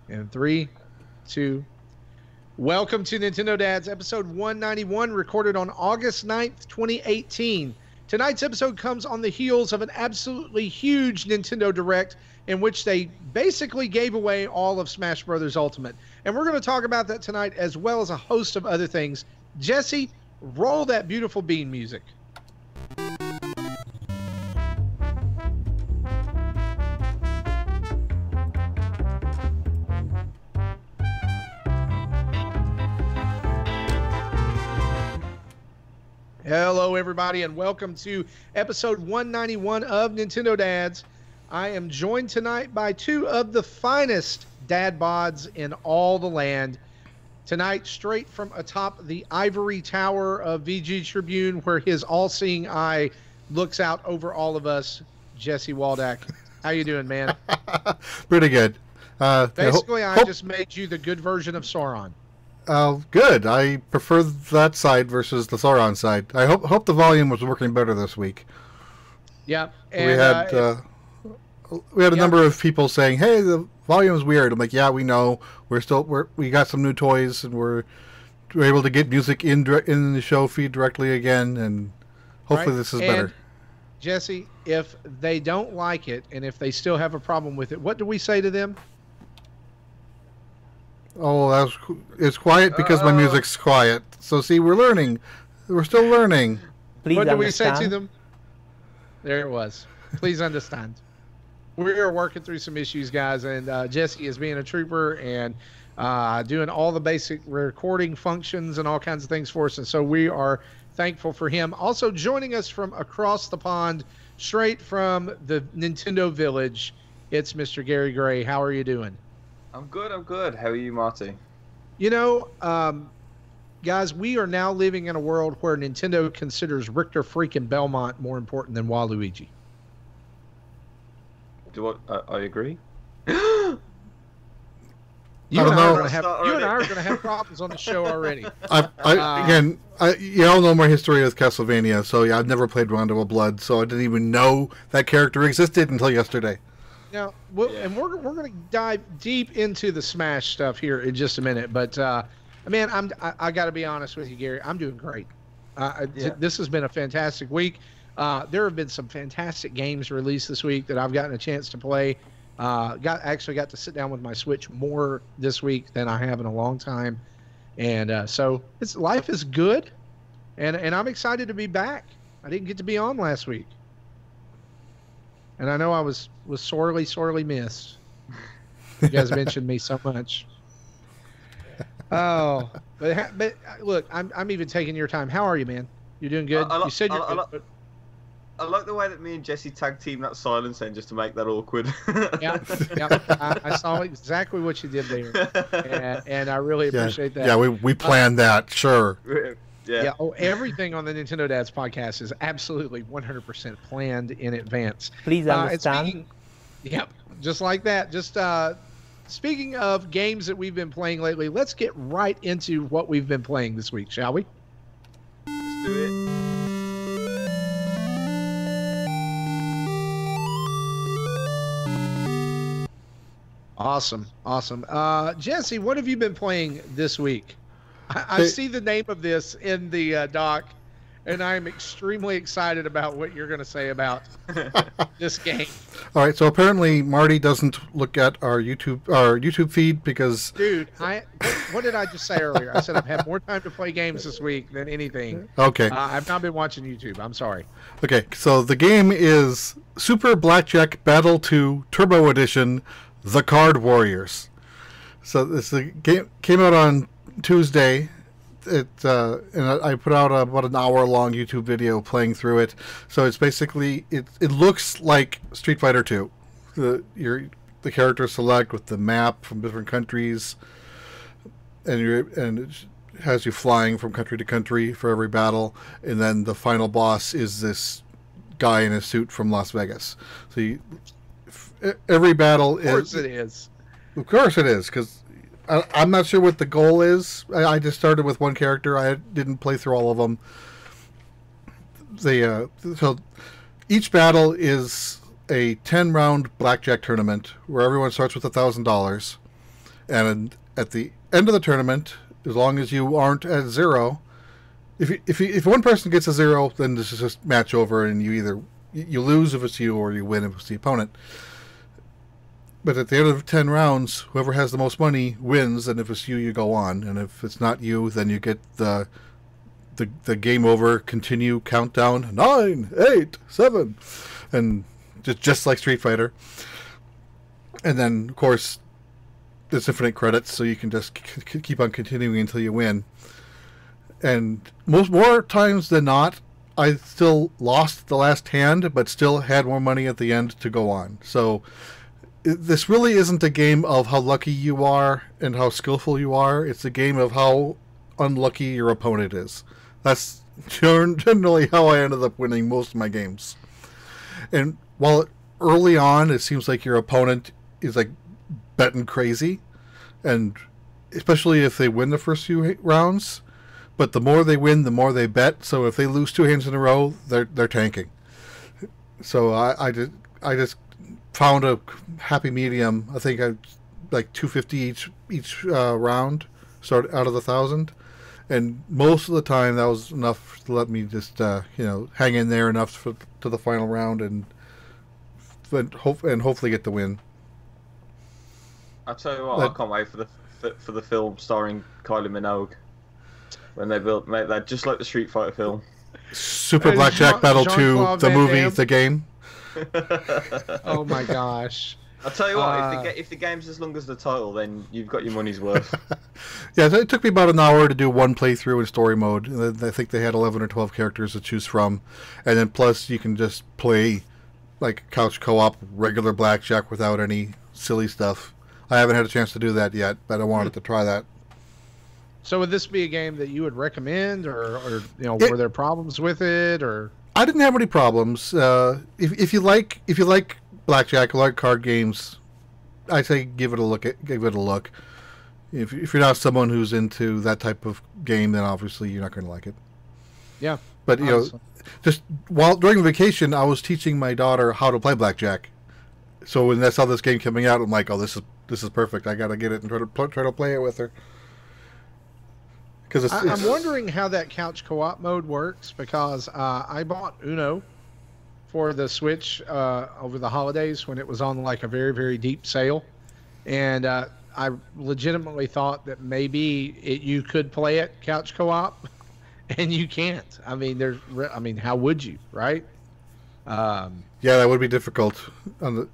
And three, two. Welcome to Nintendo Dads, episode 191, recorded on August 9th, 2018. Tonight's episode comes on the heels of an absolutely huge Nintendo Direct in which they basically gave away all of Smash Bros. Ultimate. And we're going to talk about that tonight as well as a host of other things. Jesse, roll that beautiful bean music. Hello, everybody, and welcome to episode 191 of Nintendo Dads. I am joined tonight by two of the finest dad bods in all the land. Tonight, straight from atop the ivory tower of VG Tribune, where his all-seeing eye looks out over all of us, Jesse Waldecker. How you doing, man? Pretty good. Basically, I just made you the good version of Sauron. Good. I prefer that side versus the Sauron side. I hope the volume was working better this week. Yeah, and we had a number of people saying, "Hey, the volume's weird." I'm like, "Yeah, we know. We got some new toys, and we're able to get music in the show feed directly again, and hopefully this is better." Jesse, if they don't like it, and if they still have a problem with it, what do we say to them? Oh, it's quiet because my music's quiet. So see, we're learning. We're still learning. Please what do we say to them? There it was. Please understand. We are working through some issues, guys, and Jesse is being a trooper and doing all the basic recording functions and all kinds of things for us, and so we are thankful for him. Also joining us from across the pond, straight from the Nintendo Village, it's Mr. Gary Gray. How are you doing? I'm good. How are you, Marty? You know, guys, we are now living in a world where Nintendo considers Richter freaking Belmont more important than Waluigi. I agree? You and I are going to have problems on the show already. You all know my history with Castlevania, so yeah, I've never played Rondo of Blood, so I didn't even know that character existed until yesterday. Now, and we're going to dive deep into the Smash stuff here in just a minute, but man, I got to be honest with you, Gary. I'm doing great. This has been a fantastic week. There have been some fantastic games released this week that I've gotten a chance to play. Actually got to sit down with my Switch more this week than I have in a long time, and so life is good, and I'm excited to be back. I didn't get to be on last week. And I know I was sorely missed. You guys mentioned me so much. Oh, but look, I'm even taking your time. How are you, man? You doing good? You said you're good. I like the way that me and Jesse tag team that silence then just to make that awkward. Yeah. I saw exactly what you did there, and I really appreciate that. Yeah, we planned that, sure. Yeah. Oh, everything on the Nintendo Dads podcast is absolutely 100% planned in advance. Please understand. Just like that. Just speaking of games that we've been playing lately, let's get right into what we've been playing this week, shall we? Let's do it. Awesome. Jesse, what have you been playing this week? I see the name of this in the doc, and I'm extremely excited about what you're going to say about this game. All right, so apparently Marty doesn't look at our YouTube feed because... Dude, what did I just say earlier? I said I've had more time to play games this week than anything. Okay. I've not been watching YouTube. I'm sorry. Okay, so the game is Super Blackjack Battle 2 Turbo Edition, The Card Warriors. So this game came out on Tuesday. And I put out about an hour-long YouTube video playing through it. So it's basically it looks like Street Fighter 2. The characters select with the map from different countries, and it has you flying from country to country for every battle, and then the final boss is this guy in a suit from Las Vegas. So every battle is. Of course it is. Of course it is, because I'm not sure what the goal is. I just started with one character. I didn't play through all of them. So each battle is a 10-round blackjack tournament where everyone starts with $1,000, And at the end of the tournament, as long as you aren't at 0, if one person gets a 0, then this is just match over, and you lose if it's you, or you win if it's the opponent. But at the end of 10 rounds, whoever has the most money wins, and if it's you, you go on. And if it's not you, then you get the game over, continue, countdown, 9, 8, 7, and just like Street Fighter. And then, of course, there's infinite credits, so you can just keep on continuing until you win. And more times than not, I still lost the last hand, but still had more money at the end to go on. So this really isn't a game of how lucky you are and how skillful you are. It's a game of how unlucky your opponent is. That's generally how I ended up winning most of my games. And while early on it seems like your opponent is like betting crazy, and especially if they win the first few rounds, but the more they win, the more they bet. So if they lose 2 hands in a row, they're tanking. So I just found a happy medium. I think I like 250 each round, start out of the 1,000, and most of the time that was enough to let me just hang in there enough to the final round and hopefully get the win. I'll tell you what, I can't wait for the film starring Kylie Minogue when they make that just like the Street Fighter film. Super Blackjack Battle 2, the movie, the game. Oh my gosh! I'll tell you what, if the game's as long as the title, then you've got your money's worth. Yeah, it took me about an hour to do one playthrough in story mode. I think they had 11 or 12 characters to choose from, and then plus you can just play like couch co-op, regular blackjack without any silly stuff. I haven't had a chance to do that yet, but I wanted to try that. So would this be a game that you would recommend, or were there problems with it, or? I didn't have any problems. If you like blackjack, like card games, I say give it a look. If you're not someone who's into that type of game, then obviously you're not going to like it. Yeah. But just during vacation, I was teaching my daughter how to play blackjack. So when I saw this game coming out, I'm like, oh, this is perfect. I got to get it and try to play it with her. I'm wondering how that couch co-op mode works, because I bought Uno for the Switch over the holidays when it was on like a very, very deep sale, and I legitimately thought that maybe you could play it couch co-op, and you can't. I mean, how would you, right? Yeah, that would be difficult. You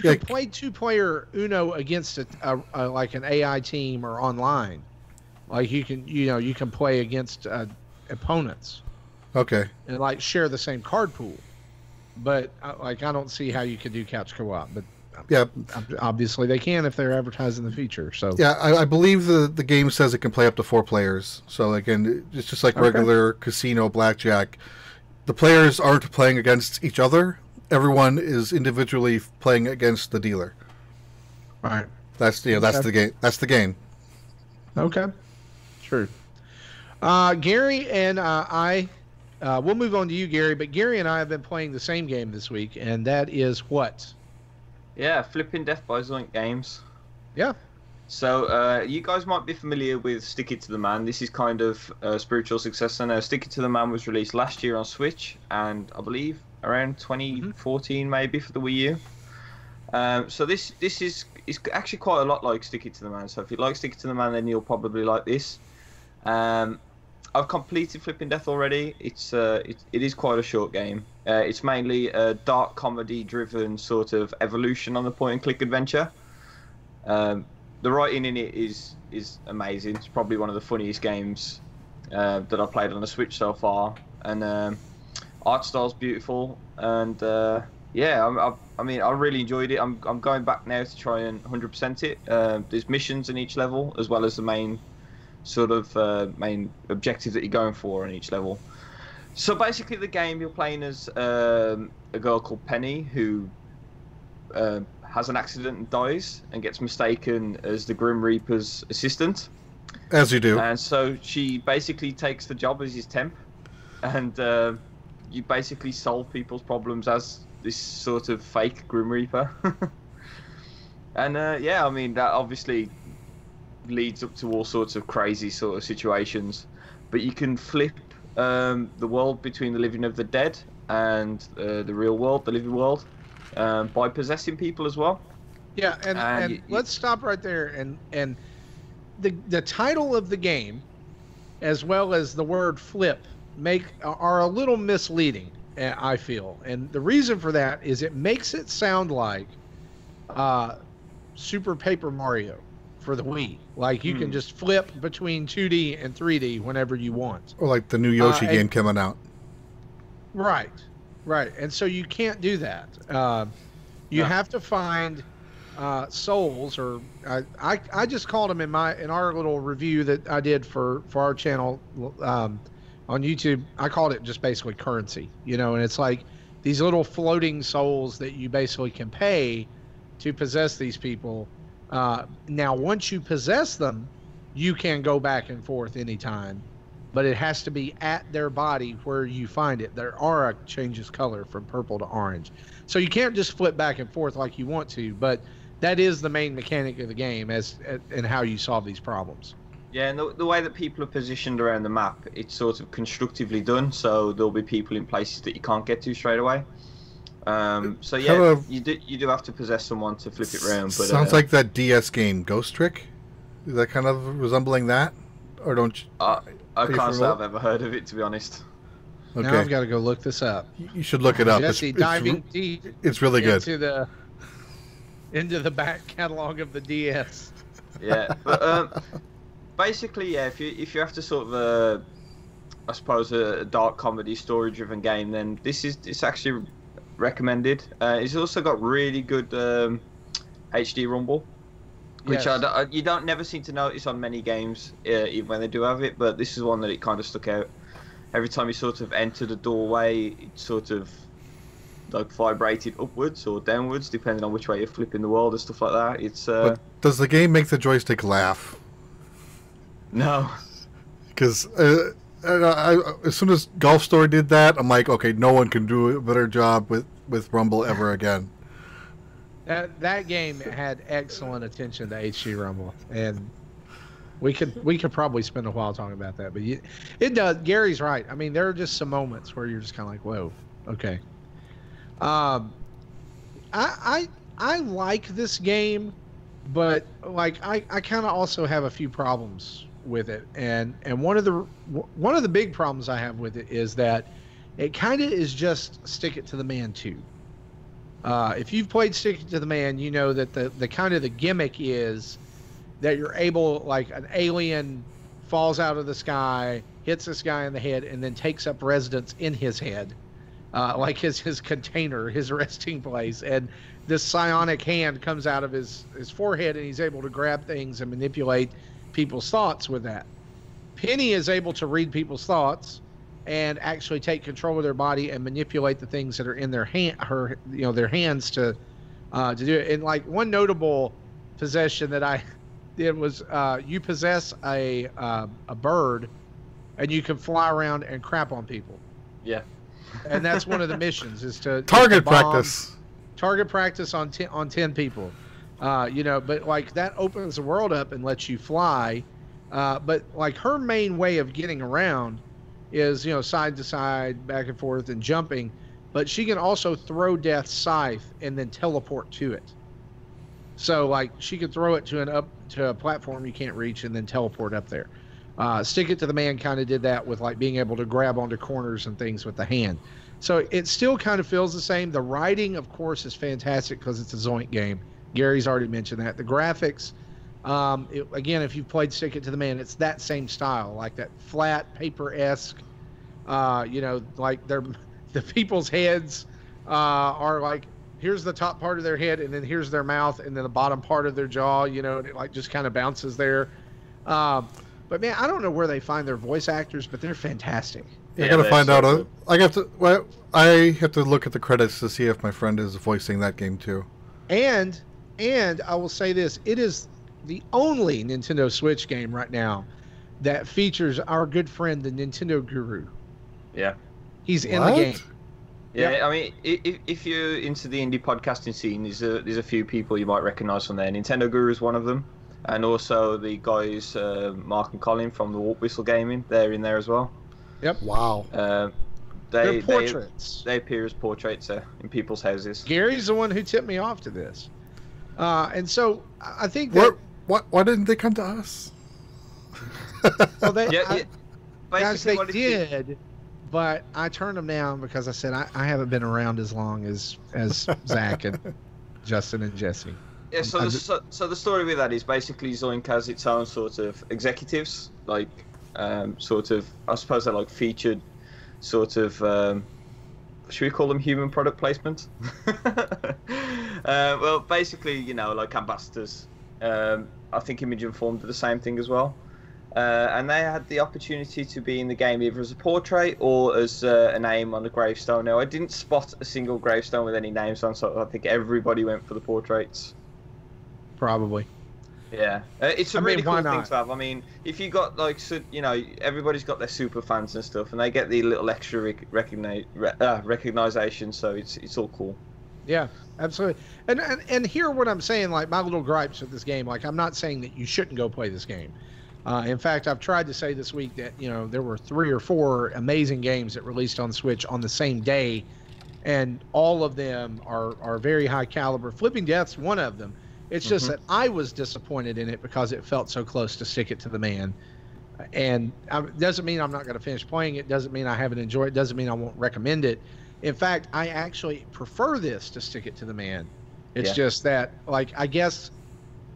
can play 2-player Uno against like an AI team or online. Like you can play against opponents. Okay. And like share the same card pool, but I don't see how you could do couch co-op. But yeah, obviously they can if they're advertising the feature. So yeah, I believe the game says it can play up to 4 players. So again, it's just like regular casino blackjack. The players aren't playing against each other. Everyone is individually playing against the dealer. All right. That's the game. That's the game. Okay. True. Gary and I, we'll move on to you, Gary, but Gary and I have been playing the same game this week, and that is what? Yeah, Flipping Death by Zoink Games. Yeah. So, you guys might be familiar with Stick It to the Man. This is kind of a spiritual successor. Now, Stick It to the Man was released last year on Switch, and I believe around 2014 maybe for the Wii U. So this is actually quite a lot like Stick It to the Man. So if you like Stick It to the Man, then you'll probably like this. I've completed Flipping Death already. It is quite a short game. It's mainly a dark comedy driven sort of evolution on the point and click adventure. The writing in it is amazing. It's probably one of the funniest games that I've played on the Switch so far, and art style's beautiful, and yeah, I mean, I really enjoyed it. I'm going back now to try and 100% it. There's missions in each level, as well as the main sort of main objective that you're going for on each level. So basically, the game you're playing as a girl called Penny who has an accident and dies, and gets mistaken as the Grim Reaper's assistant. As you do. And so she basically takes the job as his temp, and you basically solve people's problems as this sort of fake Grim Reaper. And yeah, I mean that obviously leads up to all sorts of crazy sort of situations. But you can flip the world between the living and the dead and the real world, the living world, by possessing people as well. Yeah, and let's stop right there. And the title of the game, as well as the word flip, are a little misleading, I feel. And the reason for that is it makes it sound like Super Paper Mario for the Wii. Like you can just flip between 2D and 3D whenever you want. Or like the new Yoshi game coming out. Right. And so you can't do that. You have to find souls, or I just called them in our little review that I did for our channel on YouTube. I called it just basically currency, and it's like these little floating souls that you basically can pay to possess these people. Now, once you possess them, you can go back and forth anytime, but it has to be at their body where you find it. Their aura changes color from purple to orange. So you can't just flip back and forth like you want to, but that is the main mechanic of the game and how you solve these problems. Yeah, and the way that people are positioned around the map, it's sort of constructively done, so there'll be people in places that you can't get to straight away. So yeah, you do have to possess someone to flip it around. But sounds like that DS game Ghost Trick. Is that kind of resembling that, or don't you? I can't say I've ever heard of it, to be honest. Okay. Now I've got to go look this up. You should look it up. Jesse, diving deep. It's really good. Into the back catalog of the DS. Yeah, but basically, yeah. If you have to sort of, I suppose, a dark comedy, story-driven game, then it's actually recommended. It's also got really good HD rumble, which you don't never seem to notice on many games, even when they do have it. But this is one that it kind of stuck out. Every time you sort of enter the doorway, it sort of like vibrated upwards or downwards, depending on which way you're flipping the world and stuff like that. It's. But does the game make the joystick laugh? No. Because as soon as Golf Story did that, I'm like, okay, no one can do a better job with Rumble ever again. That game had excellent attention to HD Rumble, and we could probably spend a while talking about that. But it does. Gary's right. I mean, there are just some moments where you're just kind of like, whoa, okay. I like this game, but like I kind of also have a few problems with it, and one of the big problems I have with it is that it kind of is just Stick It to the Man 2. If you've played Stick It to the Man, you know that the kind of the gimmick is that you're able, like an alien falls out of the sky, hits this guy in the head, and then takes up residence in his head, like his container, his resting place, and this psionic hand comes out of his forehead, and he's able to grab things and manipulate people's thoughts with that. Penny is able to read people's thoughts and actually take control of their body and manipulate the things that are in their their hands to do it. And like one notable possession that I did was you possess a bird, and you can fly around and crap on people. Yeah. And that's one of the missions is to target practice. Target practice on 10 people. But like that opens the world up and lets you fly. But like her main way of getting around is, side to side, back and forth, and jumping. But she can also throw Death's scythe and then teleport to it. So like she could throw it to a platform you can't reach and then teleport up there. Stick It to the Man kind of did that with like being able to grab onto corners and things with the hand. So it still kind of feels the same. The writing, of course, is fantastic because it's a Zoink game. Gary's already mentioned that. The graphics, again, if you've played Stick It to the Man, it's that same style, like that flat paper-esque, like the people's heads are like, here's the top part of their head, and then here's their mouth, and then the bottom part of their jaw, and it like just kind of bounces there. But man, I don't know where they find their voice actors, but they're fantastic. Yeah, I gotta find out. I have to look at the credits to see if my friend is voicing that game too. And I will say this: it is the only Nintendo Switch game right now that features our good friend, the Nintendo Guru. Yeah, he's in the game. Yeah, Yep. I mean, if you're into the indie podcasting scene, there's a few people you might recognise from there. Nintendo Guru is one of them, and also the guys Mark and Colin from the Warp Whistle Gaming. They're in there as well. Yep. Wow. They're They portraits. they appear as portraits in people's houses. Gary's the one who tipped me off to this, and so I think that. Why didn't they come to us? Well, they, Yeah, guys, they what it did, but I turned them down because I said I haven't been around as long as Zach and Justin and Jesse. Yeah, so the story with that is basically Zoink has its own sort of executives, like sort of, I suppose they're like featured sort of, should we call them human product placement? Well, basically, you know, like ambassadors. I think Image Informed did the same thing as well. And they had the opportunity to be in the game either as a portrait or as a name on a gravestone. Now, I didn't spot a single gravestone with any names on, so I think everybody went for the portraits. Probably. Yeah, it's a really cool why thing not? to have. I mean, if you got like, you know, everybody's got their super fans and stuff, and they get the little extra recognition, so it's all cool. Yeah, absolutely. And hear what I'm saying, like my little gripes with this game. Like I'm not saying that you shouldn't go play this game. In fact, I've tried to say this week that, you know, there were 3 or 4 amazing games that released on Switch on the same day, and all of them are very high caliber. Flipping Death's one of them. It's just that I was disappointed in it because it felt so close to Stick It to the Man. And doesn't mean I'm not going to finish playing it. Doesn't mean I haven't enjoyed it. Doesn't mean I won't recommend it. In fact, I actually prefer this to Stick It to the Man. It's just that, like, I guess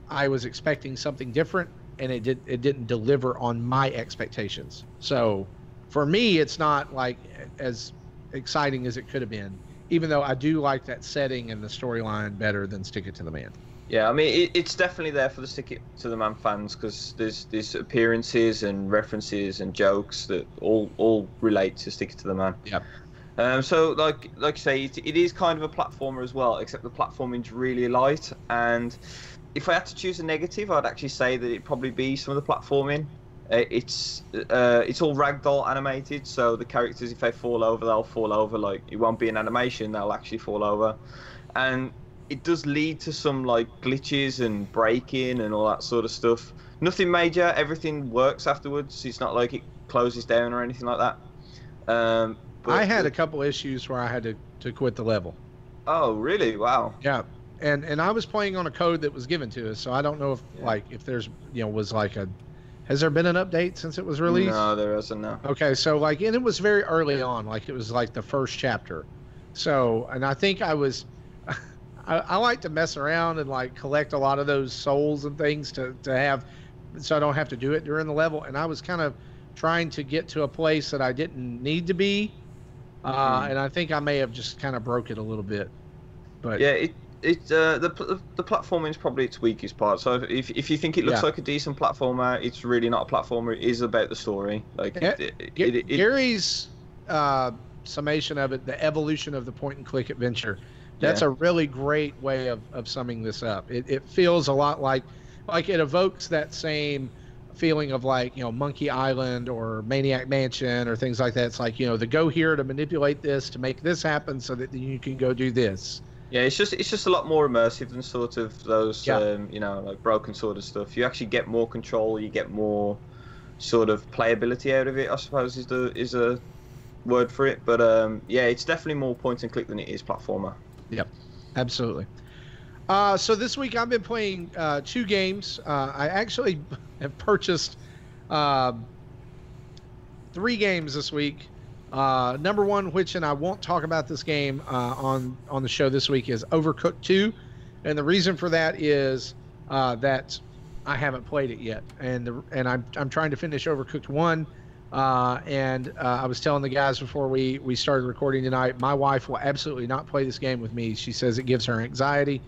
I was expecting something different, and it didn't deliver on my expectations. So for me, it's not like as exciting as it could have been, even though I do like that setting and the storyline better than Stick It to the Man. Yeah, I mean, it's definitely there for the Stick It to the Man fans, because there's appearances and references and jokes that all relate to Stick It to the Man. Yeah. So like you say, it is kind of a platformer as well, except the platforming's really light. And if I had to choose a negative, I'd actually say that it'd probably be some of the platforming. It's all ragdoll animated, so the characters, if they fall over, they'll fall over. Like, it won't be an animation; they'll actually fall over. And it does lead to some like glitches and breaking and all that sort of stuff. Nothing major. Everything works afterwards. It's not like it closes down or anything like that. But I had a couple issues where I had to quit the level. Oh, really? Wow. Yeah. And I was playing on a code that was given to us, so I don't know if like if there's, you know, was like a, has there been an update since it was released? No, there isn't. No. Okay, so like, and it was very early on, like it was like the first chapter. So, and I think I was, I like to mess around and like collect a lot of those souls and things to have, so I don't have to do it during the level. And I was kind of trying to get to a place that I didn't need to be, and I think I may have just kind of broke it a little bit. But yeah, the platforming is probably its weakest part. So if you think it looks like a decent platformer, it's really not a platformer. It is about the story. Like Gary's summation of it, the evolution of the point-and-click adventure. That's a really great way of summing this up. It feels a lot like it evokes that same feeling of like, you know, Monkey Island or Maniac Mansion or things like that. It's like, you know, the go here to manipulate this to make this happen so that you can go do this. Yeah, it's just a lot more immersive than sort of those you know, like Broken Sword and stuff. You actually get more control. You get more sort of playability out of it, I suppose is a word for it. But yeah, it's definitely more point and click than it is platformer. Yep, absolutely. So this week I've been playing 2 games. I actually have purchased 3 games this week. Number one, which, and I won't talk about this game on the show this week, is Overcooked 2, and the reason for that is that I haven't played it yet, and I'm trying to finish Overcooked 1. And I was telling the guys before we started recording tonight, my wife will absolutely not play this game with me. She says it gives her anxiety,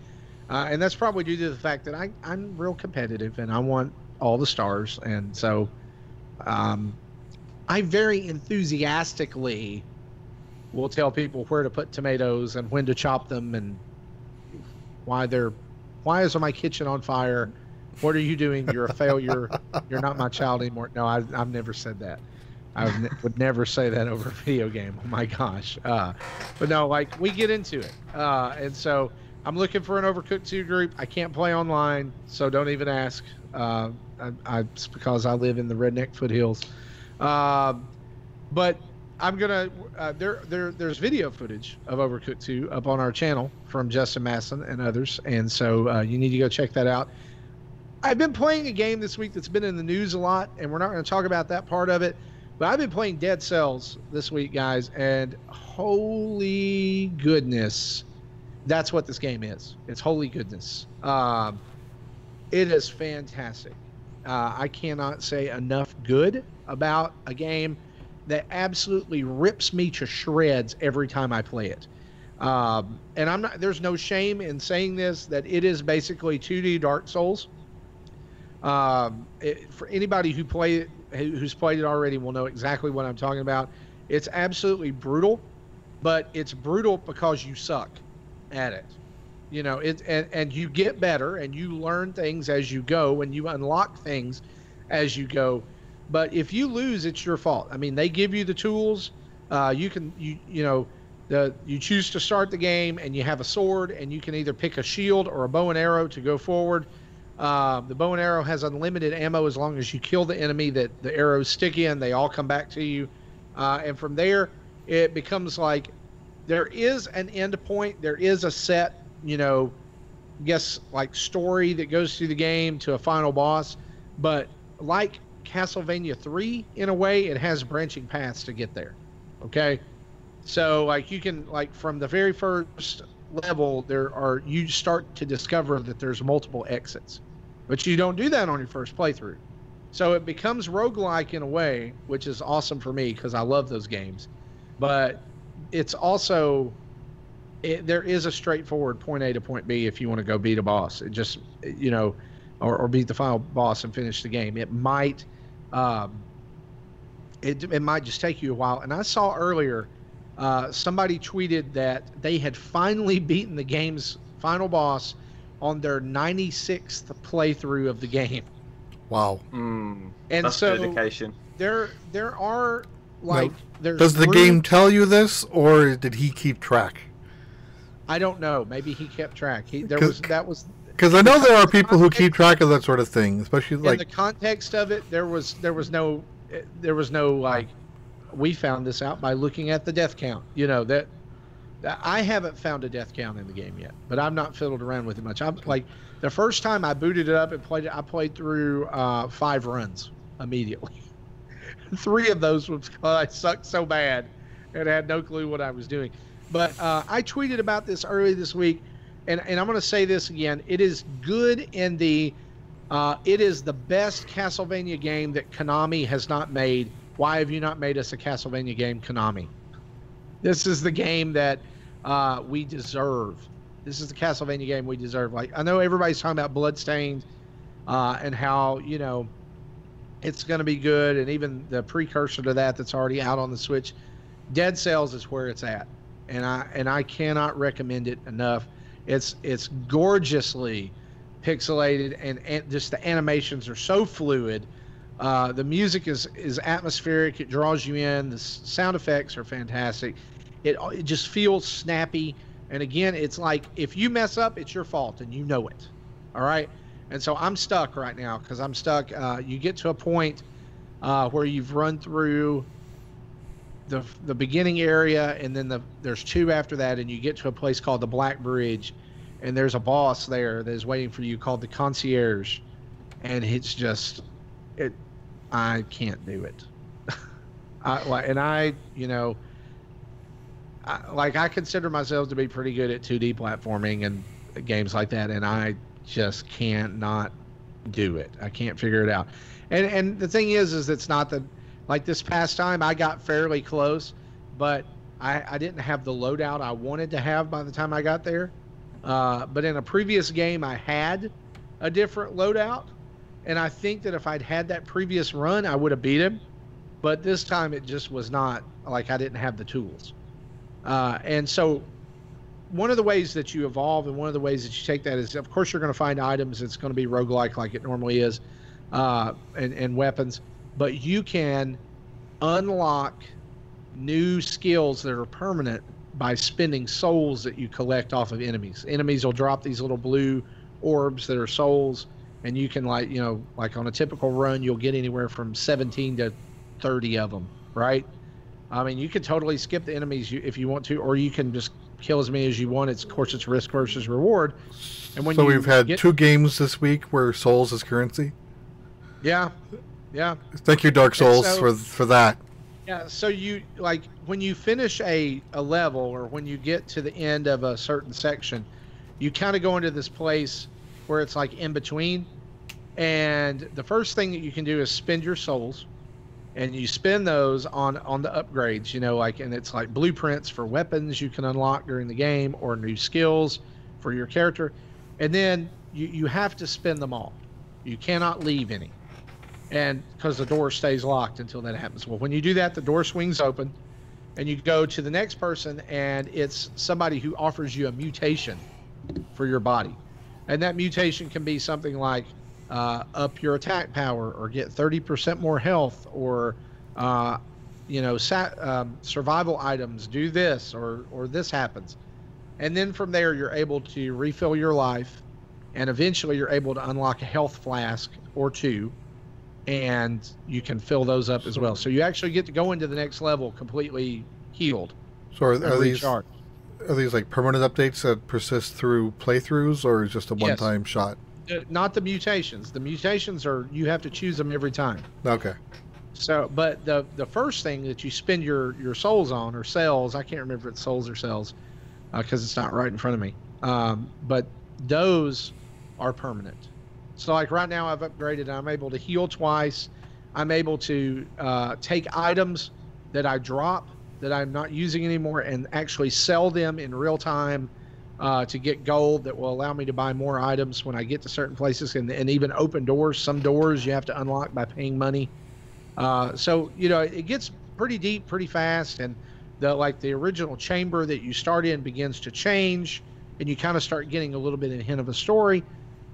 and that's probably due to the fact that I'm real competitive and I want all the stars, and so I very enthusiastically will tell people where to put tomatoes and when to chop them and why is my kitchen on fire? What are you doing? You're a failure. You're not my child anymore. No, I've never said that. would never say that over a video game. Oh my gosh. But no, like we get into it. And so I'm looking for an Overcooked 2 group. I can't play online, so don't even ask. It's because I live in the redneck foothills. But I'm gonna there's video footage of Overcooked 2 up on our channel from Justin Masson and others, and so you need to go check that out. I've been playing a game this week that's been in the news a lot, and we're not going to talk about that part of it. But I've been playing Dead Cells this week, guys, and holy goodness, that's what this game is. It's holy goodness. It is fantastic. I cannot say enough good about a game that absolutely rips me to shreds every time I play it. And there's no shame in saying this, that it is basically 2D Dark Souls. For anybody who's played it already will know exactly what I'm talking about. It's absolutely brutal, but it's brutal because you suck at it. You know, and you get better and you learn things as you go and you unlock things as you go. But if you lose, it's your fault. I mean, they give you the tools. You choose to start the game and you have a sword and you can either pick a shield or a bow and arrow to go forward. The bow and arrow has unlimited ammo as long as you kill the enemy that the arrows stick in. They all come back to you. And from there, it becomes like there is an end point. There is a set, like story that goes through the game to a final boss. But like Castlevania 3, in a way, it has branching paths to get there. Okay? So, like, you can, like, from the very first level, you start to discover that there's multiple exits, but you don't do that on your first playthrough. So it becomes roguelike in a way, which is awesome for me because I love those games. But it's also there is a straightforward point A to point B if you want to go beat a boss. It just or beat the final boss and finish the game. It might it might just take you a while. And I saw earlier somebody tweeted that they had finally beaten the game's final boss on their 96th playthrough of the game. Wow. And that's so dedication. There are like there's does the game tell you this, or did he keep track? I don't know. Maybe he kept track. Because I know there are people who keep track of that sort of thing, especially like in the context of it. There was no like, we found this out by looking at the death count. That I haven't found a death count in the game yet, but I've not fiddled around with it much. I'm like, the first time I booted it up and played it, I played through 5 runs immediately. 3 of those was because I sucked so bad and had no clue what I was doing. But I tweeted about this early this week, and I'm going to say this again. It is good in the it is the best Castlevania game that Konami has not made. Why have you not made us a Castlevania game, Konami? This is the game that we deserve. This is the Castlevania game we deserve. Like, I know everybody's talking about Bloodstained and how, it's going to be good, and even the precursor to that's already out on the Switch. Dead Cells is where it's at, and I cannot recommend it enough. It's gorgeously pixelated, and just the animations are so fluid. The music is atmospheric. It draws you in. The sound effects are fantastic. It just feels snappy. And again, it's like, if you mess up, it's your fault, and you know it. All right? And so I'm stuck right now because I'm stuck. You get to a point where you've run through the beginning area, and then there's 2 after that, and you get to a place called the Black Bridge, and there's a boss there that is waiting for you called the Concierge, and it's just I can't do it. I consider myself to be pretty good at 2D platforming and games like that, and I just can't not do it. I can't figure it out. And the thing is it's not that, like, this past time I got fairly close, but I didn't have the loadout I wanted to have by the time I got there. But in a previous game I had a different loadout, and I think that if I'd had that previous run I would have beat him. But this time it just was not, like, I didn't have the tools. And so one of the ways that you evolve and one of the ways that you take that is, of course, you're going to find items. It's going to be roguelike like it normally is, and weapons. But you can unlock new skills that are permanent by spending souls that you collect off of enemies. Enemies will drop these little blue orbs that are souls, and you can, like, you know, like on a typical run, you'll get anywhere from 17 to 30 of them, right? I mean, you can totally skip the enemies if you want to, or you can just kill as many as you want. Of course, it's risk versus reward. And when so we've had 2 games this week where souls is currency. Yeah, yeah. Thank you, Dark Souls, for that. Yeah, so you, like, when you finish a level, or when you get to the end of a certain section, you kind of go into this place where it's like in between. And the first thing that you can do is spend your souls, and you spend those on the upgrades, you know, like, and it's like blueprints for weapons you can unlock during the game, or new skills for your character. And then you have to spend them all. You cannot leave any. And because the door stays locked until that happens. Well, when you do that, the door swings open, and you go to the next person, and it's somebody who offers you a mutation for your body. And that mutation can be something like up your attack power, or get 30% more health, or you know, survival items do this, or this happens. And then from there, you're able to refill your life, and eventually you're able to unlock a health flask or 2, and you can fill those up as well. So you actually get to go into the next level completely healed. So are these like permanent updates that persist through playthroughs, or just a one-time shot? Not the mutations. The mutations are, you have to choose them every time. Okay. So, but the first thing that you spend your souls on, or cells, I can't remember if it's souls or cells, because it's not right in front of me. But those are permanent. So, like right now, I've upgraded. I'm able to heal twice. I'm able to take items that I drop that I'm not using anymore, and actually sell them in real time to get gold that will allow me to buy more items when I get to certain places, and even open doors. Some doors you have to unlock by paying money. So, you know, it gets pretty deep pretty fast, and the original chamber that you start in begins to change, and you kind of start getting a little bit of a hint of a story.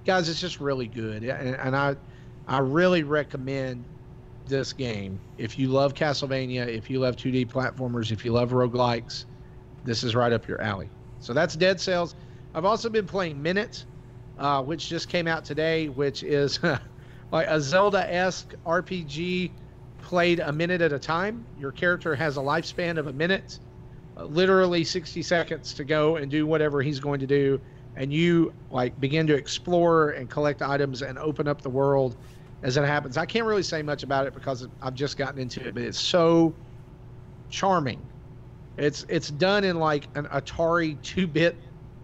Guys, it's just really good, and I really recommend this game. If you love Castlevania, if you love 2D platformers, if you love roguelikes, this is right up your alley. So that's Dead Cells. I've also been playing Minute, which just came out today, which is like a Zelda-esque RPG played a minute at a time. Your character has a lifespan of a minute, literally 60 seconds to go and do whatever he's going to do. And you like begin to explore and collect items and open up the world as it happens. I can't really say much about it because I've just gotten into it, but it's so charming. It's done in like an Atari 2-bit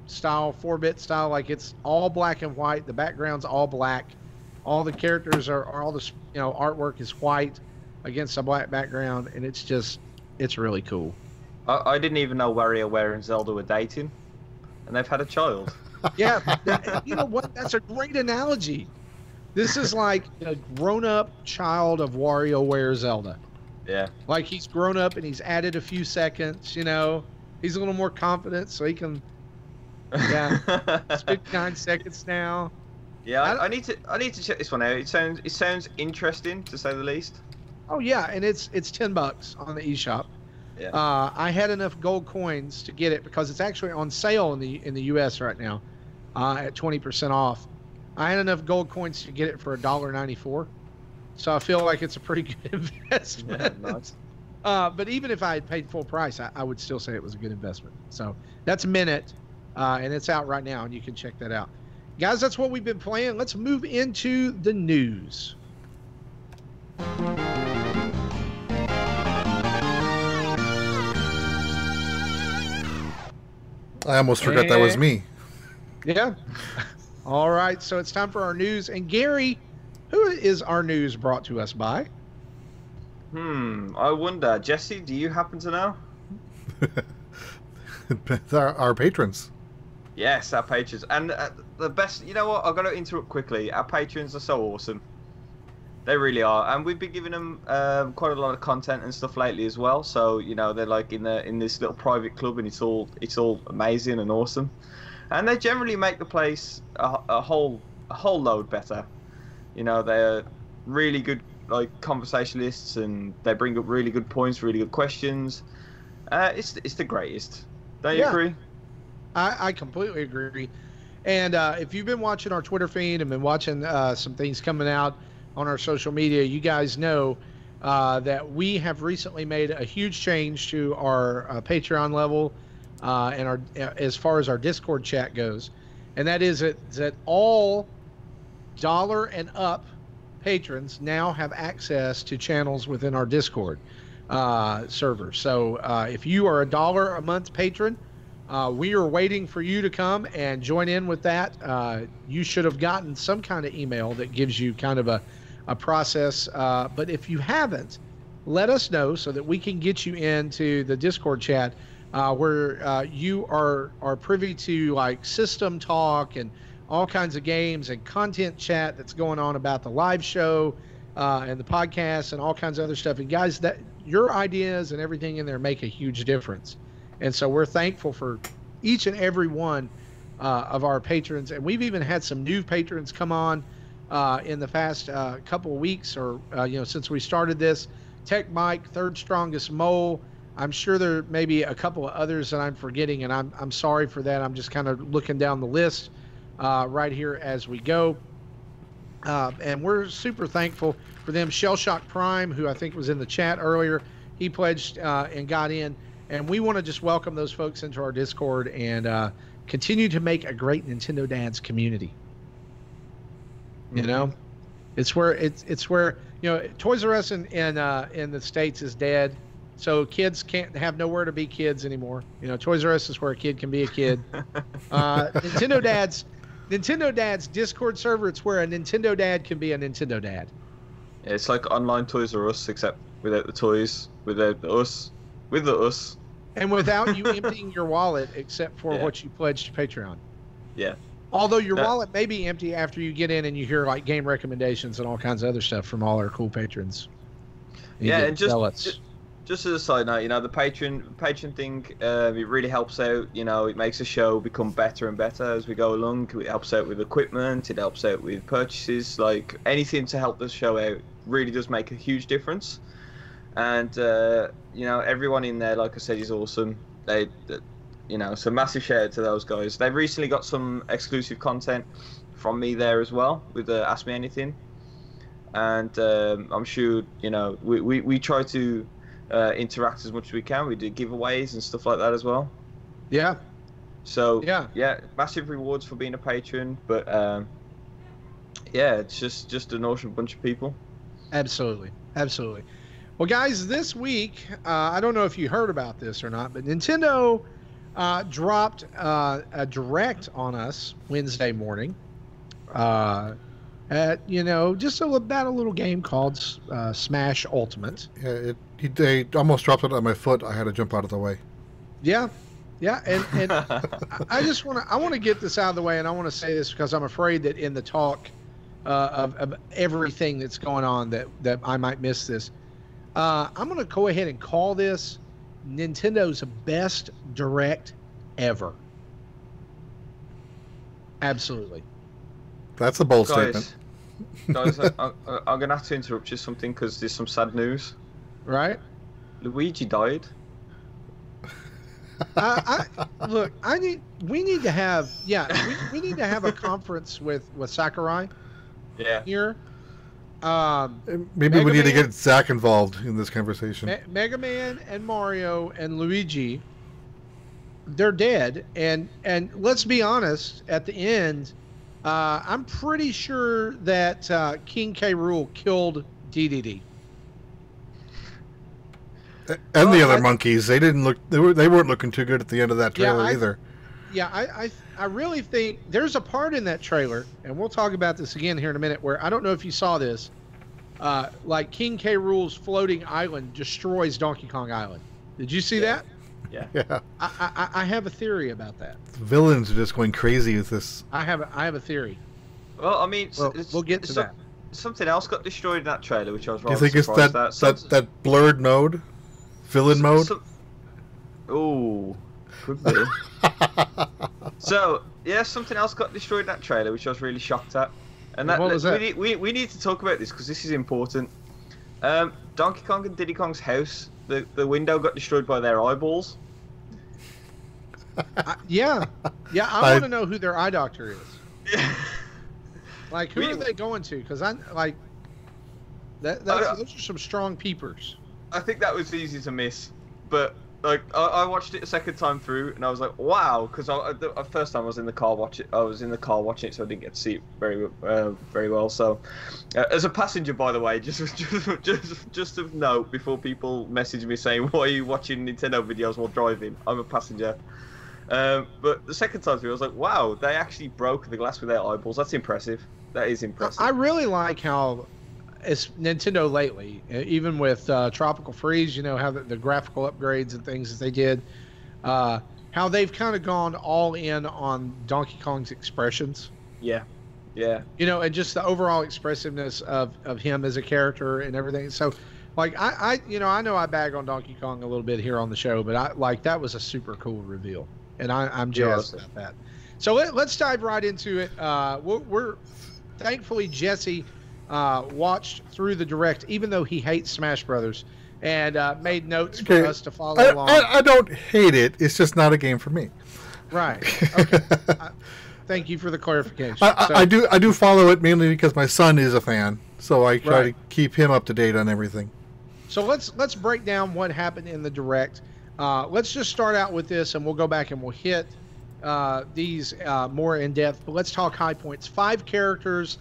style, 4-bit style. Like, it's all black and white. The background's all black. All the characters are all the, you know, artwork is white against a black background, and it's really cool. I didn't even know WarioWare and Zelda were dating, and they've had a child. Yeah, you know what? That's a great analogy. This is like a grown-up child of WarioWare Zelda. Yeah. Like, he's grown up and he's added a few seconds, you know. He's a little more confident, so he can, yeah. It's 59 seconds now. Yeah, I need to check this one out. It sounds interesting, to say the least. Oh yeah, and it's $10 on the eShop. Yeah. I had enough gold coins to get it because it's actually on sale in the US right now, at 20% off. I had enough gold coins to get it for $1.94. So I feel like it's a pretty good investment. Yeah, nice. But even if I had paid full price, I would still say it was a good investment. So that's Minute, and it's out right now, and you can check that out. Guys, that's what we've been playing. Let's move into the news. I almost forgot that was me. Yeah. All right, so it's time for our news. And Gary, who is our news brought to us by? I wonder. Jesse, do you happen to know? Our patrons. Yes, our patrons. And the best, you know what, I've got to interrupt quickly. Our patrons are so awesome. They really are. And we've been giving them quite a lot of content and stuff lately as well. So, you know, they're like in this little private club, and it's all amazing and awesome. And they generally make the place a whole load better. You know, they're really good like conversationalists, and they bring up really good points, really good questions. It's the greatest. Don't you agree? I completely agree. And if you've been watching our Twitter feed and been watching some things coming out on our social media, you guys know that we have recently made a huge change to our Patreon level and our as far as our Discord chat goes, and that is that all $1 and up patrons now have access to channels within our Discord server. So if you are a $1 a month patron, we are waiting for you to come and join in with that. You should have gotten some kind of email that gives you kind of a process. But if you haven't, let us know so that we can get you into the Discord chat where you are privy to like system talk and all kinds of games and content chat that's going on about the live show and the podcast and all kinds of other stuff. And guys, that your ideas and everything in there make a huge difference. And so we're thankful for each and every one of our patrons. And we've even had some new patrons come on in the past couple of weeks or, since we started this. Tech Mike, Third Strongest Mole. I'm sure there may be a couple of others that I'm forgetting, and I'm sorry for that. I'm just kind of looking down the list right here as we go. And we're super thankful for them. Shell Shock Prime, who I think was in the chat earlier, he pledged and got in. And we want to just welcome those folks into our Discord and continue to make a great Nintendo Dads community. You know, it's where Toys R Us in the States is dead, so kids can't have nowhere to be kids anymore. Toys R Us is where a kid can be a kid. Nintendo Dad's Discord server, it's where a Nintendo Dad can be a Nintendo Dad. Yeah, it's like online Toys R Us, except without the toys, without the us. With the us. And without you emptying your wallet except for what you pledged to Patreon. Yeah. Although your wallet may be empty after you get in and you hear like game recommendations and all kinds of other stuff from all our cool patrons. And just as a side note, the Patreon thing, it really helps out. It makes the show become better and better as we go along. It helps out with equipment. It helps out with purchases. Like anything to help the show out really does make a huge difference. And everyone in there, like I said, is awesome. So massive shout out to those guys. They've recently got some exclusive content from me there as well with Ask Me Anything. And I'm sure we try to interact as much as we can. We do giveaways and stuff like that as well. Yeah. So yeah, massive rewards for being a patron. But it's just an awesome bunch of people. Absolutely. Well, guys, this week, I don't know if you heard about this or not, but Nintendo dropped a direct on us Wednesday morning at, just about a little game called Smash Ultimate. Yeah, they almost dropped it on my foot. I had to jump out of the way. Yeah, and I want to get this out of the way, and I want to say this because I'm afraid that in the talk of everything that's going on that I might miss this. I'm going to go ahead and call this Nintendo's best direct ever. Absolutely. That's a bold statement. Guys, I'm going to have to interrupt you something because there's some sad news. Right? Luigi died. We need to have a conference with Sakurai. Yeah. Here. Maybe we need to get Zach involved in this conversation. Mega Man and Mario and Luigi, they're dead. And let's be honest, at the end, I'm pretty sure that King K. Rool killed DDD. And the other monkeys, they weren't looking too good at the end of that trailer either. Yeah, I really think there's a part in that trailer, and we'll talk about this again here in a minute, where I don't know if you saw this, like King K. Rool's floating island destroys Donkey Kong Island. Did you see that? Yeah. I have a theory about that. The villains are just going crazy with this. I have a theory. Well, I mean, we'll get to that. Something else got destroyed in that trailer, which I was rather surprised at. Do you think it's that blurred mode? Villain mode? Oh, could be. So, yeah, something else got destroyed in that trailer, which I was really shocked at. And what was that? We need to talk about this because this is important. Donkey Kong and Diddy Kong's house, the window got destroyed by their eyeballs. Yeah. I want to know who their eye doctor is. Like, who are they going to? Because I like those are some strong peepers. I think that was easy to miss, but like I watched it a second time through, and I was like, wow, because the first time I was in the car watching it, so I didn't get to see it very well. So, as a passenger, by the way, just of note before people message me saying, why are you watching Nintendo videos while driving? I'm a passenger. But the second time through, I was like, wow, they actually broke the glass with their eyeballs. That's impressive. That is impressive. I really like how it's Nintendo lately, even with Tropical Freeze, you know, how the graphical upgrades and things that they did, how they've kind of gone all in on Donkey Kong's expressions. Yeah. You know, and just the overall expressiveness of him as a character and everything. So, like, I know I bag on Donkey Kong a little bit here on the show, but that was a super cool reveal. And I'm jazzed about that. So let's dive right into it. We're thankfully Jesse watched through the direct, even though he hates Smash Brothers, and made notes for us to follow along. I don't hate it. It's just not a game for me. Right. Okay. Thank you for the clarification. I do follow it mainly because my son is a fan, so I try to keep him up to date on everything. So let's break down what happened in the direct. Let's just start out with this, and we'll go back and we'll hit these more in depth. But let's talk high points. 5 characters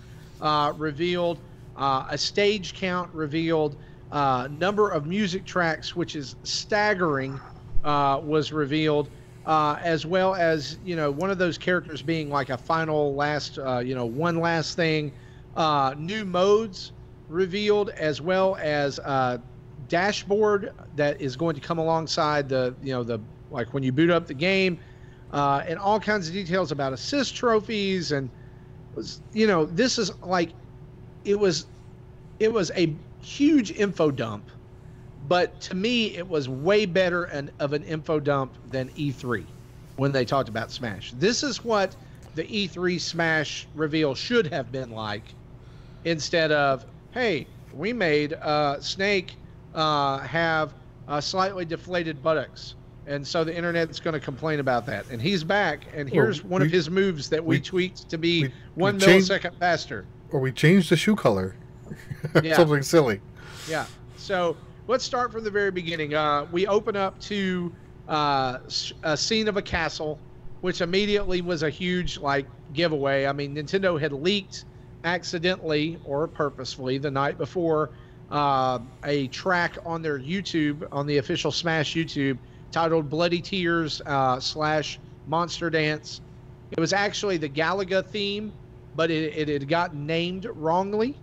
revealed, a stage count revealed, number of music tracks, which is staggering, was revealed, as well as, you know, one of those characters being like a final last, one last thing. New modes revealed, as well as dashboard that is going to come alongside the like when you boot up the game, and all kinds of details about assist trophies. And this is like, it was a huge info dump, but to me it was way better of an info dump than E3 when they talked about Smash. This is what the E3 Smash reveal should have been like, instead of, hey, we made Snake have slightly deflated buttocks, and so the internet's going to complain about that, and he's back, and here's one of his moves that we tweaked to be 1 millisecond faster. Or we changed the shoe color. Something silly. Yeah. So let's start from the very beginning. We open up to a scene of a castle, which immediately was a huge giveaway. I mean, Nintendo had leaked accidentally or purposefully the night before a track on their YouTube, on the official Smash YouTube, titled Bloody Tears / Monster Dance. It was actually the Galaga theme, but it had gotten named wrongly.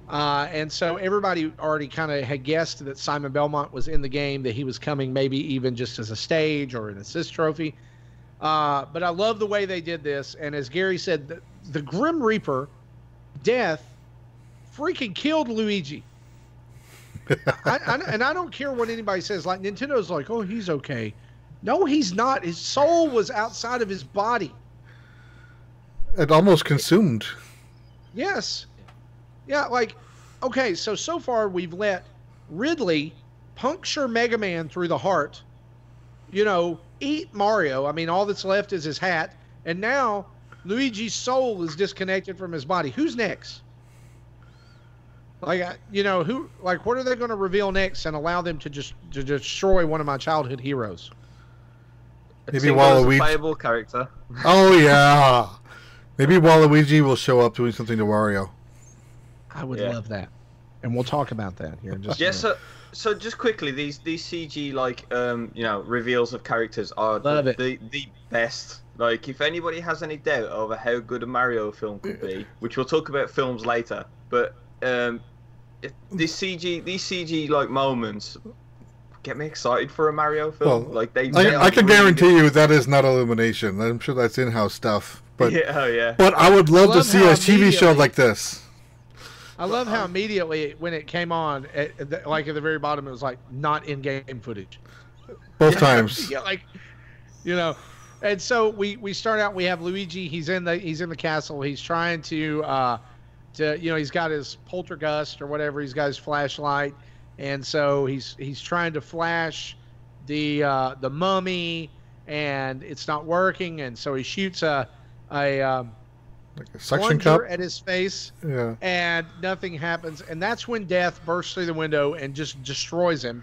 And so everybody already kind of had guessed that Simon Belmont was in the game, that he was coming maybe even just as a stage or an assist trophy. But I love the way they did this. And as Gary said, the Grim Reaper, Death, freaking killed Luigi. And I don't care what anybody says. Like, Nintendo's like, oh, he's okay. No, he's not. His soul was outside of his body. It almost consumed. Yes. Yeah, okay, so far we've let Ridley puncture Mega Man through the heart, eat Mario. I mean, all that's left is his hat. And now Luigi's soul is disconnected from his body. Who's next? What are they going to reveal next and allow them to destroy one of my childhood heroes? Maybe Waluigi. A playable character. Oh, yeah. Maybe Waluigi will show up doing something to Wario. I would love that, and we'll talk about that here in just a minute. So just quickly, these CG reveals of characters are the best. Like, if anybody has any doubt over how good a Mario film could be, which we'll talk about films later, but these CG moments get me excited for a Mario film. Well, I can guarantee you that is not Illumination. I'm sure that's in-house stuff. But But I would love to see a TV show like this. I love how immediately when it came on, at the very bottom, it was like not in-game footage. Both times. And so we start out. We have Luigi. He's in the castle. He's trying to to, he's got his poltergust or whatever. He's got his flashlight, and so he's trying to flash the mummy, and it's not working, and so he shoots a like a suction cup at his face, yeah, and nothing happens, and that's when Death bursts through the window and just destroys him.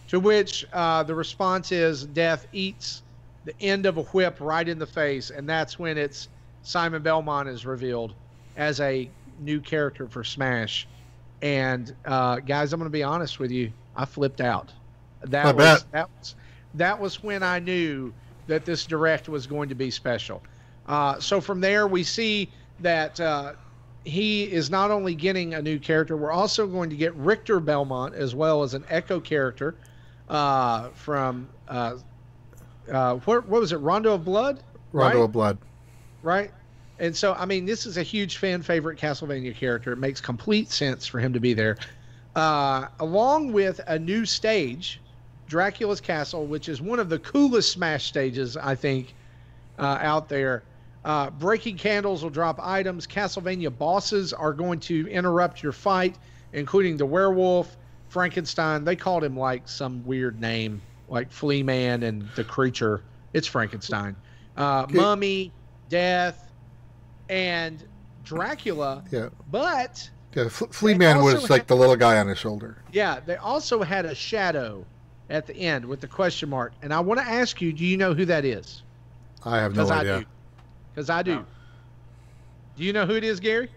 To which the response is Death eats the end of a whip right in the face, and that's when it's Simon Belmont is revealed as a new character for Smash. And guys, I'm going to be honest with you, I flipped out. That was when I knew that this Direct was going to be special. So from there, we see that he is not only getting a new character, we're also going to get Richter Belmont as well as an Echo character from what was it, Rondo of Blood? Rondo of Blood. Right? And so, I mean, this is a huge fan favorite Castlevania character. It makes complete sense for him to be there. Along with a new stage, Dracula's Castle, which is one of the coolest Smash stages, I think, out there. Breaking candles will drop items. Castlevania bosses are going to interrupt your fight, including the werewolf, Frankenstein. They called him like some weird name, like Flea Man and the creature. It's Frankenstein. Mummy, Death, and Dracula. Yeah. But yeah, Flea Man was like the little guy on his shoulder. Yeah, they also had a shadow at the end with the question mark. And I want to ask you, do you know who that is? I have no idea. Because I do. No. Do you know who it is, Gary?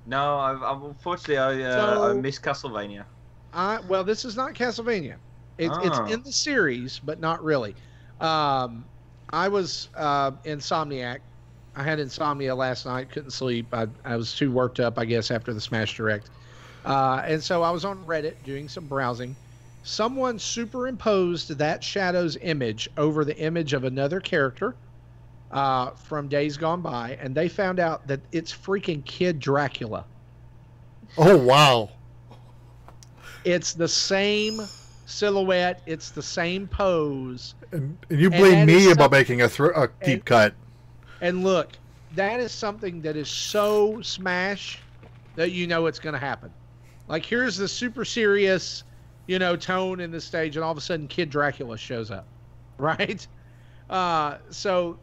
No, unfortunately I miss Castlevania. Well, this is not Castlevania. It's in the series, but not really. I was insomniac. I had insomnia last night, couldn't sleep. I was too worked up, I guess, after the Smash Direct. And so I was on Reddit doing some browsing. Someone superimposed that Shadow's image over the image of another character from Days Gone By, and they found out that it's freaking Kid Dracula. Oh, wow. It's the same silhouette. It's the same pose. And you blame me about making a deep cut. And look, that is something that is so Smash that you know it's going to happen. Like, here's the super serious, tone in the stage, and all of a sudden Kid Dracula shows up, right? So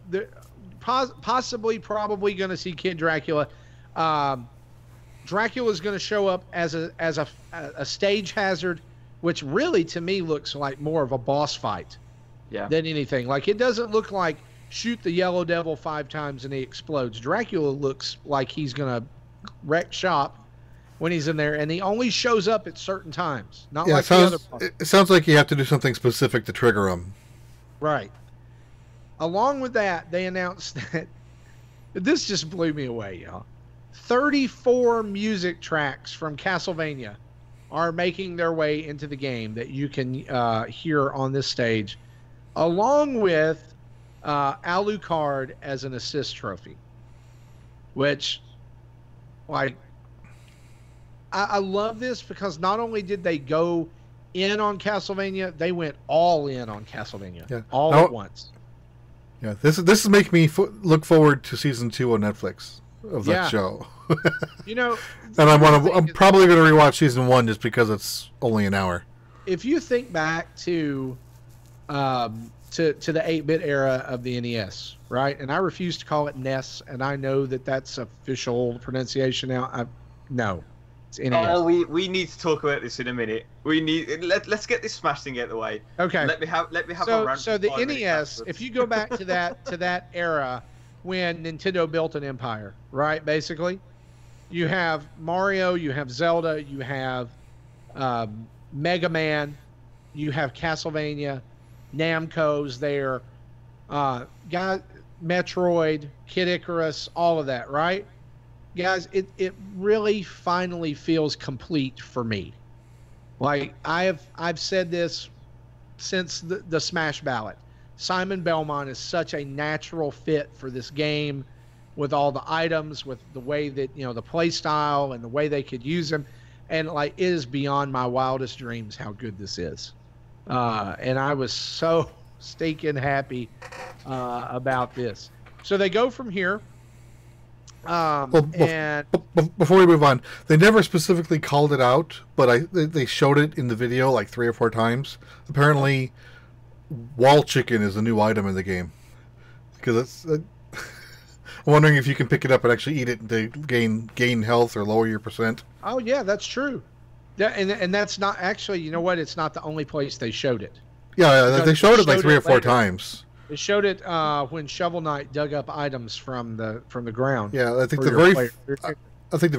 probably going to see Kid Dracula. Dracula is going to show up as a stage hazard, which really to me looks like more of a boss fight than anything. Like, it doesn't look like shoot the Yellow Devil 5 times and he explodes. Dracula looks like he's going to wreck shop when he's in there, and he only shows up at certain times. Not like the other parts. It sounds like you have to do something specific to trigger him. Right. Along with that, they announced that this just blew me away, y'all. 34 music tracks from Castlevania are making their way into the game that you can hear on this stage, along with Alucard as an assist trophy, which, like, I love this because not only did they go in on Castlevania, they went all in on Castlevania at once. Yeah, this is making me look forward to season 2 on Netflix of that show. And I'm probably going to rewatch season 1 just because it's only an hour. If you think back to the 8-bit era of the NES, right? And I refuse to call it NES, and I know that that's official pronunciation now. No, it's NES. Oh, we need to talk about this in a minute. Let's get this Smash thing out of the way. Okay. Let me have a rant. So the NES, if you go back to that era when Nintendo built an empire, right? Basically, you have Mario, you have Zelda, you have Mega Man, you have Castlevania, Namco's there, Metroid, Kid Icarus, all of that, right? Guys, it really finally feels complete for me. Like, I've said this since the Smash ballot. Simon Belmont is such a natural fit for this game, with all the items, with the way that, the play style and the way they could use them. And like, it is beyond my wildest dreams how good this is. And I was so stinking happy about this. So they go from here. Well, And before we move on, they never specifically called it out, but they showed it in the video like 3 or 4 times. Apparently, wall chicken is a new item in the game. Because I'm wondering if you can pick it up and actually eat it to gain health or lower your percent. oh yeah, that's true. Yeah, and that's not actually. You know what? It's not the only place they showed it. Yeah, they showed it like 3 or 4 times. They showed it when Shovel Knight dug up items from the ground. Yeah, I think the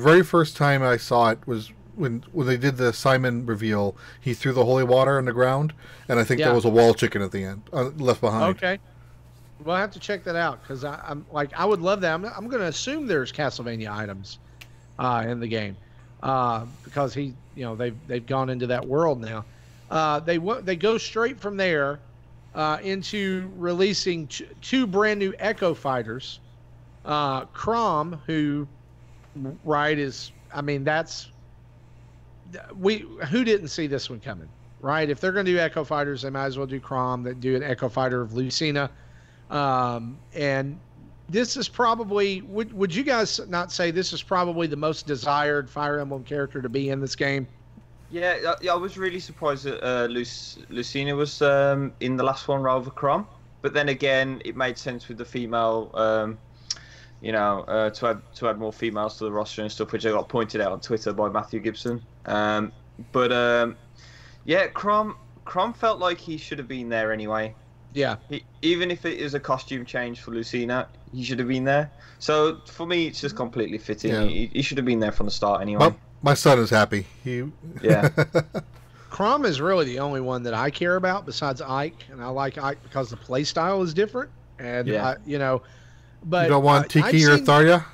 very first time I saw it was when they did the Simon reveal. He threw the holy water on the ground, and I think there was a wall chicken at the end left behind. Okay, we'll have to check that out because I'm like I would love that. I'm going to assume there's Castlevania items in the game because they've gone into that world now. They go straight from there. Into releasing 2 brand new Echo Fighters. Crom, who, right, who didn't see this one coming, right? If they're going to do Echo Fighters, they might as well do Crom. They do an Echo Fighter of Lucina. And this is probably, would you guys not say this is probably the most desired Fire Emblem character to be in this game? Yeah, I was really surprised that Lucina was in the last one rather than Crom. But then again, it made sense with the female, to add more females to the roster and stuff, which I got pointed out on Twitter by Matthew Gibson. Crom felt like he should have been there anyway. Yeah. Even if it is a costume change for Lucina, he should have been there. So for me, it's just completely fitting. Yeah. He should have been there from the start anyway. My son is happy. Yeah. Crom is really the only one that I care about besides Ike, and I like Ike because the play style is different. And but you don't want Tiki or Tharya?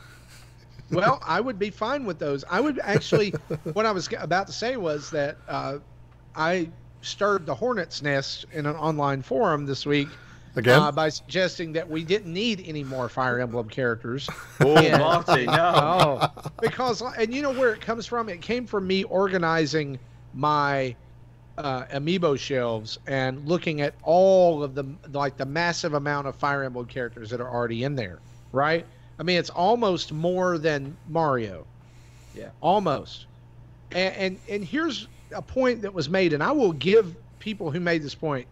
Well, I would be fine with those. I would actually. What I was about to say was that I stirred the hornet's nest in an online forum this week. Again? By suggesting that we didn't need any more Fire Emblem characters. Oh, Marty, no. Because, and you know where it comes from? It came from me organizing my amiibo shelves and looking at all of the massive amount of Fire Emblem characters that are already in there, right? I mean, it's almost more than Mario. Yeah. Almost. And here's a point that was made, and I will give people who made this point,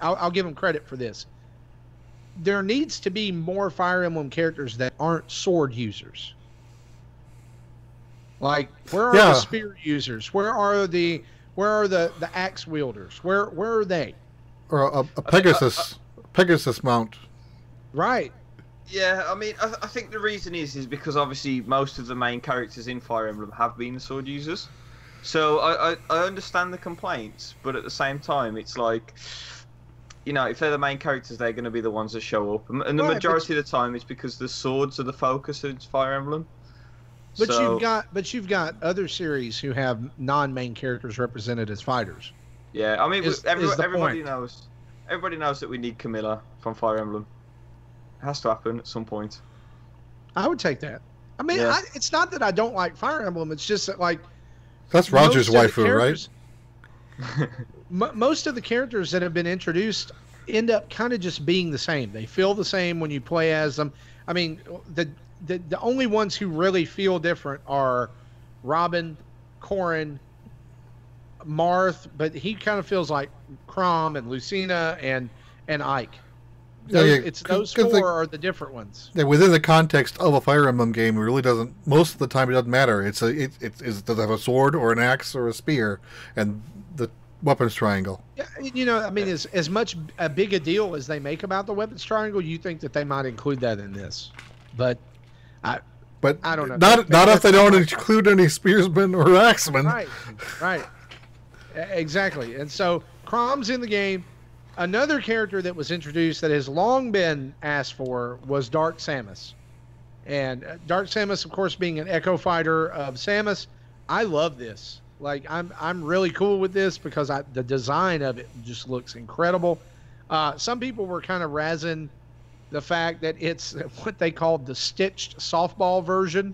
I'll give them credit for this. There needs to be more Fire Emblem characters that aren't sword users. Like, where are the spear users? Where are the axe wielders? Where are they? Or a Pegasus mount. Right. Yeah, I mean, I think the reason is because obviously most of the main characters in Fire Emblem have been sword users. So I understand the complaints, but at the same time, it's like, if they're the main characters, they're going to be the ones that show up. And the majority of the time, it's because the swords are the focus of Fire Emblem. But you've got other series who have non-main characters represented as fighters. Yeah, I mean, everybody knows that we need Camilla from Fire Emblem. It has to happen at some point. I would take that. I mean, it's not that I don't like Fire Emblem. It's just that, like, that's Roger's waifu, right? Most of the characters that have been introduced end up kind of just being the same. They feel the same when you play as them. I mean, the only ones who really feel different are Robin, Corrin, Marth, but he kind of feels like Crom and Lucina and Ike. It's those four are the different ones. Yeah, within the context of a Fire Emblem game, it really doesn't. Most of the time, it doesn't matter. Does it have a sword or an axe or a spear, and the weapons triangle. Yeah, I mean, as much a big a deal as they make about the weapons triangle, you think that they might include that in this, but I don't know. Not if they don't include any spearsmen or axemen. Right, exactly. And so Crom's in the game. Another character that was introduced that has long been asked for was Dark Samus. And Dark Samus, of course, being an Echo Fighter of Samus, I love this. Like, I'm really cool with this because the design of it just looks incredible. Some people were kind of razzing the fact that it's what they called the stitched softball version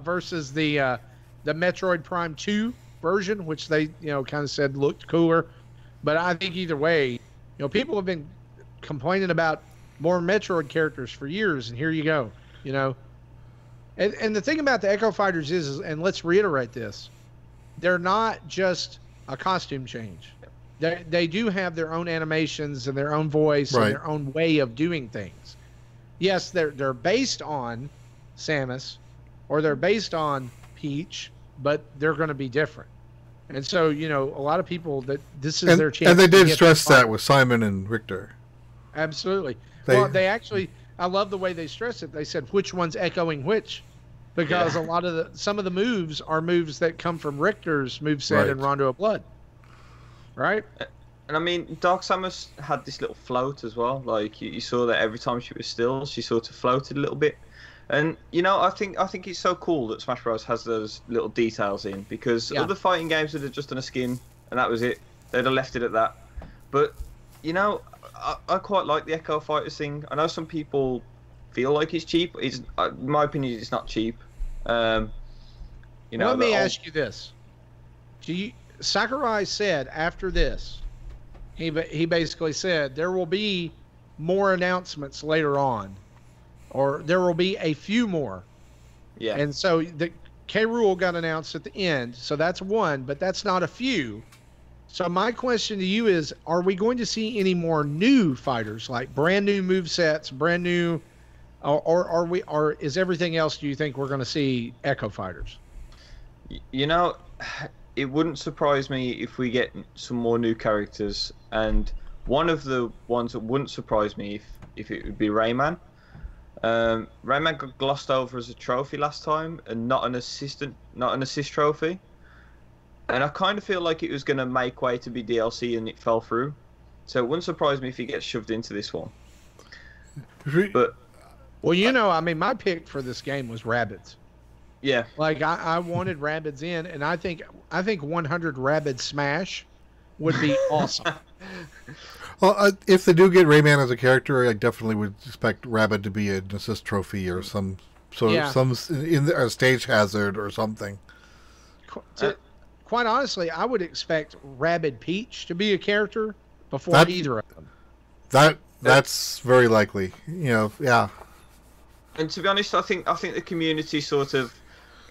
versus the Metroid Prime 2 version, which they kind of said looked cooler. But I think either way, people have been complaining about more Metroid characters for years, and here you go. You know, and the thing about the Echo Fighters is, and let's reiterate this, they're not just a costume change. They do have their own animations and their own voice and their own way of doing things. Yes, they're based on Samus, or they're based on Peach, but they're going to be different. And so, you know, a lot of people that this is their chance. And they did stress that with Simon and Richter. Absolutely. Well, they actually, I love the way they stressed it. They said which one's echoing which, because a lot of some of the moves are moves that come from Richter's moveset in Rondo of Blood. Right? And I mean, Dark Samus had this little float as well. Like you saw that every time she was still, she sort of floated a little bit. And you know, I think it's so cool that Smash Bros has those little details in, because other fighting games would have just done a skin and that was it. They'd have left it at that. But you know, I quite like the Echo Fighters thing. I know some people feel like it's cheap. It's, in my opinion, it's not cheap. You know, let me ask you this: Sakurai said after this, he basically said there will be more announcements later on, or there will be a few more. Yeah. And so the K. Rool got announced at the end, so that's one, but that's not a few. So my question to you is, are we going to see any more new fighters, like brand new movesets, brand new, or is everything else, do you think we're going to see Echo Fighters? You know, it wouldn't surprise me if we get some more new characters, and one of the ones that wouldn't surprise me if it would be Rayman. Rayman got glossed over as a trophy last time, and not an assist trophy. And I kind of feel like it was going to make way to be DLC, and it fell through. So it wouldn't surprise me if he gets shoved into this one. But well, you know, I mean, my pick for this game was Rabbids. Yeah. Like I wanted Rabbids in, and I think 100 Rabbids Smash would be awesome. Well, if they do get Rayman as a character, I definitely would expect Rabbid to be an assist trophy or some in a stage hazard or something. Quite honestly, I would expect Rabbid Peach to be a character before either of them. That's very likely. You know, yeah. And to be honest, I think the community sort of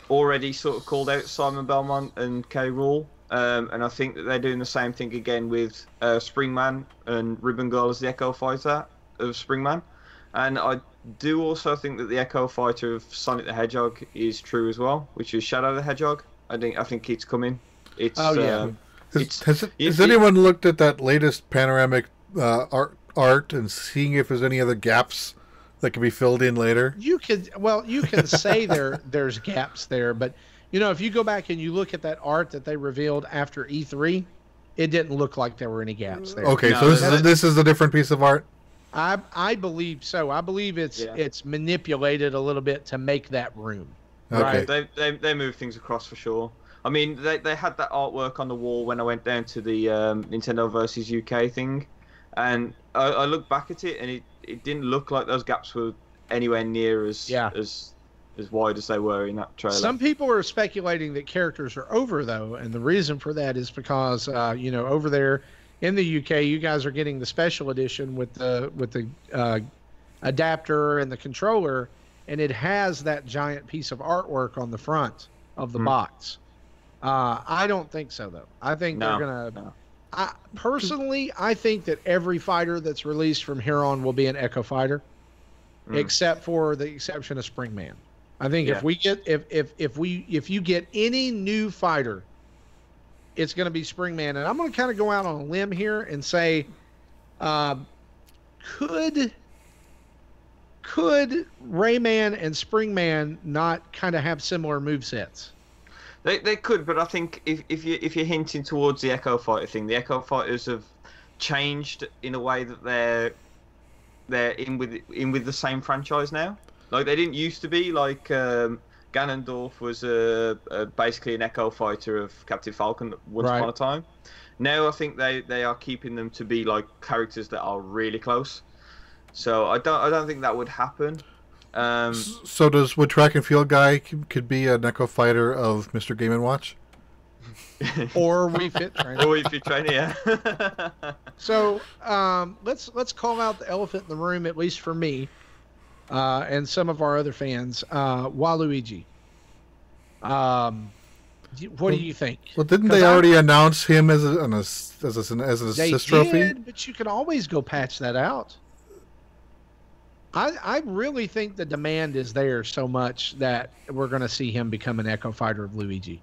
already sort of called out Simon Belmont and K. Rool. And I think that they're doing the same thing again with Springman and Ribbon Girl as the Echo Fighter of Springman. And I do also think that the Echo Fighter of Sonic the Hedgehog is true as well, which is Shadow the Hedgehog. I think it's coming. It's Has anyone looked at that latest panoramic art and seeing if there's any other gaps that can be filled in later? You can say there's gaps there, but you know, if you go back and you look at that art that they revealed after E3, it didn't look like there were any gaps there. Okay, no, so this is a different piece of art? I believe so. I believe it's manipulated a little bit to make that room. Okay. Right? They move things across for sure. I mean, they had that artwork on the wall when I went down to the Nintendo versus UK thing, and I looked back at it, and it didn't look like those gaps were anywhere near as wide as they were in that trailer. Some people are speculating that characters are over, though, and the reason for that is because you know, over there in the UK, you guys are getting the special edition with the adapter and the controller, and it has that giant piece of artwork on the front of the box. I don't think so, though. I think they're gonna. No. Personally, I think that every fighter that's released from here on will be an Echo Fighter, except for the exception of Springman. I think if you get any new fighter, it's going to be Springman. And I'm going to kind of go out on a limb here and say, could Rayman and Springman not kind of have similar movesets? They could, but I think if you're hinting towards the Echo Fighter thing, the Echo Fighters have changed in a way that they're in with the same franchise now. Like they didn't used to be. Like Ganondorf was basically an Echo Fighter of Captain Falcon once upon a time. Now I think they are keeping them to be like characters that are really close. So I don't think that would happen. So would Track and Field Guy could be an Echo Fighter of Mr. Game & Watch? Or Wii Fit Trainer. Or Wii Fit Trainer, yeah. So let's call out the elephant in the room, at least for me. and some of our other fans, Waluigi. What do you think? Well, didn't they already announce him as an assist trophy? They did, but you can always go patch that out. I really think the demand is there so much that we're going to see him become an Echo Fighter of Luigi.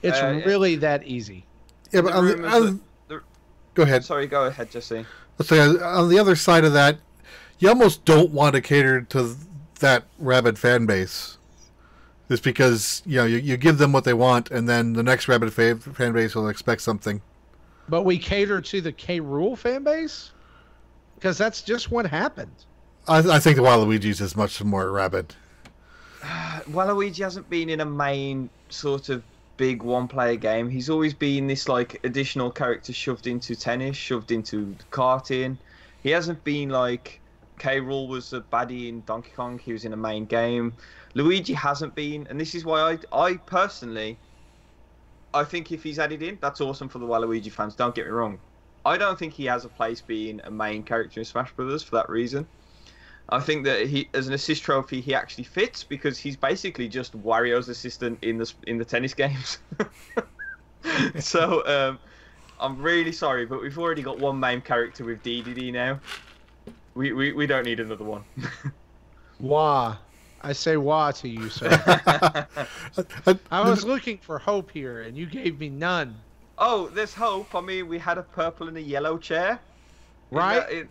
It's really that easy. Yeah, but go ahead. Sorry, go ahead, Jesse. Let's say on the other side of that, you almost don't want to cater to that rabid fan base. Just because you give them what they want, and then the next rabid fan base will expect something. But we cater to the K. Rool fan base? Because that's just what happened. I think the Waluigi's is much more rabid. Waluigi hasn't been in a main sort of big one-player game. He's always been this like additional character shoved into tennis, shoved into karting. He hasn't been like K. Rool was a baddie in Donkey Kong. He was in a main game. Luigi hasn't been, and this is why I personally, I think if he's added in, that's awesome for the Waluigi fans. Don't get me wrong. I don't think he has a place being a main character in Smash Brothers for that reason. I think that he, as an assist trophy, he actually fits because he's basically just Wario's assistant in the tennis games. So I'm really sorry, but we've already got one main character with DDD now. We don't need another one. Wah. I say wah to you, sir. I was looking for hope here, and you gave me none. Oh, there's hope. I mean, we had a purple and a yellow chair. Right?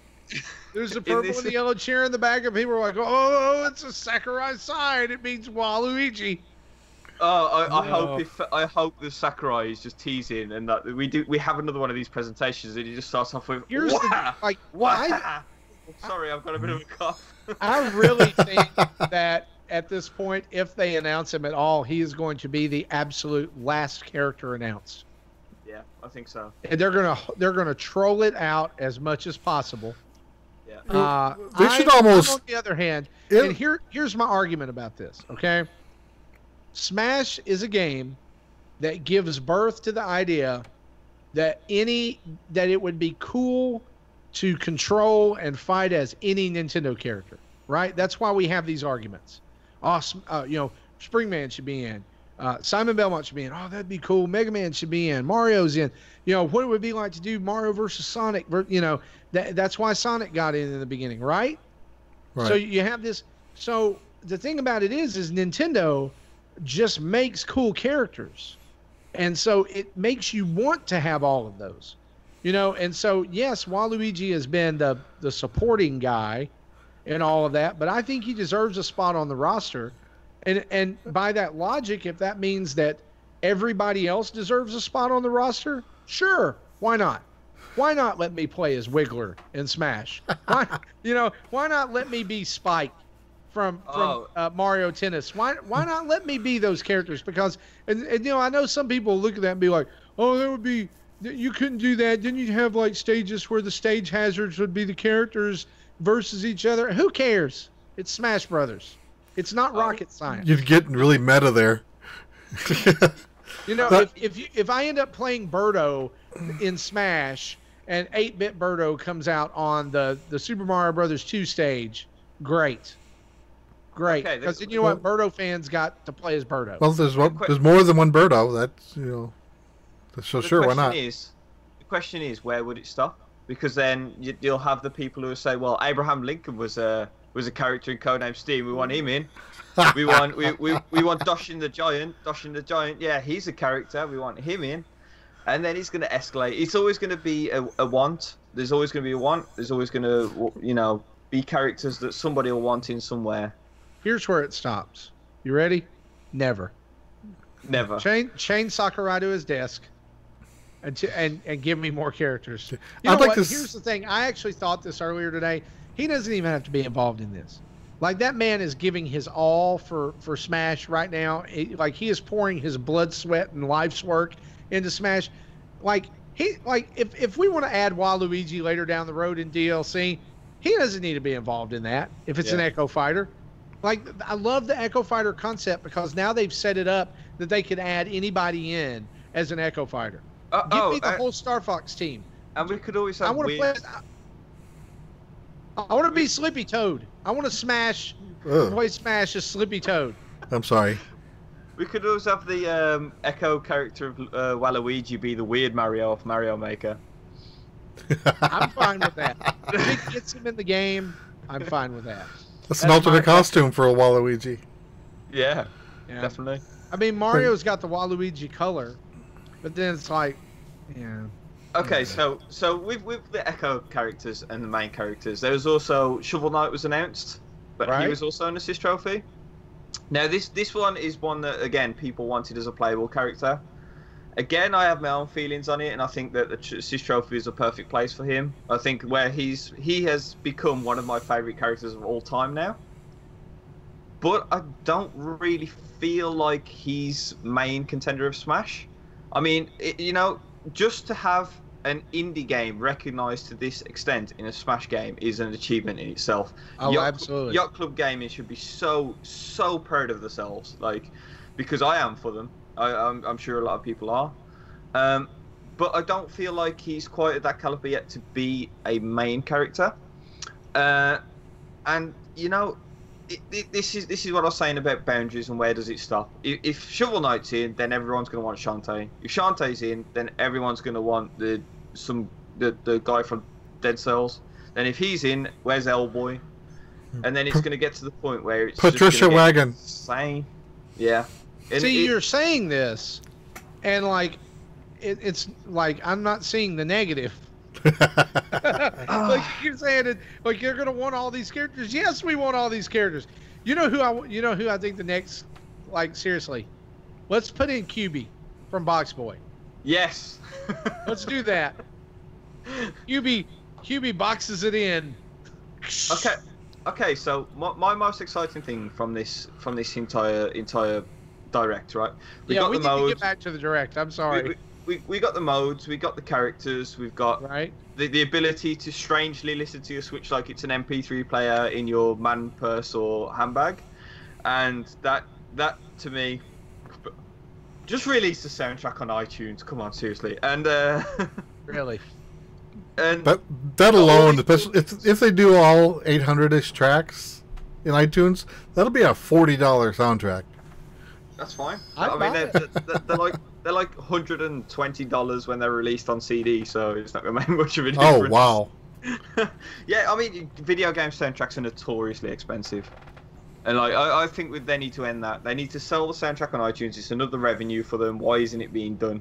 There's a purple and a yellow chair in the back, and people were like, oh, it's a Sakurai sign. It means Waluigi. Oh, I hope the Sakurai is just teasing, and that we have another one of these presentations, and he just starts off with, here's Sorry, I've got a bit of a cough. I really think that at this point, if they announce him at all, he is going to be the absolute last character announced. Yeah, I think so. And they're gonna troll it out as much as possible. Yeah. They should almost. On the other hand, and here's my argument about this. Okay, Smash is a game that gives birth to the idea that it would be cool to control and fight as any Nintendo character, right? That's why we have these arguments. Springman should be in. Simon Belmont should be in. Oh, that'd be cool. Mega Man should be in. Mario's in. What it would be like to do Mario versus Sonic. That's why Sonic got in the beginning, right? So you have this. So the thing about it is Nintendo just makes cool characters. And so it makes you want to have all of those. And so, yes, Waluigi has been the supporting guy and all of that, but I think he deserves a spot on the roster. And by that logic, if that means that everybody else deserves a spot on the roster, sure, why not? Why not let me play as Wiggler in Smash? Why not let me be Spike from Mario Tennis? Why not let me be those characters? Because, and I know some people look at that and be like, oh, that would be... You couldn't do that. Didn't you have like stages where the stage hazards would be the characters versus each other? Who cares? It's Smash Brothers. It's not rocket science. You're getting really meta there. If I end up playing Birdo in Smash and 8-bit Birdo comes out on the Super Mario Brothers 2 stage, great. Because then what? Birdo fans got to play as Birdo. Well, there's more than one Birdo. That's So sure, why not? The question is, where would it stop? Because then you'll have the people who say, "Well, Abraham Lincoln was a character in Codename Steam. We want him in. We want Doshin the Giant. Doshin the Giant. Yeah, he's a character. We want him in." And then it's going to escalate. It's always going to be a want. There's always going to be a want. There's always going to be characters that somebody will want in somewhere. Here's where it stops. You ready? Never. Chain Sakurai to his desk. And give me more characters. Here's the thing. I actually thought this earlier today. He doesn't even have to be involved in this. Like, that man is giving his all for Smash right now. He is pouring his blood, sweat, and life's work into Smash. If we want to add Waluigi later down the road in DLC, he doesn't need to be involved in that if it's an Echo Fighter. I love the Echo Fighter concept because now they've set it up that they can add anybody in as an Echo Fighter. Give me the whole Star Fox team. And we could always have I want to be Slippy Toad. I want to smash Voice Smash is Slippy Toad. I'm sorry. We could also have the Echo character of Waluigi be the weird Mario of Mario Maker. I'm fine with that. If it gets him in the game, I'm fine with that. That's an alternate costume for a Waluigi. Yeah, definitely. I mean, Mario's got the Waluigi color, but then it's like, yeah. Okay, so with the Echo characters and the main characters, there was also Shovel Knight was announced, but he was also an assist trophy. Now this one is one that again people wanted as a playable character. Again, I have my own feelings on it, and I think that the assist trophy is a perfect place for him. I think where he has become one of my favorite characters of all time now. But I don't really feel like he's main contender of Smash. I mean, just to have an indie game recognized to this extent in a Smash game is an achievement in itself. Oh, absolutely. Yacht Club Gaming should be so proud of themselves, like, because I am for them. I'm sure a lot of people are. But I don't feel like he's quite at that caliber yet to be a main character. And this is what I was saying about boundaries and where does it stop. If Shovel Knight's in, then everyone's going to want Shantae. If Shantae's in, then everyone's going to want the guy from Dead Cells. Then if he's in, where's Hellboy? And then it's going to get to the point where it's Patricia Wagon. Insane. Yeah. See, you're saying this, and like, it's like I'm not seeing the negative. Like you're saying it, like you're gonna want all these characters. Yes, we want all these characters. You know who I think the next, like seriously, let's put in QB from Box Boy. Yes. Let's do that. QB boxes it in. Okay. So my most exciting thing from this entire direct, right? We need to get back to the direct. I'm sorry. We got the modes, we got the characters, we've got the ability to strangely listen to your Switch like it's an MP3 player in your man purse or handbag, and that to me, just release the soundtrack on iTunes. Come on, seriously, and really, and that alone, especially if they do all 800-ish tracks in iTunes, that'll be a $40 soundtrack. That's fine. I mean, they're like $120 when they're released on CD, so it's not gonna make much of a difference. Oh wow! Yeah, I mean, video game soundtracks are notoriously expensive, and like I think they need to end that. They need to sell the soundtrack on iTunes. It's another revenue for them. Why isn't it being done?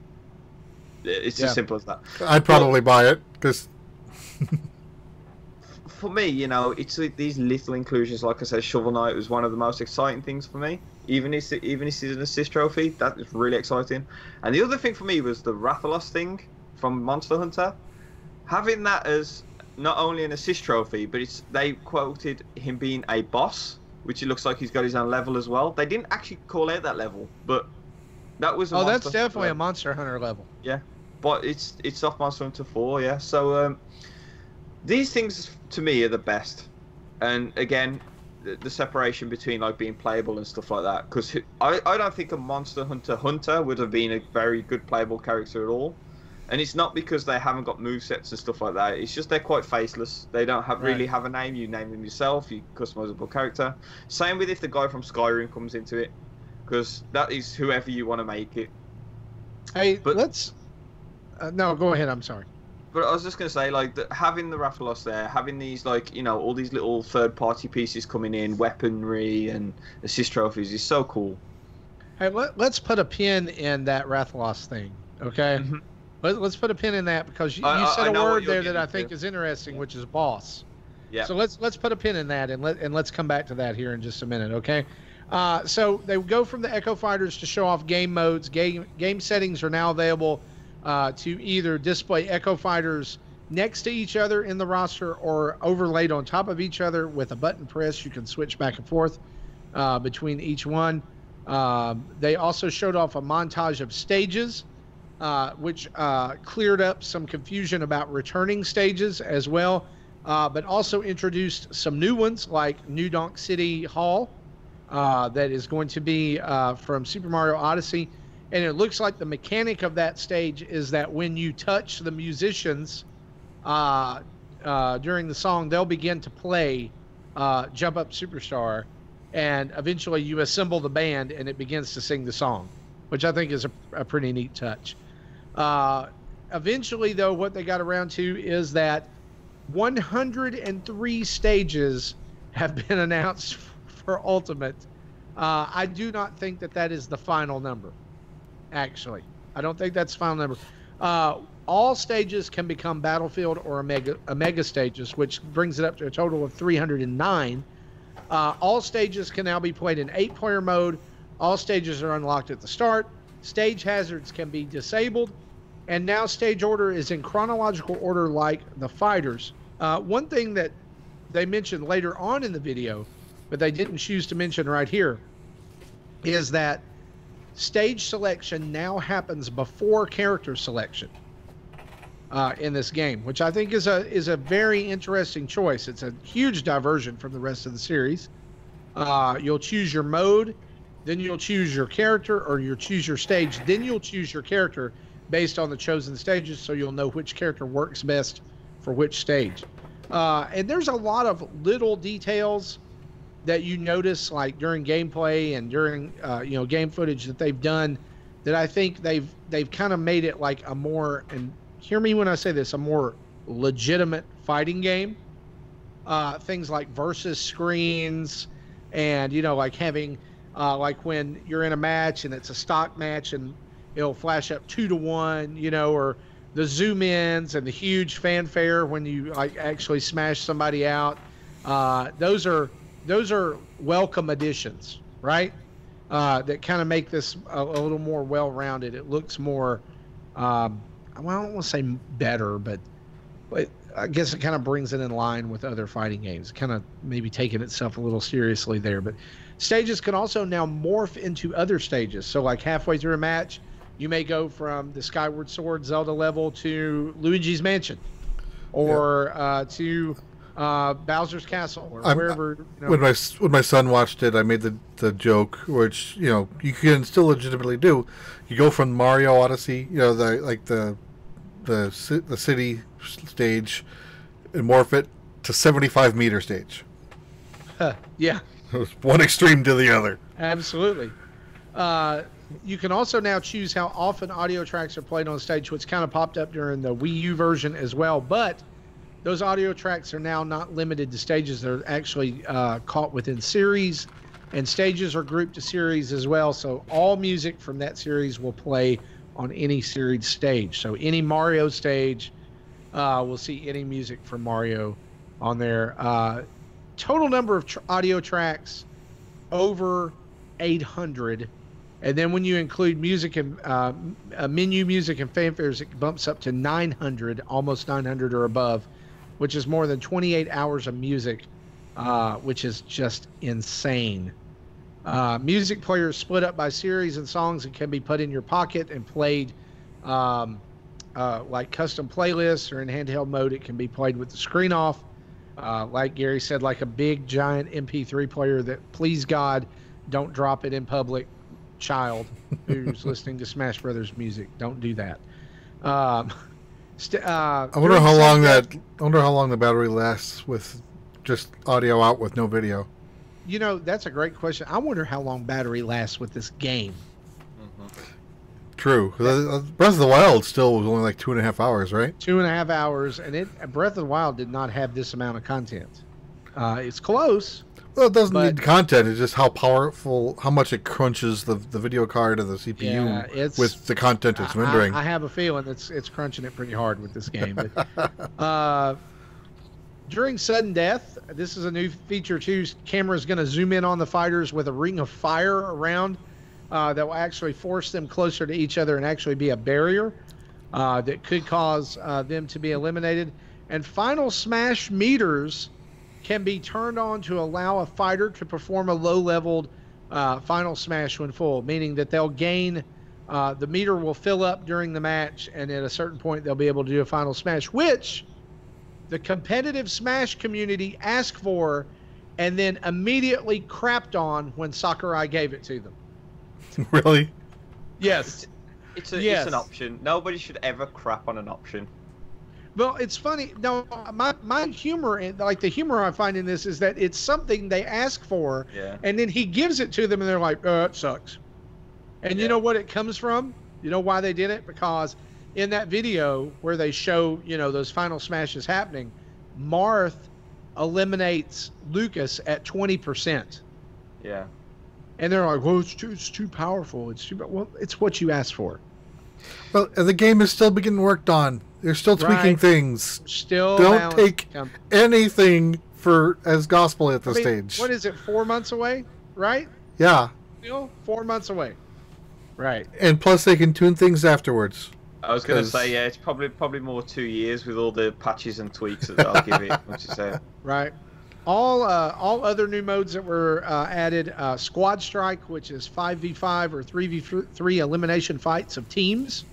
It's as simple as that. I'd probably buy it because. For me, it's these little inclusions. Like I said, Shovel Knight was one of the most exciting things for me. Even if it's an assist trophy, that is really exciting. And the other thing for me was the Rathalos thing from Monster Hunter. Having that as not only an assist trophy, but they quoted him being a boss, which it looks like he's got his own level as well. They didn't actually call out that level, but that was. That's definitely a Monster Hunter level. Yeah, but it's off Monster Hunter 4. Yeah, so these things to me are the best. And again, the separation between like being playable and stuff like that, because I don't think a Monster Hunter would have been a very good playable character at all. And it's not because they haven't got movesets and stuff like that. It's just they're quite faceless. They don't really have a name. You name them yourself. You customizable character. Same with if the guy from Skyrim comes into it, because that is whoever you want to make it. Hey, but let's. No, go ahead. I'm sorry. But I was just gonna say, like, having the Rathalos there, having these, like, all these little third-party pieces coming in, weaponry and assist trophies is so cool. Hey, let's put a pin in that Rathalos thing, okay? Mm-hmm. Let's put a pin in that because you said a word there that I think is interesting, which is boss. Yeah. So let's put a pin in that and let's come back to that here in just a minute, okay? So they go from the Echo Fighters to show off game modes. Game settings are now available. To either display Echo Fighters next to each other in the roster or overlaid on top of each other with a button press. You can switch back and forth between each one. They also showed off a montage of stages, which cleared up some confusion about returning stages as well, but also introduced some new ones like New Donk City Hall that is going to be from Super Mario Odyssey. And it looks like the mechanic of that stage is that when you touch the musicians during the song, they'll begin to play Jump Up Superstar. and eventually you assemble the band and it begins to sing the song, which I think is a pretty neat touch. Eventually, though, what they got around to is that 103 stages have been announced for Ultimate. I do not think that is the final number, actually. I don't think that's the final number. All stages can become Battlefield or a mega stages, which brings it up to a total of 309. All stages can now be played in 8-player mode. All stages are unlocked at the start. Stage hazards can be disabled. And now stage order is in chronological order like the fighters. One thing that they mentioned later on in the video, but they didn't choose to mention right here, is that stage selection now happens before character selection in this game, which I think is a very interesting choice. It's a huge diversion from the rest of the series. You'll choose your mode, then you'll choose your character, or you'll choose your stage, then you'll choose your character based on the chosen stages, so you'll know which character works best for which stage. And there's a lot of little details that you notice, like during gameplay and during game footage that they've done, that I think they've kind of made it like a more, and hear me when I say this, a more legitimate fighting game. Things like versus screens, and like having like when you're in a match and it's a stock match and it'll flash up 2-to-1, or the zoom ins and the huge fanfare when you like actually smash somebody out. Those are welcome additions, right? That kind of make this a little more well-rounded. It looks more, I don't want to say better, but I guess it kind of brings it in line with other fighting games. Kind of maybe taking itself a little seriously there. But stages can also now morph into other stages. So like halfway through a match, you may go from the Skyward Sword Zelda level to Luigi's Mansion, or to Bowser's Castle, or wherever. When my son watched it, I made the joke, which you can still legitimately do. You go from Mario Odyssey, the city stage, and morph it to 75-meter stage. Yeah, one extreme to the other. Absolutely. You can also now choose how often audio tracks are played on stage, which kind of popped up during the Wii U version as well. But those audio tracks are now not limited to stages. They're actually caught within series, and stages are grouped to series as well. So all music from that series will play on any series stage. So any Mario stage will see any music from Mario on there. Total number of audio tracks, over 800. And then when you include music and menu music and fanfares, it bumps up to 900, almost 900 or above, which is more than 28 hours of music, which is just insane. Music players split up by series and songs and can be put in your pocket and played like custom playlists, or in handheld mode, it can be played with the screen off. Like Gary said, like a big giant MP3 player that, please God, don't drop it in public. Child who's listening to Smash Brothers music, don't do that. I wonder how long the battery lasts with just audio out with no video. That's a great question. I wonder how long battery lasts with this game. True. Breath of the Wild still was only like 2.5 hours, right? 2.5 hours, and Breath of the Wild did not have this amount of content. It's close. Well, it doesn't need content. It's just how powerful, how much it crunches the video card or the CPU with the content it's rendering. I have a feeling it's crunching it pretty hard with this game. But, during sudden death, this is a new feature too. Camera's going to zoom in on the fighters with a ring of fire around that will actually force them closer to each other and actually be a barrier that could cause them to be eliminated. And final smash meters can be turned on to allow a fighter to perform a low-leveled final smash when full, meaning that they'll gain, the meter will fill up during the match, and at a certain point they'll be able to do a final smash, which the competitive Smash community asked for and then immediately crapped on when Sakurai gave it to them. Really? Yes. It's an option. Nobody should ever crap on an option. Well, it's funny. No, my humor, like the humor I find in this, is that it's something they ask for, and then he gives it to them, and they're like, "It sucks." And you know what it comes from? You know why they did it? Because in that video where they show, those final smashes happening, Marth eliminates Lucas at 20%. Yeah. And they're like, "Well, it's too powerful. Well, it's what you asked for." Well, the game is still being worked on. They're still tweaking things. Still don't take anything as gospel at this stage. What is it? 4 months away, right? Yeah. Still 4 months away. Right. And plus, they can tune things afterwards. I was going to say, it's probably more 2 years with all the patches and tweaks that I'll give it. What you say? Right. All other new modes that were added: Squad Strike, which is 5v5 or 3v3 elimination fights of teams,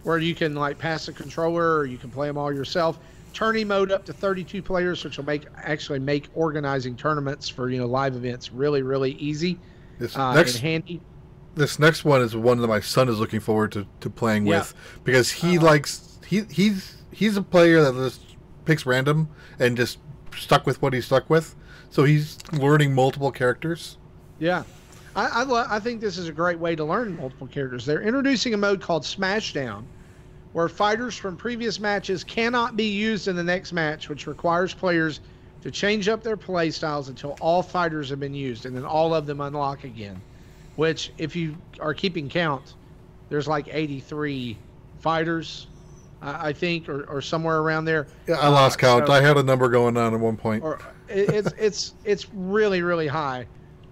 where you can pass the controller or you can play them all yourself. Tourney mode up to 32 players, which will actually make organizing tournaments for live events really, really easy and handy. This next one is one that my son is looking forward to playing with, because he likes he's a player that just picks random and just stuck with what he's stuck with, so he's learning multiple characters. Yeah, I think this is a great way to learn multiple characters. They're introducing a mode called Smashdown, where fighters from previous matches cannot be used in the next match, which requires players to change up their play styles until all fighters have been used, and then all of them unlock again. Which, if you are keeping count, there's 83 fighters, I think, or somewhere around there. Yeah, I lost count. So, I had a number going on at one point. Or it's really, really high,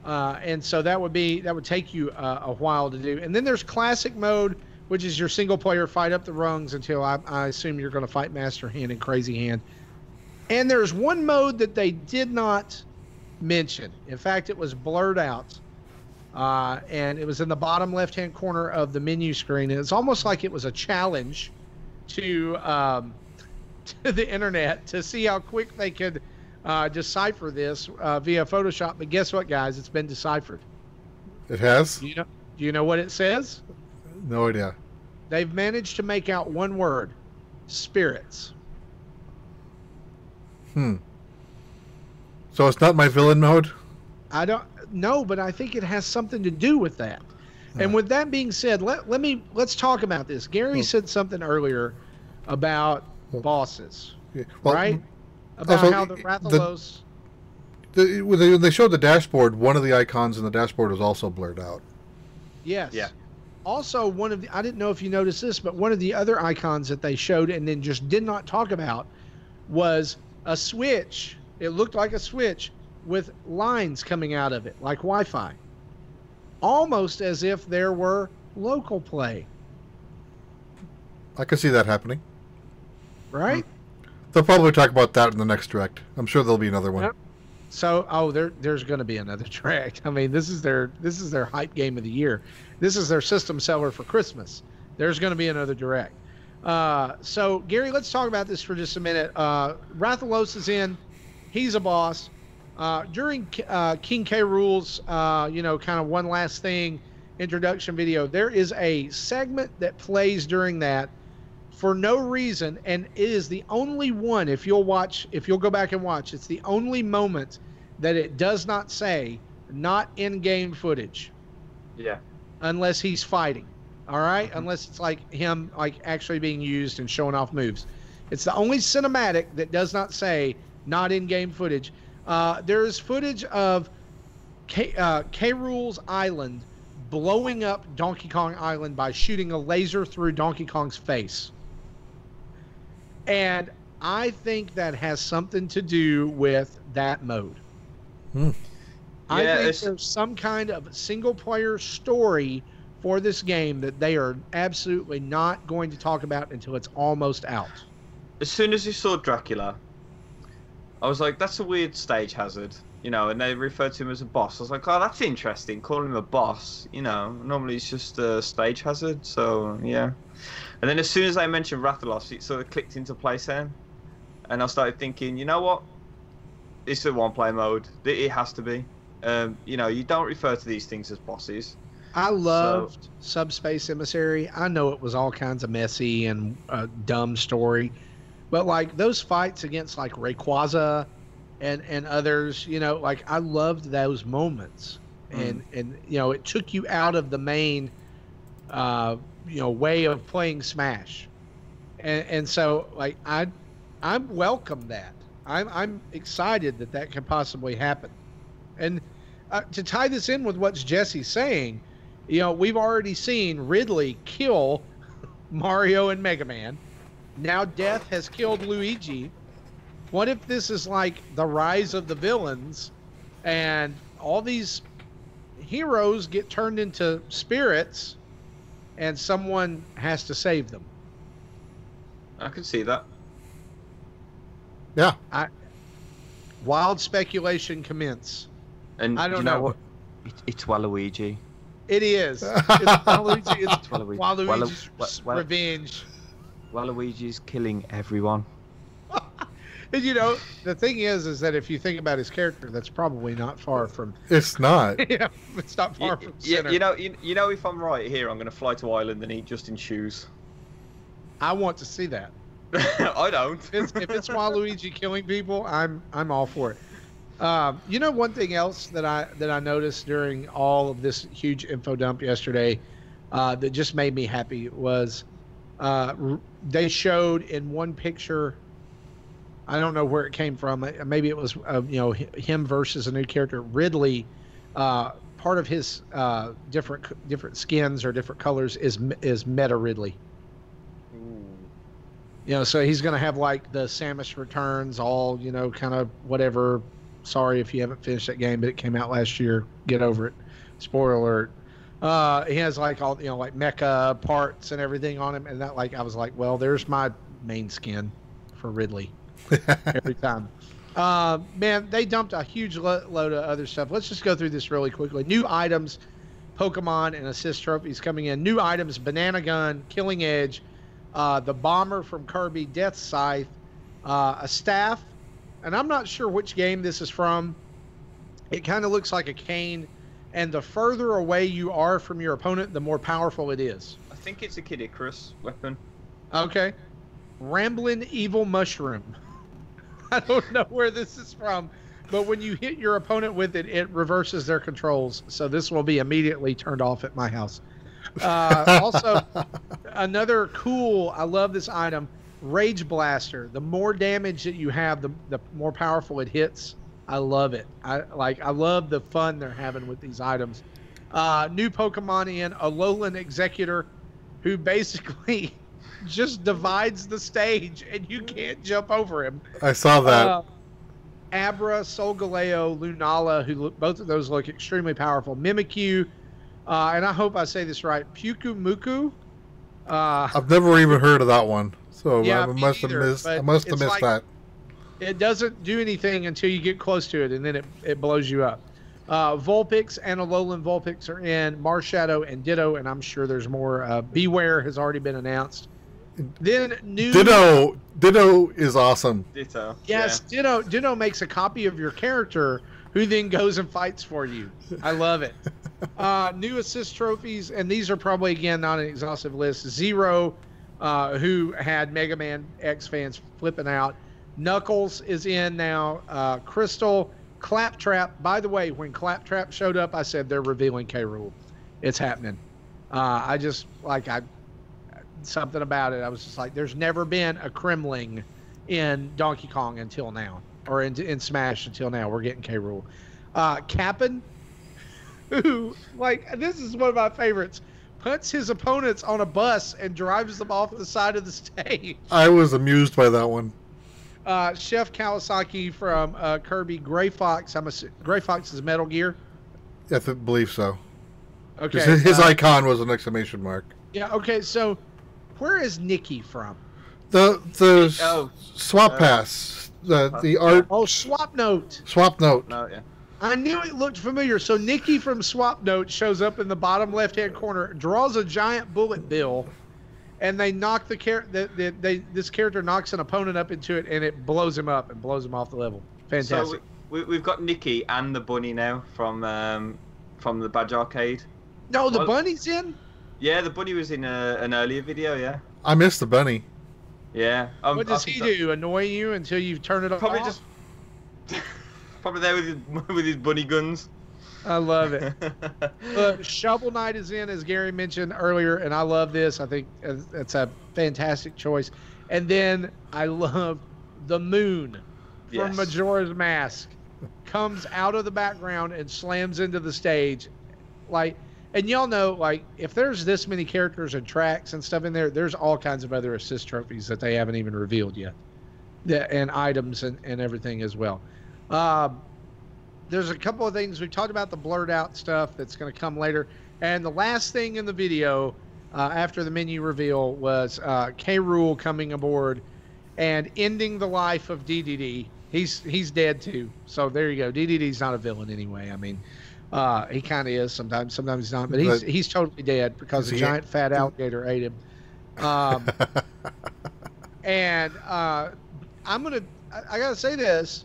and so that would take you a while to do. And then there's Classic mode, which is your single player fight up the rungs until I assume you're going to fight Master Hand and Crazy Hand. And there's one mode that they did not mention. In fact, it was blurred out. And it was in the bottom left-hand corner of the menu screen. And it's almost like it was a challenge to the internet to see how quick they could decipher this via Photoshop. But guess what, guys? It's been deciphered. It has? Do you know what it says? No idea. They've managed to make out one word: spirits. So it's not my villain mode? I don't know, but I think it has something to do with that. And with that being said, let's talk about this. Gary said something earlier about bosses, right? About how the Rathalos. When they showed the dashboard, one of the icons in the dashboard was also blurred out. Yes. Yeah. Also, I didn't know if you noticed this, but one of the other icons that they showed and then just did not talk about was a switch. It looked like a switch with lines coming out of it, like Wi-Fi. Almost as if there were local play. I could see that happening. Right? They'll probably talk about that in the next direct. I'm sure there'll be another one. Yep. So, there's going to be another direct. I mean, this is their hype game of the year. This is their system seller for Christmas. There's going to be another direct. So, Gary, let's talk about this for just a minute. Rathalos is in. He's a boss. During King K. Rules, kind of one last thing, introduction video, there is a segment that plays during that for no reason, and it is the only one, if you'll go back and watch, it's the only moment that it does not say not in-game footage. Yeah. Unless he's fighting. All right? Mm-hmm. Unless it's like him actually being used and showing off moves. It's the only cinematic that does not say not in-game footage. There's footage of K. Rool's Island blowing up Donkey Kong Island by shooting a laser through Donkey Kong's face. And I think that has something to do with that mode. I think there's some kind of single-player story for this game that they are absolutely not going to talk about until it's almost out. As soon as you saw Dracula, I was like, that's a weird stage hazard, and they referred to him as a boss. I was like, oh, that's interesting, calling him a boss, normally it's just a stage hazard, so, yeah. And then as soon as I mentioned Rathalos, it sort of clicked into place then, and I started thinking, you know what, it's a one-player mode, it has to be. You don't refer to these things as bosses. I loved Subspace Emissary. I know it was all kinds of messy and dumb story. But like those fights against like Rayquaza and others, you know, like I loved those moments. And you know, it took you out of the main you know, way of playing Smash. And so like I'm welcome that. I'm excited that that can possibly happen. And to tie this in with what Jesse's saying, you know, we've already seen Ridley kill Mario and Mega Man. Now Death has killed Luigi. What if this is like the rise of the villains and all these heroes get turned into spirits and someone has to save them? I can see that. Yeah. Wild speculation commence. And I don't know what? It's Waluigi. It is. It's Waluigi. It's Waluigi's revenge. Waluigi's killing everyone. And you know, the thing is that if you think about his character, that's probably not far from. It's not. Yeah, it's not far from. Center. You know, if I'm right here, I'm going to fly to Ireland and eat Justin's shoes. I want to see that. I don't. If it's Waluigi killing people, I'm all for it. You know, one thing else that I noticed during all of this huge info dump yesterday, that just made me happy was, they showed in one picture. I don't know where it came from. Maybe it was you know, him versus a new character. Ridley, part of his different skins or different colors is Meta Ridley. Ooh. You know, so he's going to have like the Samus Returns, all, you know, kind of whatever. Sorry if you haven't finished that game, but it came out last year. Get over it. Spoiler alert. He has like all, you know, like mecha parts and everything on him, and that, like, I was like, well, there's my main skin for Ridley. Every time. Man, they dumped a huge load of other stuff. Let's just go through this really quickly. New items, Pokemon and assist trophies coming in. New items, Banana Gun, Killing Edge, the Bomber from Kirby, Death Scythe, a staff, and I'm not sure which game this is from. It kind of looks like a cane, and the further away you are from your opponent, the more powerful it is. I think it's a Kid Icarus weapon. Okay. Ramblin' Evil Mushroom. I don't know where this is from, but when you hit your opponent with it, it reverses their controls. So this will be immediately turned off at my house. Also, another cool, I love this item, Rage Blaster. The more damage that you have, the more powerful it hits. I love it. I love the fun they're having with these items. New Pokemon in Alolan Executor, who basically just divides the stage and you can't jump over him. I saw that. Abra, Solgaleo, Lunala, both of those look extremely powerful. Mimikyu, and I hope I say this right, Pukumuku. I've never even heard of that one, so yeah, I must have missed like, that. It doesn't do anything until you get close to it, and then it blows you up. Vulpix and Alolan Vulpix are in, Marshadow and Ditto, and I'm sure there's more. Beware has already been announced. Then new Ditto is awesome. Ditto. Yes, yeah. Ditto makes a copy of your character who then goes and fights for you. I love it. New assist trophies, and these are probably, again, not an exhaustive list. Zero, who had Mega Man X fans flipping out. Knuckles is in now. Crystal, Claptrap. By the way, when Claptrap showed up, I said they're revealing K. Rool. It's happening. Something about it. I was just like, there's never been a Kremling in Donkey Kong until now, or in Smash until now. We're getting K. Rool. Kapp'n, who, like, this is one of my favorites, puts his opponents on a bus and drives them off the side of the stage. I was amused by that one. Chef Kawasaki from Kirby. Gray Fox. Gray Fox is Metal Gear. I believe so. Okay. His icon was an exclamation mark. Yeah. Okay. So, where is Nikki from? The Swap Pass. The art. Oh, Swap Note. Swap Note. No, yeah. I knew it looked familiar. So Nikki from Swap Note shows up in the bottom left-hand corner, draws a giant bullet bill, and they knock this character knocks an opponent up into it, and it blows him up and blows him off the level. Fantastic. So we've got Nikki and the bunny now from the Badge Arcade. No, the bunny's in? Yeah, the bunny was in an earlier video, yeah. I missed the bunny. Yeah. What does he do? Annoy you until you turn it off? Probably just. Probably there with his bunny guns. I love it. Shovel Knight is in, as Gary mentioned earlier, and I love this. I think it's a fantastic choice. And then I love the moon from Majora's Mask comes out of the background and slams into the stage. Like, and y'all know, like, if there's this many characters and tracks and stuff in there, there's all kinds of other assist trophies that they haven't even revealed yet. And items and everything as well. There's a couple of things. We talked about the blurred out stuff that's going to come later. And the last thing in the video after the menu reveal was K. Rool coming aboard and ending the life of DDD. He's dead too. So there you go. DDD's not a villain anyway. I mean, he kind of is sometimes. Sometimes he's not. But he's totally dead because a giant fat alligator ate him. And I got to say this.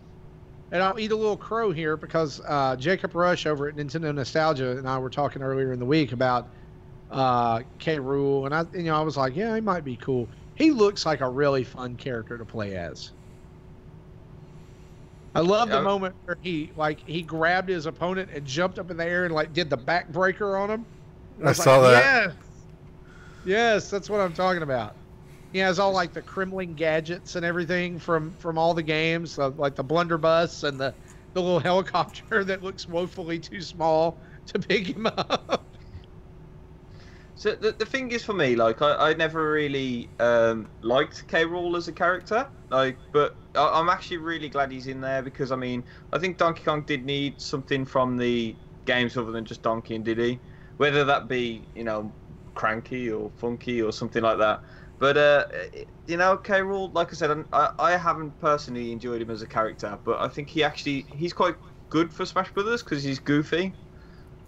And I'll eat a little crow here because Jacob Rush over at Nintendo Nostalgia and I were talking earlier in the week about K. Rool, and I was like, yeah, he might be cool. He looks like a really fun character to play as. I love the moment where he grabbed his opponent and jumped up in the air and like did the backbreaker on him. I saw that. Yes, that's what I'm talking about. He has all like the Kremling gadgets and everything from all the games, like the blunderbuss and the little helicopter that looks woefully too small to pick him up. So the thing is, for me, like I never really liked K. Rool as a character, but I'm actually really glad he's in there because I mean I think Donkey Kong did need something from the games other than just Donkey and Diddy, whether that be cranky or funky or something like that. But, K. Rool, like I said, I haven't personally enjoyed him as a character, but I think he's quite good for Smash Brothers because he's goofy.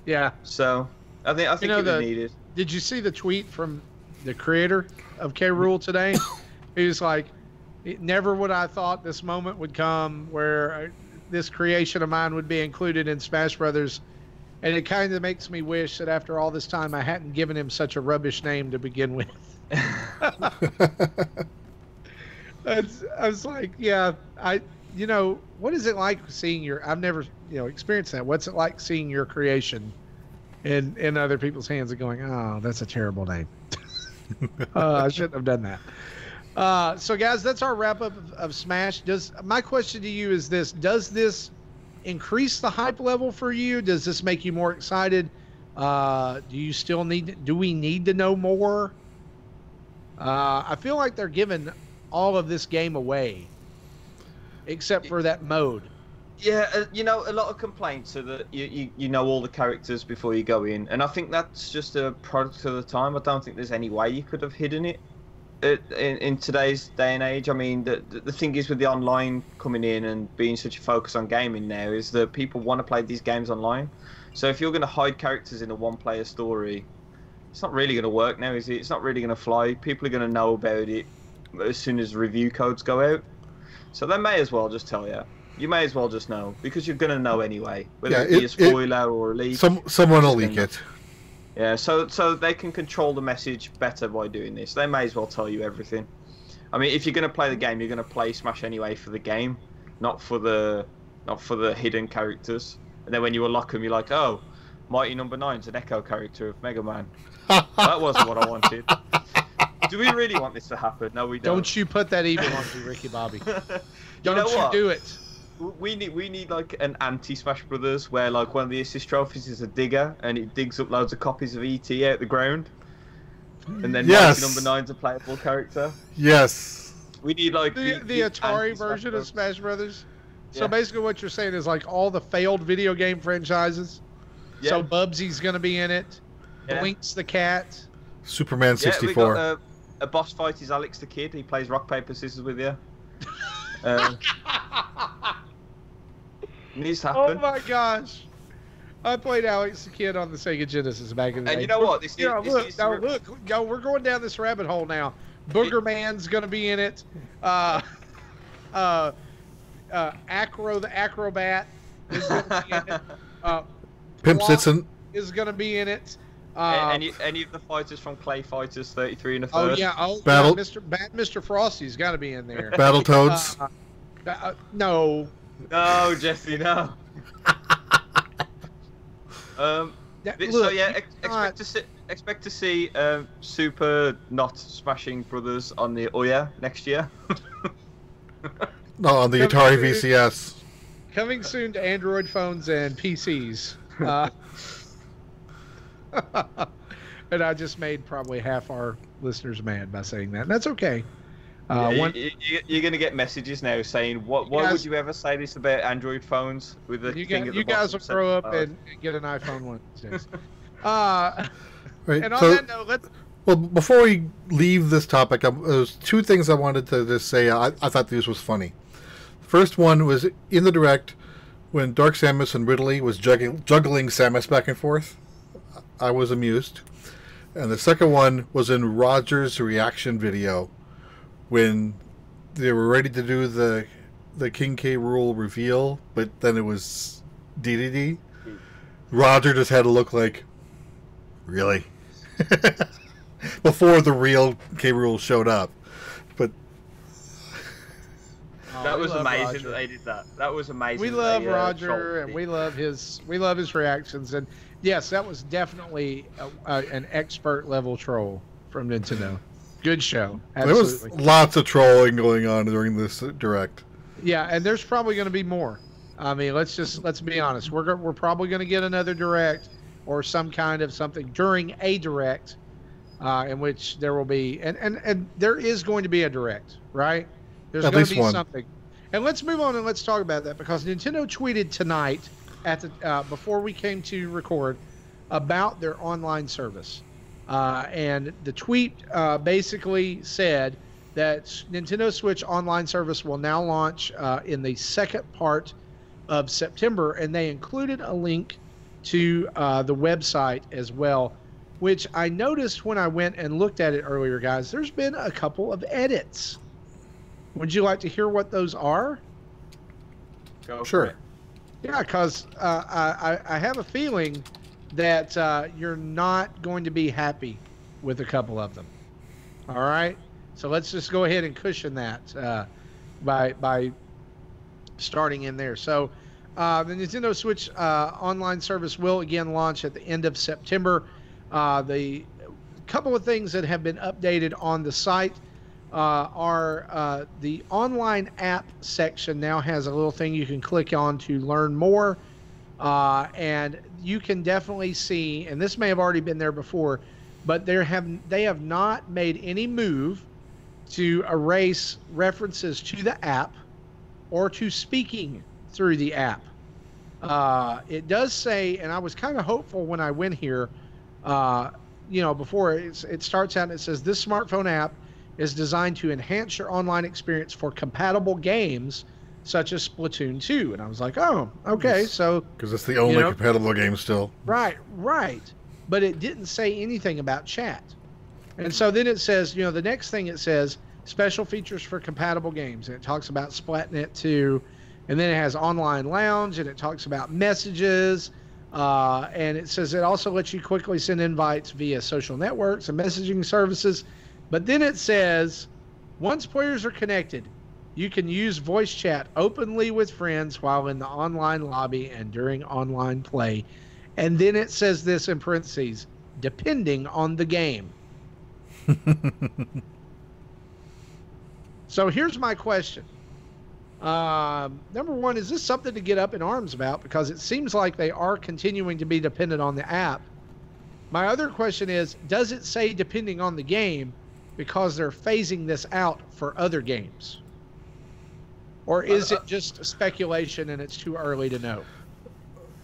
Yeah. So, I think it was needed. Did you see the tweet from the creator of K. Rool today? He was like, never would I thought this moment would come where this creation of mine would be included in Smash Brothers. And it kind of makes me wish that after all this time I hadn't given him such a rubbish name to begin with. I was like, yeah, what is it like seeing I've never, experienced that. What's it like seeing your creation in other people's hands and going, oh, that's a terrible name. I shouldn't have done that. So guys, that's our wrap up of Smash. My question to you is this, does this increase the hype level for you? Does this make you more excited? Do we need to know more? I feel like they're giving all of this game away, except for that mode. Yeah, a lot of complaints are that you know all the characters before you go in, and I think that's just a product of the time. I don't think there's any way you could have hidden it in today's day and age. I mean, the thing is with the online coming in and being such a focus on gaming now is that people want to play these games online. So if you're going to hide characters in a one-player story, it's not really going to work now, is it? It's not really going to fly. People are going to know about it as soon as review codes go out. So they may as well just tell you. You may as well just know, because you're going to know anyway, whether it be a spoiler or a leak. Someone will leak it. Yeah, so they can control the message better by doing this. They may as well tell you everything. I mean, if you're going to play the game, you're going to play Smash anyway for the game, not for the hidden characters. And then when you unlock them, you're like, oh, Mighty Number 9's an Echo character of Mega Man. That wasn't what I wanted. Do we really want this to happen? No, we don't. Don't you put that evil on me, Ricky Bobby. Don't you do it. We need like an anti-Smash Brothers where like one of the assist trophies is a digger and it digs up loads of copies of ET out the ground. And then Mighty Number 9's a playable character. Yes. We need like the Atari version of Smash Brothers. So basically what you're saying is like all the failed video game franchises. Yeah. So Bubsy's going to be in it. Yeah. Blinks the cat. Superman 64. We got a boss fight is Alex the Kid. He plays rock, paper, scissors with you. Needs to happen. Oh my gosh. I played Alex the Kid on the Sega Genesis back in the day. And you know what? Look, we're going down this rabbit hole now. Booger Man's going to be in it. Acro the Acrobat is going to be in it. Pimp Citizen is going to be in it. Any of the fighters from Clay Fighters 33 and a third? Oh yeah, Battle... Mr. Frosty's got to be in there. Battletoads. No. No, Jesse, no. So yeah, expect to see Super not Smashing Brothers on the Ouya next year. No, on the Atari VCS. Coming soon to Android phones and PCs. And I just made probably half our listeners mad by saying that. And that's okay. You're going to get messages now saying, why would you ever say this about Android phones with the thing at the You guys will bottom grow up and get an iPhone one of these days. Right. And on that note, well, before we leave this topic, there's two things I wanted to just say. I thought this was funny. The first one was in the Direct when Dark Samus and Ridley was juggling Samus back and forth. I was amused. And the second one was in Roger's reaction video when they were ready to do the King K. Rool reveal, but then it was DDD. Roger just had to look like, really? Before the real K. Rool showed up. But that was amazing Roger. that they did that. That was amazing. We love Roger, and we love his reactions. And yes, that was definitely an expert level troll from Nintendo. Good show. Absolutely. There was lots of trolling going on during this Direct. Yeah, and there's probably going to be more. I mean, let's be honest. We're probably going to get another Direct or some kind of something during a Direct, in which there will be and there is going to be a Direct, right? There's going to be something. And let's move on and let's talk about that because Nintendo tweeted tonight at the before we came to record about their online service. And the tweet basically said that Nintendo Switch online service will now launch in the second part of September, and they included a link to the website as well, which I noticed when I went and looked at it earlier, guys. There's been a couple of edits. Would you like to hear what those are? Sure. Yeah, because I have a feeling that you're not going to be happy with a couple of them. All right? So let's just go ahead and cushion that by starting in there. So the Nintendo Switch online service will again launch at the end of September. The couple of things that have been updated on the site are the online app section now has a little thing you can click on to learn more. And you can definitely see, and this may have already been there before, but they have not made any move to erase references to the app or to speaking through the app. It does say, and I was kind of hopeful when I went here, before it starts out and it says, this smartphone app is designed to enhance your online experience for compatible games such as Splatoon 2. And I was like, oh, okay. So because it's the only compatible game still. Right. But it didn't say anything about chat. And so then it says, the next thing it says, special features for compatible games. And it talks about Splatnet 2. And then it has online lounge, and it talks about messages. And it says it also lets you quickly send invites via social networks and messaging services. But then it says, once players are connected, you can use voice chat openly with friends while in the online lobby and during online play. And then it says this in parentheses, depending on the game. So here's my question. Number one, is this something to get up in arms about? Because it seems like they are continuing to be dependent on the app. My other question is, does it say depending on the game because they're phasing this out for other games? Or is it just speculation and it's too early to know?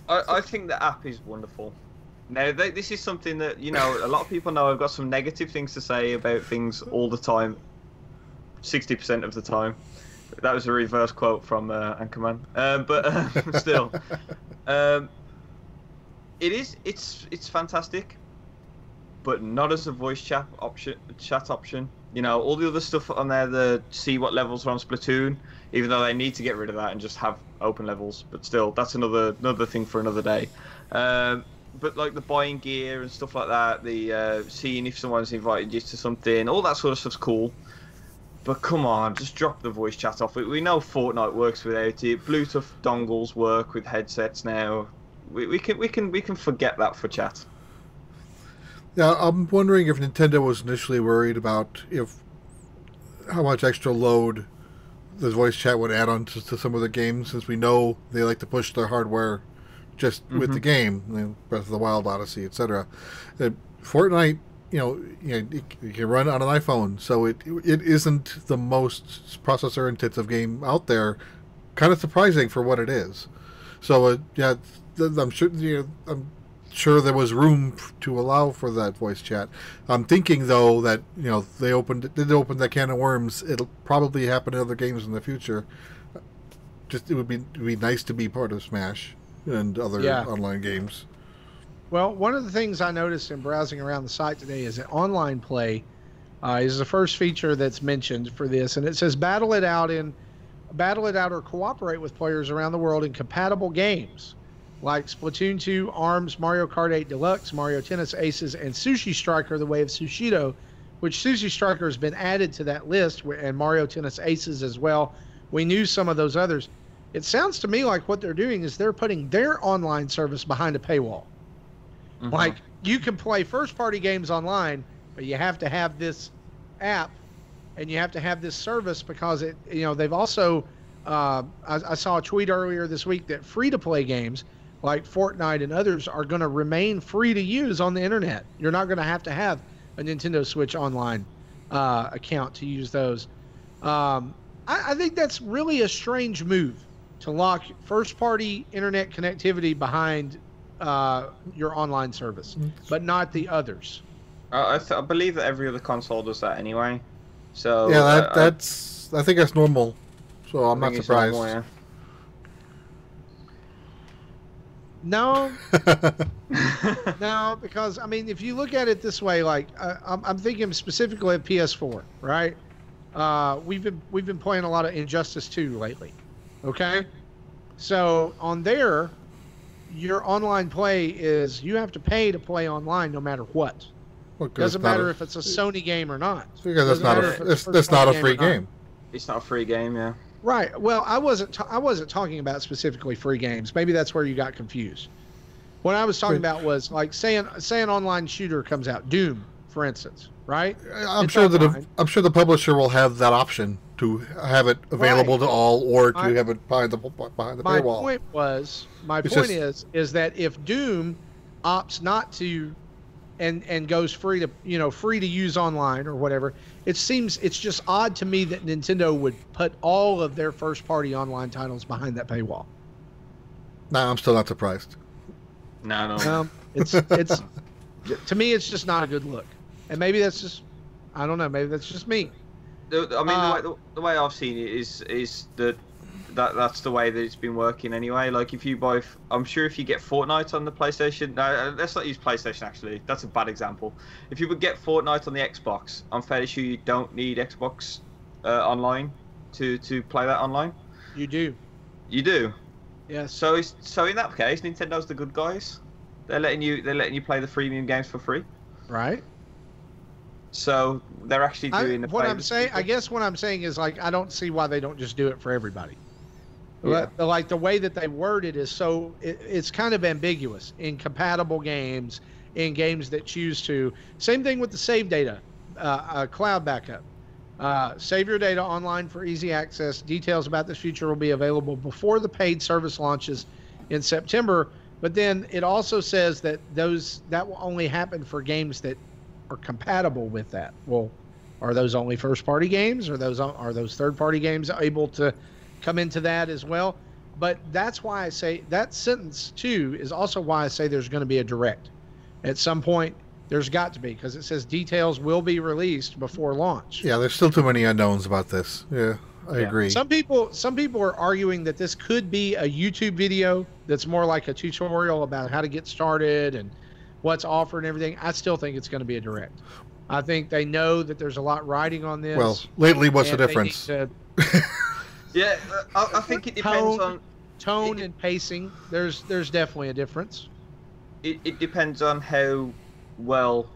I think the app is wonderful. Now, this is something that, a lot of people know I've got some negative things to say about things all the time. 60% of the time. That was a reverse quote from Anchorman. But still. It's fantastic. But not as a voice chat option. All the other stuff on there, the see what levels are on Splatoon, even though they need to get rid of that and just have open levels. But still, that's another thing for another day. but like the buying gear and stuff like that, the seeing if someone's invited you to something, all that sort of stuff's cool. But come on, just drop the voice chat off. We know Fortnite works without it. Bluetooth dongles work with headsets now. We can forget that for chat. Yeah, I'm wondering if Nintendo was initially worried about how much extra load the voice chat would add on to some of the games, since we know they like to push their hardware just with the game, Breath of the Wild, Odyssey, etc. Fortnite, it can run on an iPhone, so it isn't the most processor-intensive game out there. Kind of surprising for what it is. So I'm sure there was room to allow for that voice chat. I'm thinking though that they open that can of worms. It'll probably happen in other games in the future. Just it would be nice to be part of Smash and other online games. Well, one of the things I noticed in browsing around the site today is that online play is the first feature that's mentioned for this, and it says battle it out or cooperate with players around the world in compatible games like Splatoon 2, ARMS, Mario Kart 8 Deluxe, Mario Tennis Aces, and Sushi Striker: The Way of Sushido, which Sushi Striker has been added to that list, and Mario Tennis Aces as well. We knew some of those others. It sounds to me like what they're doing is they're putting their online service behind a paywall. Like, you can play first-party games online, but you have to have this app, and you have to have this service because they've also, I saw a tweet earlier this week that free-to-play games like Fortnite and others are going to remain free to use on the internet. You're not going to have a Nintendo Switch online account to use those. I think that's really a strange move to lock first-party internet connectivity behind your online service, but not the others. I believe that every other console does that anyway. So yeah, I think that's normal. So I'm not surprised. Normal, No, no, because I mean, if you look at it this way, like I'm thinking specifically of PS4, right? We've been playing a lot of Injustice 2 lately. Okay, so on there, your online play is you have to pay to play online no matter what. Doesn't matter if it's a Sony game or not. Because that's not a free game. It's not a free game, yeah. Right. Well, I wasn't talking about specifically free games. Maybe that's where you got confused. What I was talking about was like say an online shooter comes out, Doom, for instance, right? I'm sure the publisher will have that option to have it available to all, or to have it behind the paywall. My point is that if Doom opts not to and goes free to use online or whatever, it's just odd to me that Nintendo would put all of their first party online titles behind that paywall. No, I'm still not surprised. No. It's to me it's just not a good look. And maybe that's just, I don't know, maybe that's just me. I mean, the way I've seen it is that's the way that it's been working anyway. Like if you buy, I'm sure if you get Fortnite on the PlayStation, no, let's not use PlayStation actually. That's a bad example. If you would get Fortnite on the Xbox, I'm fairly sure you don't need Xbox online to play that online. You do. You do. Yes. So in that case, Nintendo's the good guys. They're letting you play the freemium games for free. Right. So they're actually doing what I'm saying. I guess what I'm saying is like I don't see why they don't just do it for everybody. Yeah. Like the way that they word it is so it's kind of ambiguous. Incompatible games, in games that choose to. Same thing with the save data, cloud backup. Save your data online for easy access. Details about this feature will be available before the paid service launches in September. But then it also says that that will only happen for games that are compatible with that. Well, are those only first-party games? Are those third-party games able to come into that as well? But that's why I say that sentence too is also why I say there's going to be a direct at some point. There's got to be, because it says details will be released before launch. Yeah, there's still too many unknowns about this. Yeah, I agree. Some people are arguing that this could be a YouTube video that's more like a tutorial about how to get started and what's offered and everything. I still think it's going to be a direct. I think they know that there's a lot riding on this. Well, lately, what's the difference? Yeah, I think it depends on tone and pacing. There's definitely a difference. it depends on how well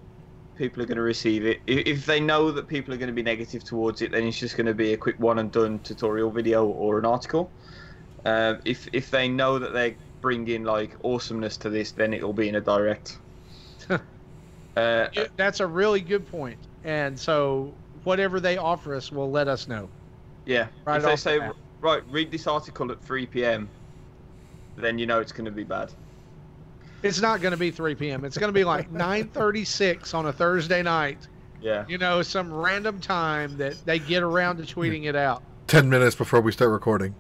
people are going to receive it. If they know that people are going to be negative towards it, then it's just going to be a quick one and done tutorial video or an article. If they know that they bring in like awesomeness to this, then it'll be in a direct. That's a really good point. And so whatever they offer us will let us know. Yeah. Right, if they say, right, read this article at 3 p.m., then you know it's going to be bad. It's not going to be 3 p.m. It's going to be like 9:36 on a Thursday night. Yeah. You know, some random time that they get around to tweeting it out. 10 minutes before we start recording.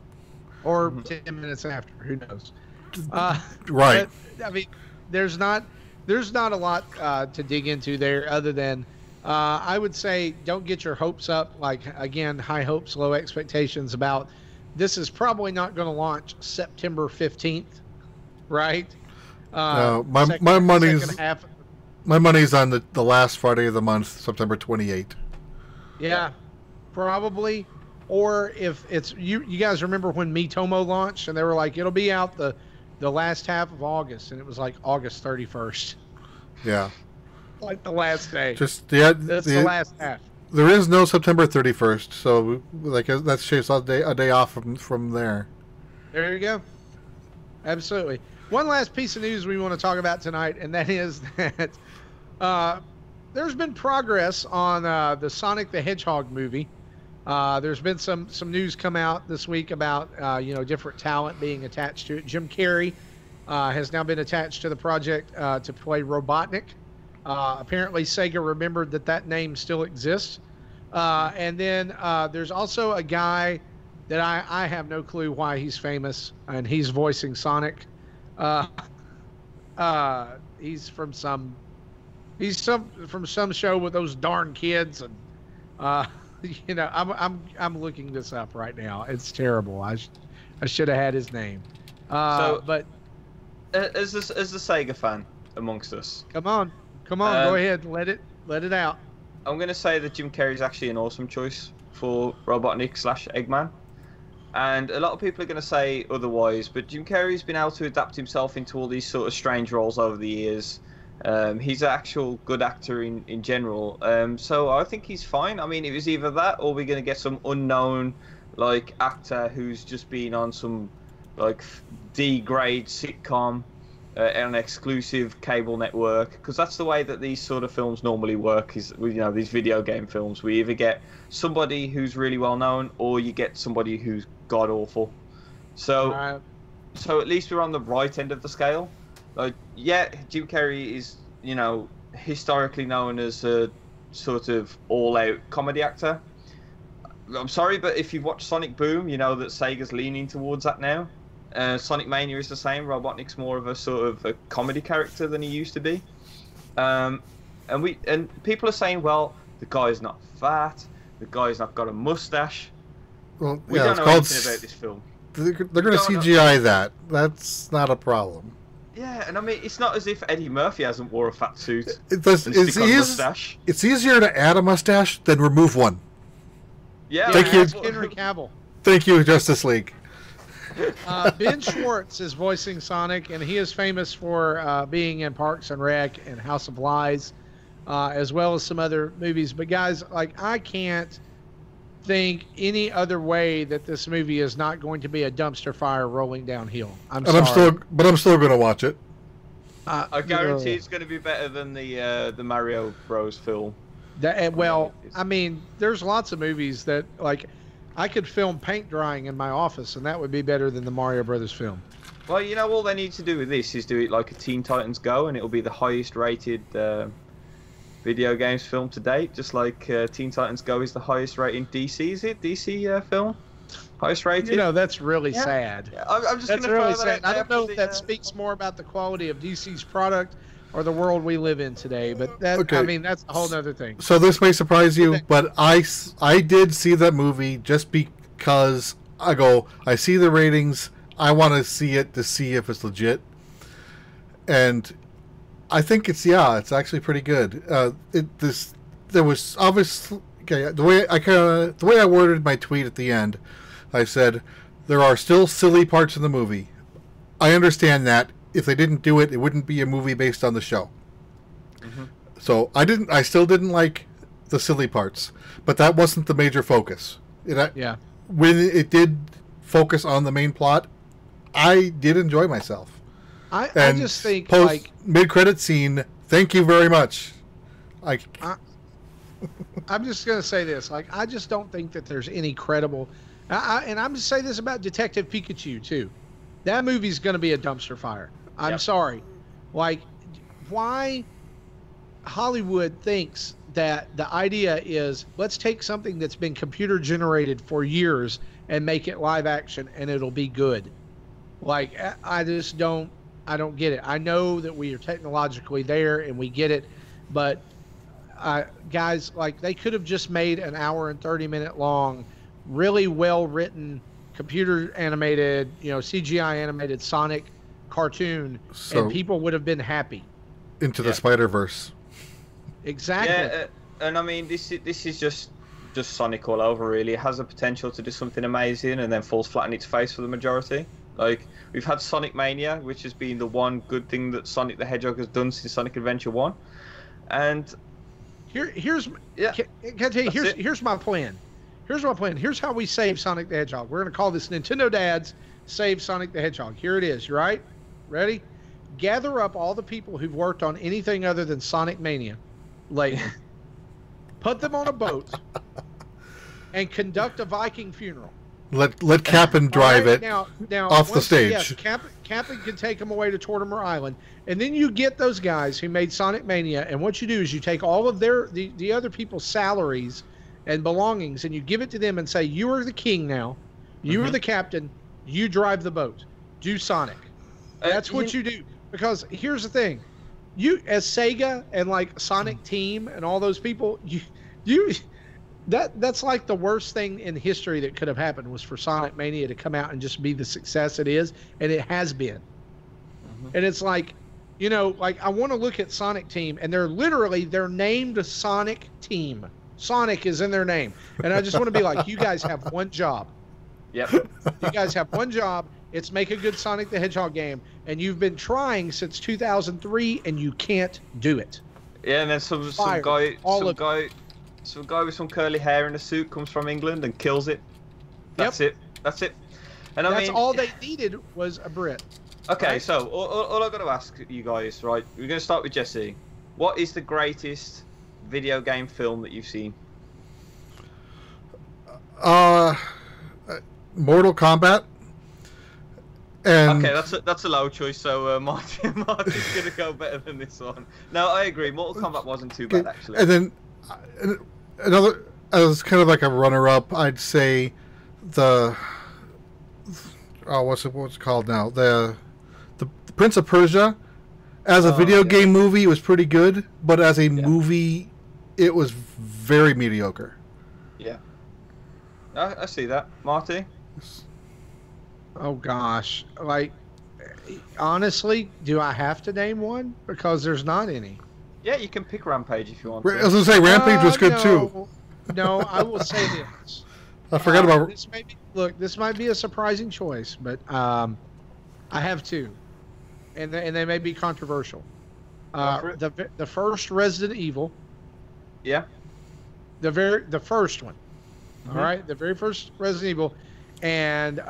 Or 10 minutes after. Who knows? Right. But, I mean, there's not a lot to dig into there other than I would say don't get your hopes up. Like, again, high hopes, low expectations about this is probably not going to launch September 15th, right? My money's on the last Friday of the month, September 28th. Yeah, probably. Or if it's you guys remember when Miitomo launched and they were like, it'll be out the last half of August, and it was like August 31st. Yeah. Like the last day. That's the last half. There is no September 31st, so like that shaves a day off from there. There you go. Absolutely. One last piece of news we want to talk about tonight, and that is that there's been progress on the Sonic the Hedgehog movie. There's been some news come out this week about different talent being attached to it. Jim Carrey has now been attached to the project to play Robotnik. Apparently Sega remembered that name still exists. And then there's also a guy that I have no clue why he's famous, and he's voicing Sonic. He's from some show with those darn kids, and I'm looking this up right now. It's terrible. I should have had his name. But as the Sega fan amongst us, come on, go ahead, let it out. I'm gonna say that Jim Carrey's actually an awesome choice for Robotnik / Eggman. And a lot of people are going to say otherwise, but Jim Carrey's been able to adapt himself into all these sort of strange roles over the years. He's an actual good actor in general. So I think he's fine. I mean, it was either that or we're going to get some unknown like actor who's just been on some like D-grade sitcom on an exclusive cable network, because that's the way that these sort of films normally work. Is these video game films, we either get somebody who's really well known or you get somebody who's god awful. So so at least we're on the right end of the scale. Like, yeah, Jim Carrey is historically known as a sort of all-out comedy actor. I'm sorry, but if you've watched Sonic Boom, you know that Sega's leaning towards that now. Sonic Mania is the same. Robotnik's more of a sort of a comedy character than he used to be. And people are saying, well, the guy's not fat, the guy's not got a mustache. Well, we don't know anything about this film. They're going to CGI that. That's not a problem. Yeah, and I mean, it's not as if Eddie Murphy hasn't wore a fat suit. It's easier to add a mustache than remove one. Yeah, thank you, Henry Cavill. Thank you, Justice League. Ben Schwartz is voicing Sonic, and he is famous for being in Parks and Rec and House of Lies, as well as some other movies. But guys, like, I can't think any other way that this movie is not going to be a dumpster fire rolling downhill. I'm sorry. I'm still going to watch it. I guarantee it's going to be better than the Mario Bros. Film. I mean, there's lots of movies that, like, I could film paint drying in my office, and that would be better than the Mario Brothers film. Well, all they need to do with this is do it like a Teen Titans Go, and it'll be the highest rated video games film to date. Just like Teen Titans Go is the highest rated DC, is it? DC film? Highest rated? That's really sad. Yeah, I'm just that's really sad. I don't know if that speaks more about the quality of DC's product or the world we live in today, but I mean, that's a whole other thing. So this may surprise you, but I did see that movie just because I see the ratings, I want to see it to see if it's legit, and I think it's actually pretty good. There was obviously the way I worded my tweet at the end, I said there are still silly parts in the movie. I understand that. if they didn't do it, it wouldn't be a movie based on the show. Mm-hmm. So I still didn't like the silly parts, but that wasn't the major focus. When it did focus on the main plot, I did enjoy myself. I just think mid-credit scene. Thank you very much. I'm just gonna say this. I just don't think that there's any credible. And I'm just say this about Detective Pikachu too. That movie's gonna be a dumpster fire. I'm sorry. Why Hollywood thinks that the idea is let's take something that's been computer generated for years and make it live action and it'll be good. I don't get it. I know that we are technologically there and we get it, but guys, they could have just made an hour and 30-minute long, really well written, computer animated, CGI animated Sonic cartoon, and people would have been happy. Into the Spider-Verse. Exactly. Yeah, and I mean, this is just Sonic all over, really. It has the potential to do something amazing and then falls flat on its face for the majority. We've had Sonic Mania, which has been the one good thing that Sonic the Hedgehog has done since Sonic Adventure 1. And here's my plan. Here's how we save Sonic the Hedgehog. We're going to call this Nintendo Dads Save Sonic the Hedgehog. Here it is. You right? Ready? Gather up all the people who've worked on anything other than Sonic Mania lately. Put them on a boat and conduct a Viking funeral. Let Cap'n drive it now, off the stage. Yes, Cap'n can take them away to Tortimer Island, and then you get those guys who made Sonic Mania, and what you do is you take all of the other people's salaries and belongings, and you give it to them and say, you are the king now, you are the captain, you drive the boat, do Sonic. That's what you do. Because here's the thing, you as Sega and Sonic Team and all those people, that's the worst thing in history that could have happened was for Sonic Mania to come out and just be the success it is, and it has been. And it's I want to look at Sonic Team, and they're named Sonic Team. Sonic is in their name, and I just want to be like, you guys have one job. Yep. You guys have one job. It's make a good Sonic the Hedgehog game, and you've been trying since 2003, and you can't do it. Yeah, and then some guy with some curly hair in a suit comes from England and kills it. That's it. And that's all they needed was a Brit. Okay, right? So all I've got to ask you guys, right? We're going to start with Jesse. What is the greatest video game film that you've seen? Mortal Kombat. And okay, that's a low choice. So Martin's gonna go better than this one. No, I agree. Mortal Kombat wasn't too bad actually. And then another, as kind of like a runner-up, I'd say what's it called now? The Prince of Persia. As a video game movie, it was pretty good, but as a movie, it was very mediocre. Yeah, I see that, Marty. Oh gosh, honestly, do I have to name one? Because there's not any. Yeah, you can pick Rampage if you want. I was gonna say Rampage was good too. No, I will say this. I forgot about. This might be a surprising choice, but I have two, and they may be controversial. The first Resident Evil. Yeah. The first one. All right, the very first Resident Evil, and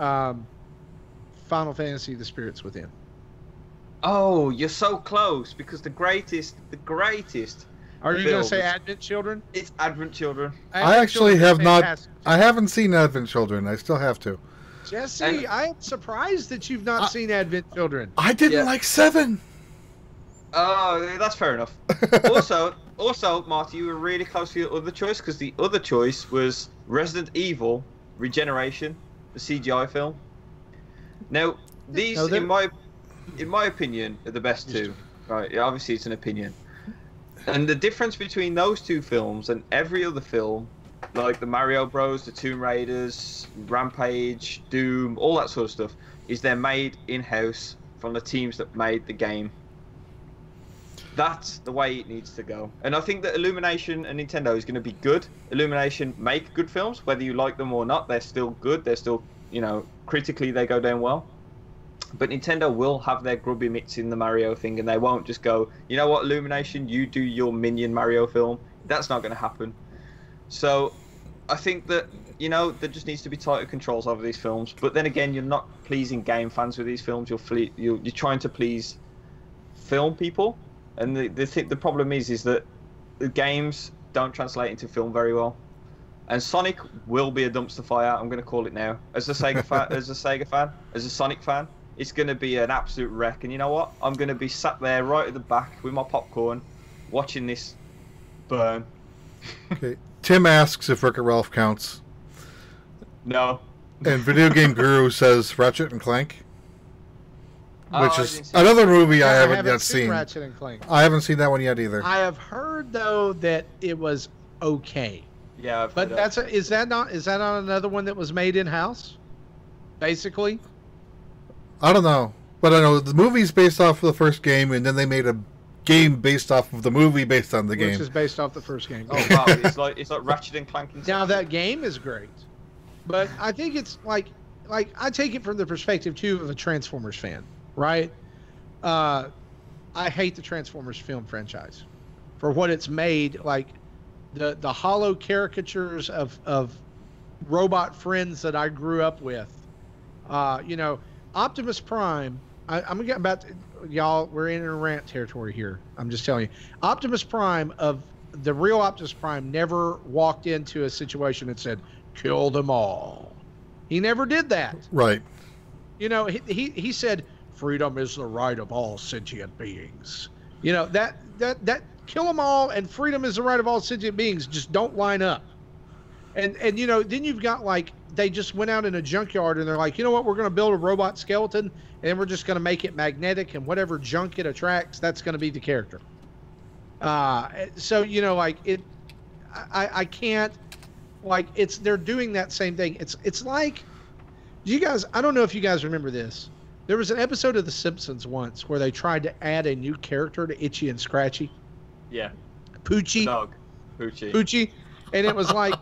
Final Fantasy: The Spirits Within. Oh, you're so close because the greatest. Are you going to say Advent Children? It's Advent Children. I actually have not. I haven't seen Advent Children. I still have to. Jesse, I am surprised that you've not seen Advent Children. I didn't like 7. Oh, that's fair enough. Also, Marty, you were really close to your other choice because the other choice was Resident Evil Regeneration, the CGI film. Now, these, in my opinion, are the best two. Right? Obviously, it's an opinion. And the difference between those two films and every other film, like the Mario Bros, the Tomb Raiders, Rampage, Doom, all that sort of stuff, is they're made in-house from the teams that made the game. That's the way it needs to go. And I think that Illumination and Nintendo is going to be good. Illumination make good films, whether you like them or not. They're still good. They're still, critically they go down well. But Nintendo will have their grubby mitts in the Mario thing, and they won't just go, you know what, Illumination, you do your Minion Mario film. That's not going to happen. So I think that, you know, there just needs to be tighter controls over these films. But then again, you're not pleasing game fans with these films. You're trying to please film people. And the problem is that the games don't translate into film very well. And Sonic will be a dumpster fire. I'm going to call it now. As a Sega fan, as a Sonic fan, it's going to be an absolute wreck. And you know what? I'm going to be sat there right at the back with my popcorn, watching this burn. Okay. Tim asks if Wreck-It Ralph counts. No. And Video Game Guru says Ratchet and Clank, which is another movie I haven't yet seen. Ratchet and Clank. I haven't seen that one yet either. I have heard though that it was okay. Yeah, but is that not another one that was made in house? Basically. I don't know, but I know the movie's based off of the first game, and then they made a game based off of the movie based on the game, which is based off the first game. Oh wow, it's like Ratchet and Clank. Now that game is great, but I think it's like I take it from the perspective too of a Transformers fan, right? I hate the Transformers film franchise for what it's made. Like the hollow caricatures of robot friends that I grew up with. You know, Optimus Prime. I'm about to, y'all. We're in a rant territory here. I'm just telling you, Optimus Prime the real Optimus Prime never walked into a situation and said, "Kill them all." He never did that. Right. You know, he said, "Freedom is the right of all sentient beings." You know, that kill them all and freedom is the right of all sentient beings just don't line up. And you know, then you've got like they just went out in a junkyard and they're like, you know what, we're going to build a robot skeleton and we're just going to make it magnetic and whatever junk it attracts, that's going to be the character. So you know, like I can't, like they're doing that same thing. It's like, you guys, I don't know if you guys remember this. There was an episode of The Simpsons once where they tried to add a new character to Itchy and Scratchy. Yeah. Poochie. The dog. Poochie. Poochie. And it was like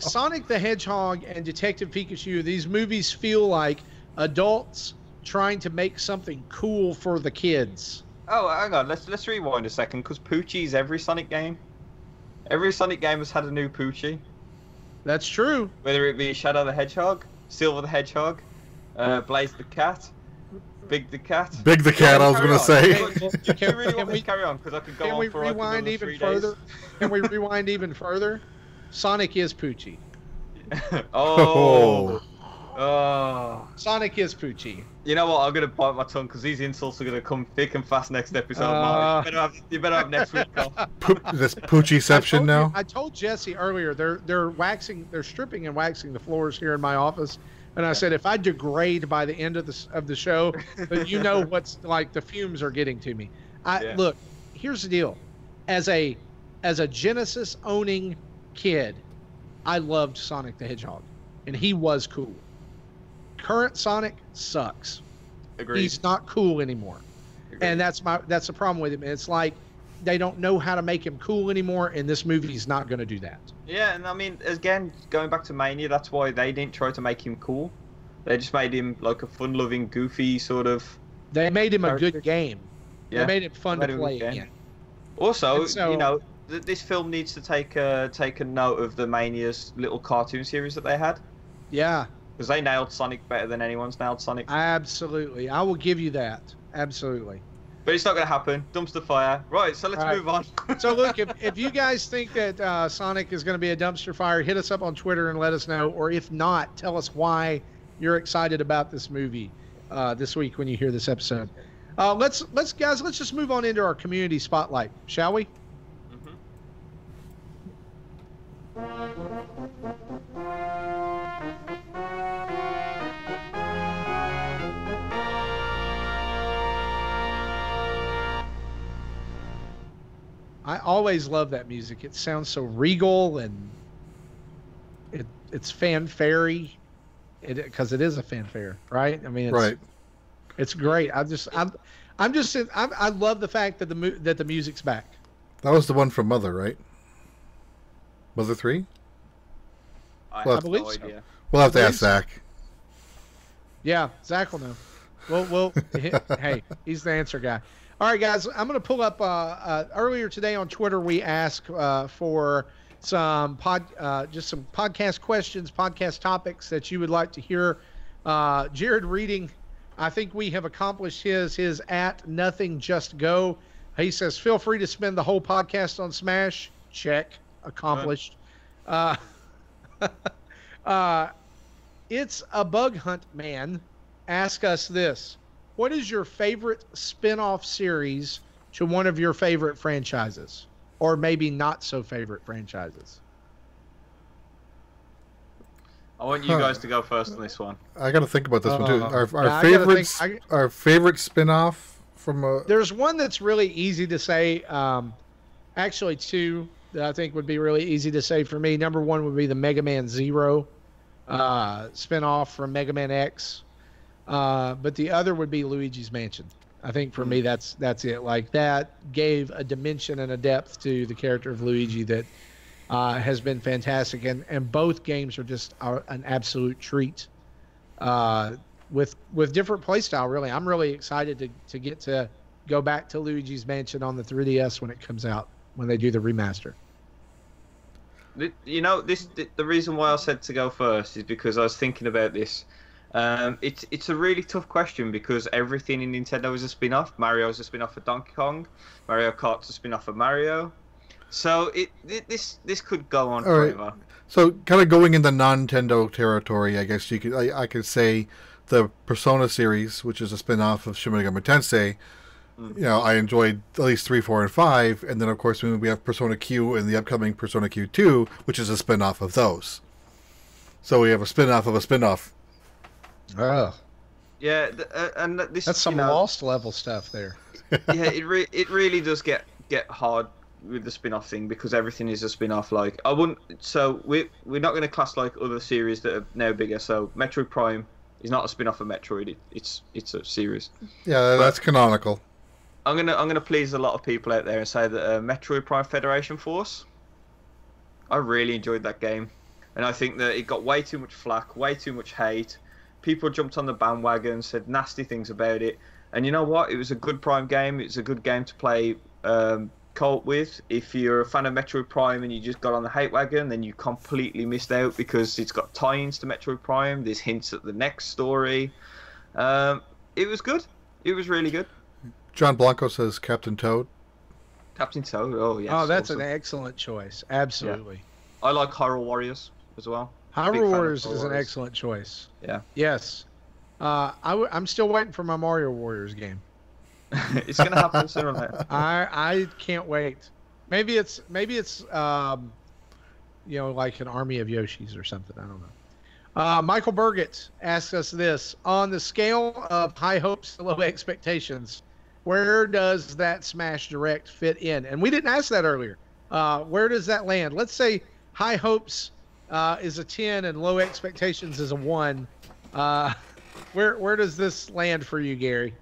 Sonic the Hedgehog and Detective Pikachu. These movies feel like adults trying to make something cool for the kids. Oh, hang on. Let's rewind a second, because Poochie's every Sonic game. Every Sonic game has had a new Poochie. That's true. Whether it be Shadow the Hedgehog, Silver the Hedgehog, Blaze the Cat, Big the Cat. Big the Cat, I was going to say. You really want me to carry on? Because I could go on for rewind even further? Can we rewind even further? Sonic is Poochie. Oh. Sonic is Poochie. You know what? I'm going to bite my tongue because these insults are going to come thick and fast next episode, Mark. You better have next week off. This Poochieception now? I told Jesse earlier, they're stripping and waxing the floors here in my office. And I said, if I degrade by the end of the show, then you know what's like the fumes are getting to me. Look, here's the deal. As a Genesis owning kid, I loved Sonic the Hedgehog, and he was cool. Current Sonic sucks. Agreed. He's not cool anymore. Agreed. And that's the problem with him. It's like they don't know how to make him cool anymore, and this movie's not going to do that. Yeah, and I mean, again, going back to Mania, that's why they didn't try to make him cool. They just made him like a fun-loving, goofy sort of... They made him a good game. Yeah. They made it fun to play again. Also, you know, this film needs to take a note of the Mania's little cartoon series that they had. Yeah. Because they nailed Sonic better than anyone's nailed Sonic. Absolutely. I will give you that. Absolutely. But it's not going to happen. Dumpster fire. Right, so let's move on. So look, if you guys think that Sonic is going to be a dumpster fire, hit us up on Twitter and let us know. Or if not, tell us why you're excited about this movie this week when you hear this episode. Let's just move on into our community spotlight, shall we? I always love that music. It sounds so regal and it's fanfare-y, because it is a fanfare, right? I mean, it's great. I love the fact that the music's back. That was the one from Mother, right? Mother 3? I believe so. We'll have to ask Zach. Yeah, Zach will know. Well, hey, he's the answer guy. All right, guys, I'm going to pull up. Earlier today on Twitter, we asked for some just some podcast questions, podcast topics that you would like to hear Jared reading. I think we have accomplished his at nothing just go. He says, feel free to spend the whole podcast on Smash. Check. Accomplished. It's a bug hunt man. Ask us this. What is your favorite spin-off series to one of your favorite franchises? Or maybe not so favorite franchises? I want you guys to go first on this one. I got to think about this one too. Our favorite spin-off from a... There's one that's really easy to say. Actually, two that I think would be really easy to say for me. Number one would be the Mega Man Zero spin-off from Mega Man X. But the other would be Luigi's Mansion. I think for me that's it. Like, that gave a dimension and a depth to the character of Luigi that has been fantastic, and both games are just an absolute treat. With different playstyle, really. I'm really excited to get to go back to Luigi's Mansion on the 3DS when it comes out, when they do the remaster. You know, the reason why I said to go first is because I was thinking about this. It's a really tough question because everything in Nintendo is a spin-off. Mario's a spin-off of Donkey Kong. Mario Kart's a spin-off of Mario. So this could go on forever. Right. So kind of going in the non-Nintendo territory, I guess I could say the Persona series, which is a spin-off of Shin Megami Tensei. You know, I enjoyed at least 3, 4, and 5, and then of course we have Persona Q and the upcoming Persona Q2, which is a spin-off of those. So we have a spin-off of a spin-off. Oh. Yeah, and that's some Lost level stuff there. Yeah, it really does get hard with the spin-off thing because everything is a spin-off. Like, I wouldn't. So we're not going to class like other series that are now bigger. So Metroid Prime is not a spin-off of Metroid. It's a series. Yeah, that's canonical. I'm gonna please a lot of people out there and say that Metroid Prime Federation Force. I really enjoyed that game, and I think that it got way too much flack, way too much hate. People jumped on the bandwagon, said nasty things about it, and you know what? It was a good Prime game. It's a good game to play co-op with. If you're a fan of Metroid Prime and you just got on the hate wagon, then you completely missed out because it's got tie-ins to Metroid Prime. There's hints at the next story. It was good. It was really good. John Blanco says Captain Toad. Captain Toad, oh yes. Oh, that's awesome. An excellent choice. Absolutely. Yeah. I like Hyrule Warriors as well. Hyrule Warriors is an excellent choice. Yeah. Yes. I'm still waiting for my Mario Warriors game. It's gonna happen sooner or later. I can't wait. Maybe it's you know, like an army of Yoshis or something. I don't know. Michael Burgett asks us this: on the scale of high hopes to low expectations, where does that Smash Direct fit in? And we didn't ask that earlier. Where does that land? Let's say high hopes is a 10 and low expectations is a 1. Where does this land for you, Gary?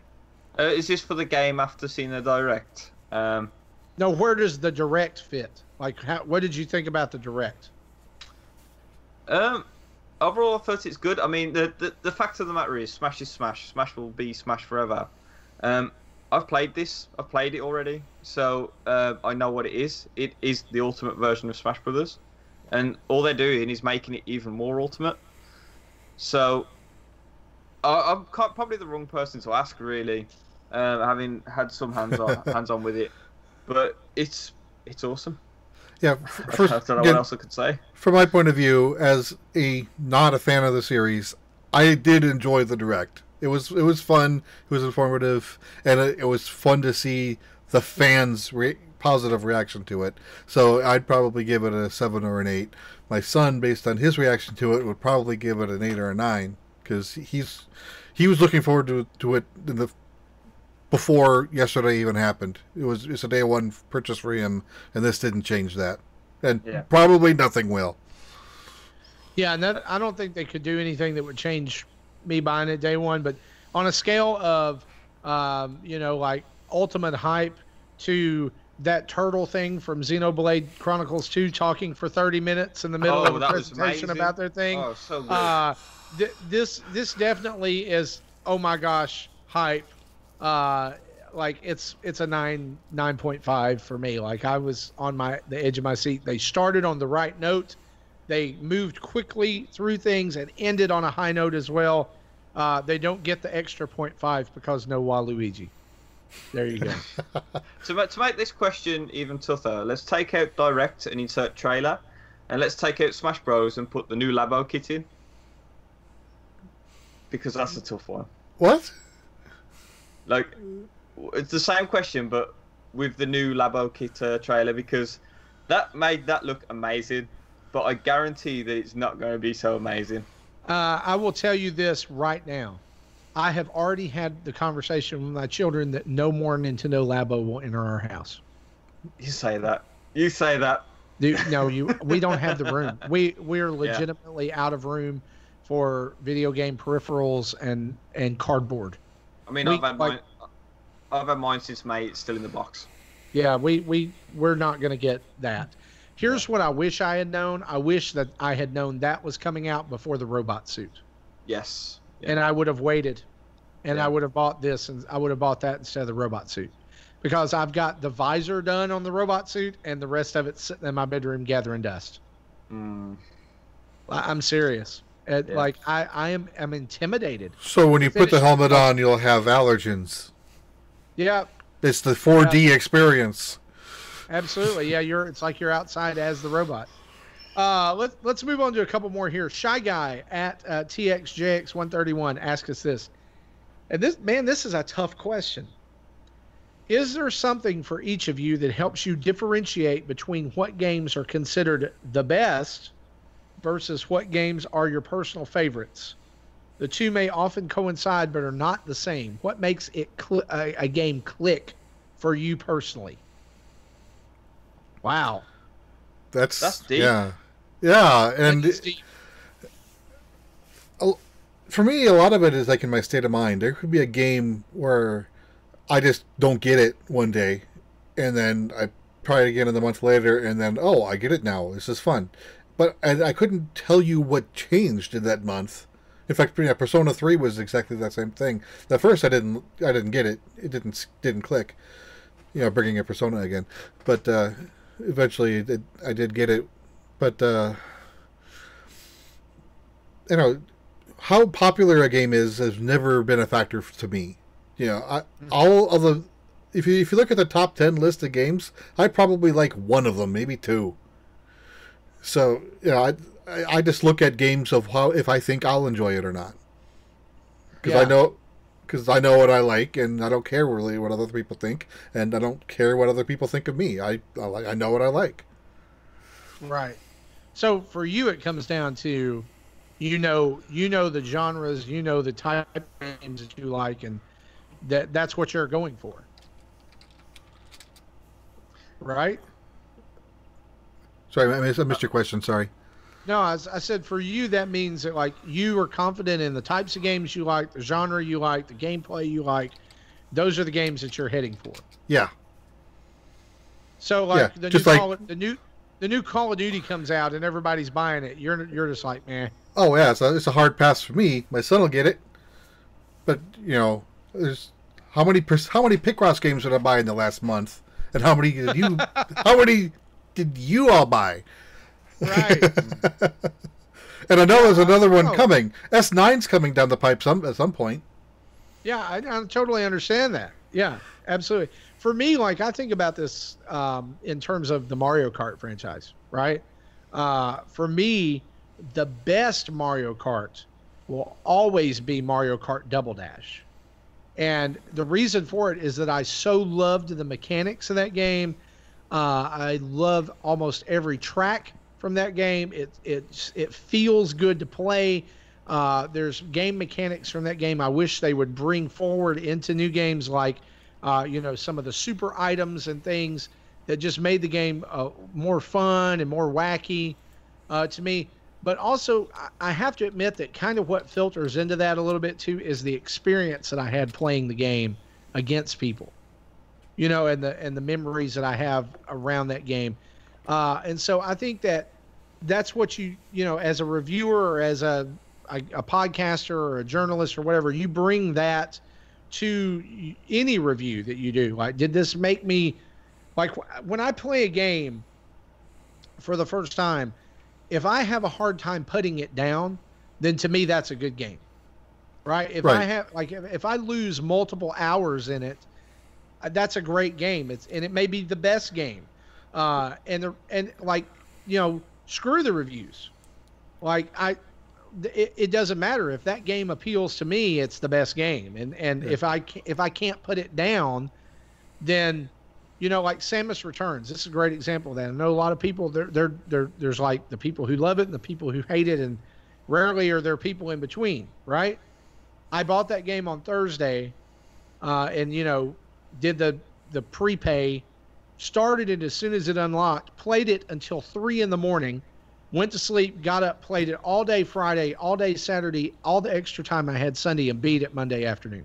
Is this for the game after seeing the Direct? No, where does the Direct fit? Like, what did you think about the Direct? Overall, I thought it's good. I mean, the fact of the matter is, Smash is Smash. Smash will be Smash forever. I've played this. I've played it already, so I know what it is. It is the ultimate version of Smash Brothers, and all they're doing is making it even more ultimate. So I'm probably the wrong person to ask, really, having had some hands on with it, but it's awesome. Yeah, I don't know what else I could say. From my point of view, as not a fan of the series, I did enjoy the Direct. It was fun. It was informative, and it was fun to see the fans' positive reaction to it. So I'd probably give it a 7 or an 8. My son, based on his reaction to it, would probably give it an 8 or a 9 because he was looking forward to it before yesterday even happened. It's a day one purchase for him, and this didn't change that, and probably nothing will. Yeah, and I don't think they could do anything that would change me buying it day one, but on a scale of like ultimate hype to that turtle thing from Xenoblade Chronicles 2 talking for 30 minutes in the middle of a presentation about their thing. Oh, so good. This definitely is oh my gosh, hype. Like it's a 9.5 for me. Like I was on the edge of my seat. They started on the right note. They moved quickly through things and ended on a high note as well. They don't get the extra 0.5 because no Waluigi. There you go. To make this question even tougher, let's take out Direct and insert trailer, and let's take out Smash Bros and put the new Labo kit in. Because that's a tough one. What? Like, it's the same question, but with the new Labo kit trailer, because that made that look amazing, but I guarantee that it's not going to be so amazing. I will tell you this right now. I have already had the conversation with my children that no more Nintendo Labo will enter our house. You say that. You say that. No, we don't have the room. We're legitimately out of room for video game peripherals and cardboard. I mean, I've had mine since May. It's still in the box. Yeah, we're not going to get that. Here's what I wish I had known. I wish that I had known that was coming out before the robot suit. Yes. Yeah. And I would have waited, and I would have bought this, and I would have bought that instead of the robot suit, because I've got the visor done on the robot suit, and the rest of it's sitting in my bedroom gathering dust. I'm serious. Like I'm intimidated. So when you put the helmet on, you'll have allergens. Yeah. It's the 4D experience. Absolutely. Yeah, it's like you're outside as the robot. Let's move on to a couple more here. Shy Guy at TXJX131 asks us this. And this is a tough question. Is there something for each of you that helps you differentiate between what games are considered the best versus what games are your personal favorites? The two may often coincide but are not the same. What makes it a game click for you personally? Wow. That's deep. Yeah, and for me, a lot of it is like in my state of mind. There could be a game where I just don't get it one day, and then I try it again a month later, and then, oh, I get it now. This is fun. But I couldn't tell you what changed in that month. In fact, Persona 3 was exactly that same thing. At first, I didn't get it. It didn't click. Bringing a Persona again, but eventually I did get it. But how popular a game is has never been a factor to me. All of the if you look at the top 10 list of games, I probably like one of them, maybe two. So I just look at games of if I think I'll enjoy it or not, because I know what I like, and I don't care really what other people think, and I don't care what other people think of me. I know what I like. Right. So for you, it comes down to, the genres, the type of games that you like, and that's what you're going for. Right? Sorry, I missed your question. Sorry. No, I said for you, that means that like you are confident in the types of games you like, the genre you like, the gameplay you like. Those are the games that you're heading for. Yeah. So like the new Call of Duty comes out and everybody's buying it. You're just like, man. Oh yeah, so it's a hard pass for me. My son will get it, but there's how many Picross games did I buy in the last month, and how many did you all buy? Right. And I know there's another one coming. S9's coming down the pipe at some point. Yeah, I totally understand that. Yeah, absolutely. For me, like I think about this in terms of the Mario Kart franchise, right? For me, the best Mario Kart will always be Mario Kart Double Dash. And the reason for it is that I so loved the mechanics of that game. I love almost every track from that game. It feels good to play. There's game mechanics from that game I wish they would bring forward into new games, like some of the super items and things that just made the game more fun and more wacky to me. But also, I have to admit that kind of what filters into that a little bit too is the experience that I had playing the game against people, and the memories that I have around that game. And so I think that's what as a reviewer or as a a podcaster or a journalist or whatever, you bring that to any review that you do. Like, did this make me, like, when I play a game for the first time, if I have a hard time putting it down, then to me that's a good game, right? If I have, like, if I lose multiple hours in it, that's a great game. And it may be the best game. And like, you know, screw the reviews. Like, it doesn't matter if that game appeals to me, it's the best game. And if I can't put it down, then, you know, like Samus Returns, this is a great example of that. I know a lot of people, there's like the people who love it and the people who hate it, and rarely are there people in between, right? I bought that game on Thursday, and, you know, did the prepay, started it as soon as it unlocked, played it until 3 a.m, went to sleep, got up, played it all day Friday, all day Saturday, all the extra time I had Sunday, and beat it Monday afternoon.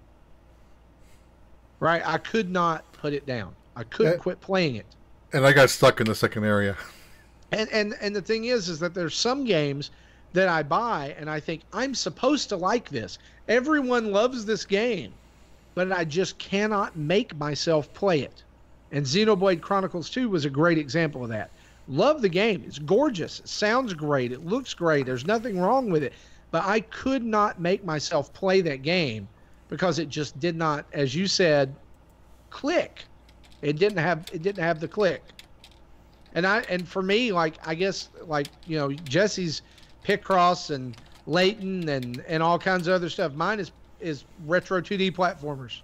Right? I could not put it down. I couldn't quit playing it. And I got stuck in the second area. And the thing is that there's some games that I buy and I think I'm supposed to like this. Everyone loves this game, but I just cannot make myself play it. And Xenoblade Chronicles 2 was a great example of that. Love the game. It's gorgeous. It sounds great. It looks great. There's nothing wrong with it. But I could not make myself play that game because it just did not, as you said, click. It didn't have the click. And for me, like, I guess, like, you know, Jesse's Picross and Layton and all kinds of other stuff. Mine is retro 2D platformers.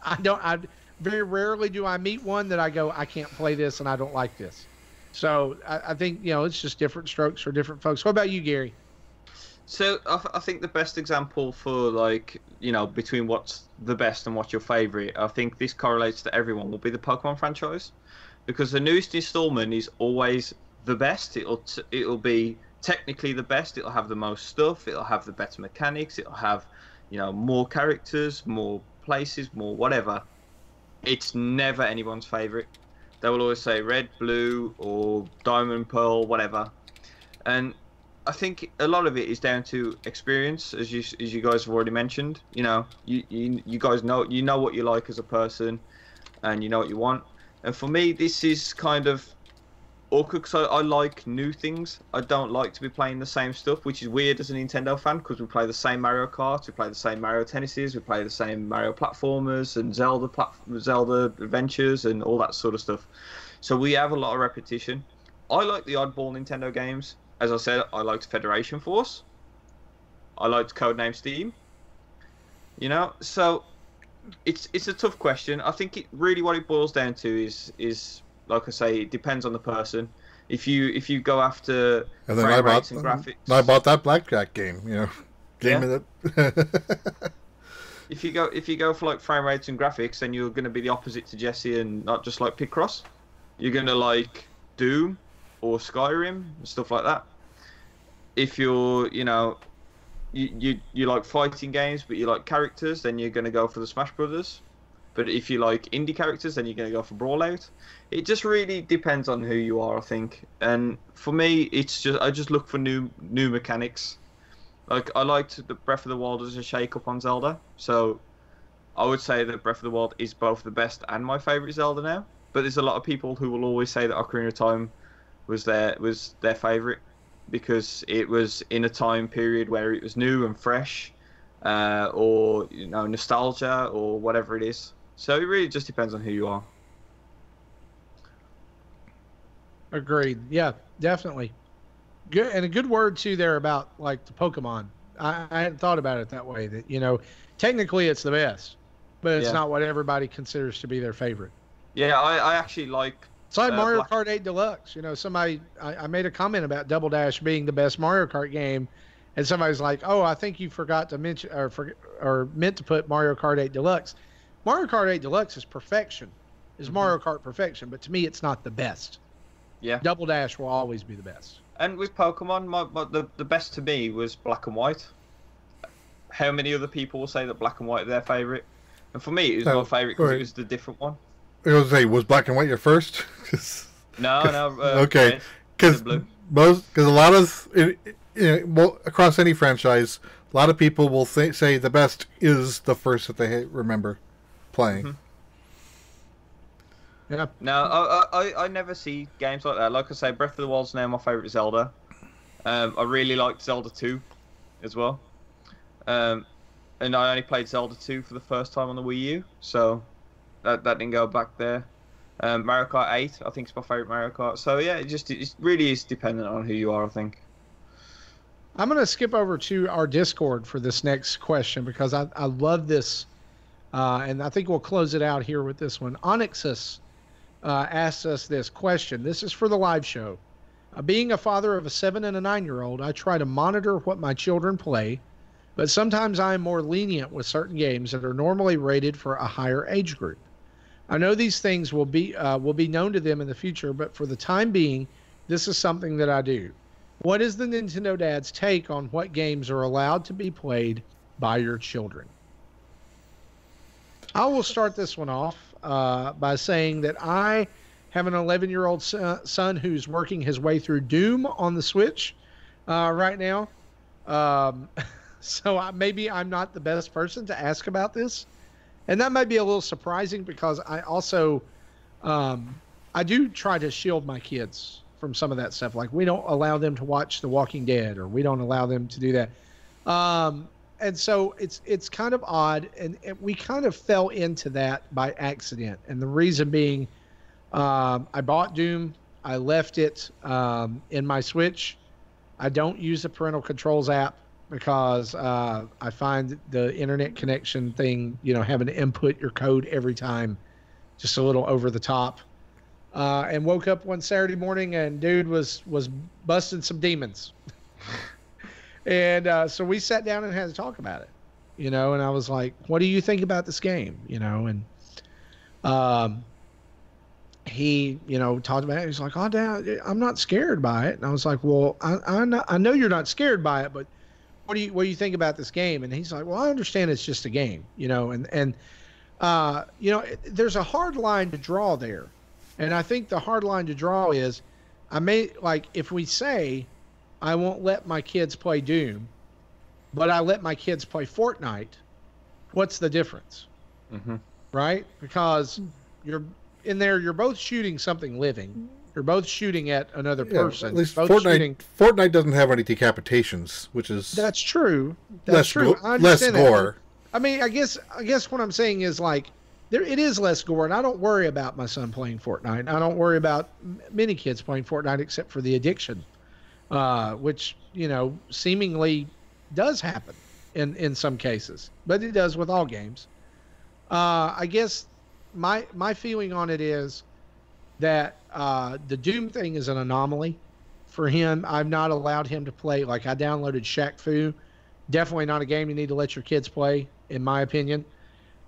I very rarely do I meet one that I go, I can't play this and I don't like this. So I think, you know, it's just different strokes for different folks. What about you, Gary? So I think the best example for, like, you know, between what's the best and what's your favorite, I think this correlates to everyone, will be the Pokemon franchise, because the newest installment is always the best. It'll be technically the best. It'll have the most stuff. It'll have the better mechanics. It'll have, you know, more characters, more places, more whatever. It's never anyone's favorite. They will always say red, blue, or diamond, pearl, whatever. And I think a lot of it is down to experience, as you guys have already mentioned. You know, you guys know what you like as a person, and you know what you want. And for me, this is kind of awkward because I like new things. I don't like to be playing the same stuff, which is weird as a Nintendo fan, because we play the same Mario Kart, we play the same Mario Tennises, we play the same Mario platformers and Zelda adventures and all that sort of stuff. So we have a lot of repetition. I like the oddball Nintendo games. As I said, I liked Federation Force. I liked Codename Steam. You know, so it's a tough question. I think what it boils down to is like I say, it depends on the person. If you go after frame rates and graphics, I bought that blackjack game. You know, If you go for like frame rates and graphics, then you're going to be the opposite to Jesse and not just like Picross. You're going to like Doom or Skyrim and stuff like that. If you're, you know, you like fighting games but you like characters, then you're going to go for the Smash Brothers. But if you like indie characters, then you're going to go for Brawlout. It just really depends on who you are, I think. And for me, I just look for new mechanics. Like, I liked the Breath of the Wild as a shake-up on Zelda, so I would say that Breath of the Wild is both the best and my favourite Zelda now. But there's a lot of people who will always say that Ocarina of Time was their favourite, because it was in a time period where it was new and fresh, or, you know, nostalgia or whatever it is. So it really just depends on who you are. Agreed. Yeah, definitely. Good, and a good word too there about like the Pokemon. I hadn't thought about it that way. That, you know, technically it's the best, but it's not what everybody considers to be their favorite. Yeah, I actually like. It's like Mario Kart 8 Deluxe. You know, I made a comment about Double Dash being the best Mario Kart game, and somebody's like, "Oh, I think you forgot to mention or meant to put Mario Kart 8 Deluxe." Mario Kart 8 Deluxe is perfection. Is Mario Kart perfection, but to me it's not the best. Yeah. Double Dash will always be the best. And with Pokemon, the best to me was Black and White. How many other people will say that Black and White are their favourite? And for me, it was my favourite because it was the different one. I was gonna say, was Black and White your first? No. Okay, because a lot of well, across any franchise, a lot of people will say the best is the first that they remember playing. Mm-hmm. Yeah. No, I never see games like that. Like I say, Breath of the Wild's now my favourite Zelda. I really liked Zelda 2 as well. And I only played Zelda 2 for the first time on the Wii U, so that didn't go back there. Mario Kart 8, I think, is my favourite Mario Kart. So yeah, it really is dependent on who you are, I think. I'm going to skip over to our Discord for this next question because I love this, and I think we'll close it out here with this one. Onyxus asked us this question. This is for the live show. Being a father of a 7 and a 9-year-old, I try to monitor what my children play, but sometimes I am more lenient with certain games that are normally rated for a higher age group. I know these things will be known to them in the future, but for the time being, this is something that I do. What is the Nintendo Dad's take on what games are allowed to be played by your children? I will start this one off by saying that I have an 11-year-old son who's working his way through Doom on the Switch right now. So maybe I'm not the best person to ask about this. And that might be a little surprising because I also, I do try to shield my kids from some of that stuff. Like we don't allow them to watch The Walking Dead, or we don't allow them to do that. And so it's kind of odd, and we kind of fell into that by accident. And the reason being, I bought Doom, I left it in my Switch. I don't use the parental controls app because I find the internet connection thing, having to input your code every time, just a little over the top. And woke up one Saturday morning and dude was busting some demons. And so we sat down and had to talk about it, and I was like, what do you think about this game? And he, talked about it. He's like, oh, Dad, I'm not scared by it. And I was like, well, I know you're not scared by it, but what do you think about this game? And he's like, well, I understand it's just a game, and there's a hard line to draw there. And I think the hard line to draw is if we say I won't let my kids play Doom, but I let my kids play Fortnite, what's the difference? Mm-hmm. Right? Because you're in there, you're both shooting something living. You're both shooting at another person. At least Fortnite doesn't have any decapitations, which is... That's true. That's true. Less gore. I mean, I guess what I'm saying is it is less gore, and I don't worry about my son playing Fortnite. I don't worry about many kids playing Fortnite except for the addiction, which, seemingly does happen in some cases, but it does with all games. I guess my feeling on it is that the Doom thing is an anomaly for him. I've not allowed him to play. I downloaded Shaq Fu. Definitely not a game you need to let your kids play, in my opinion.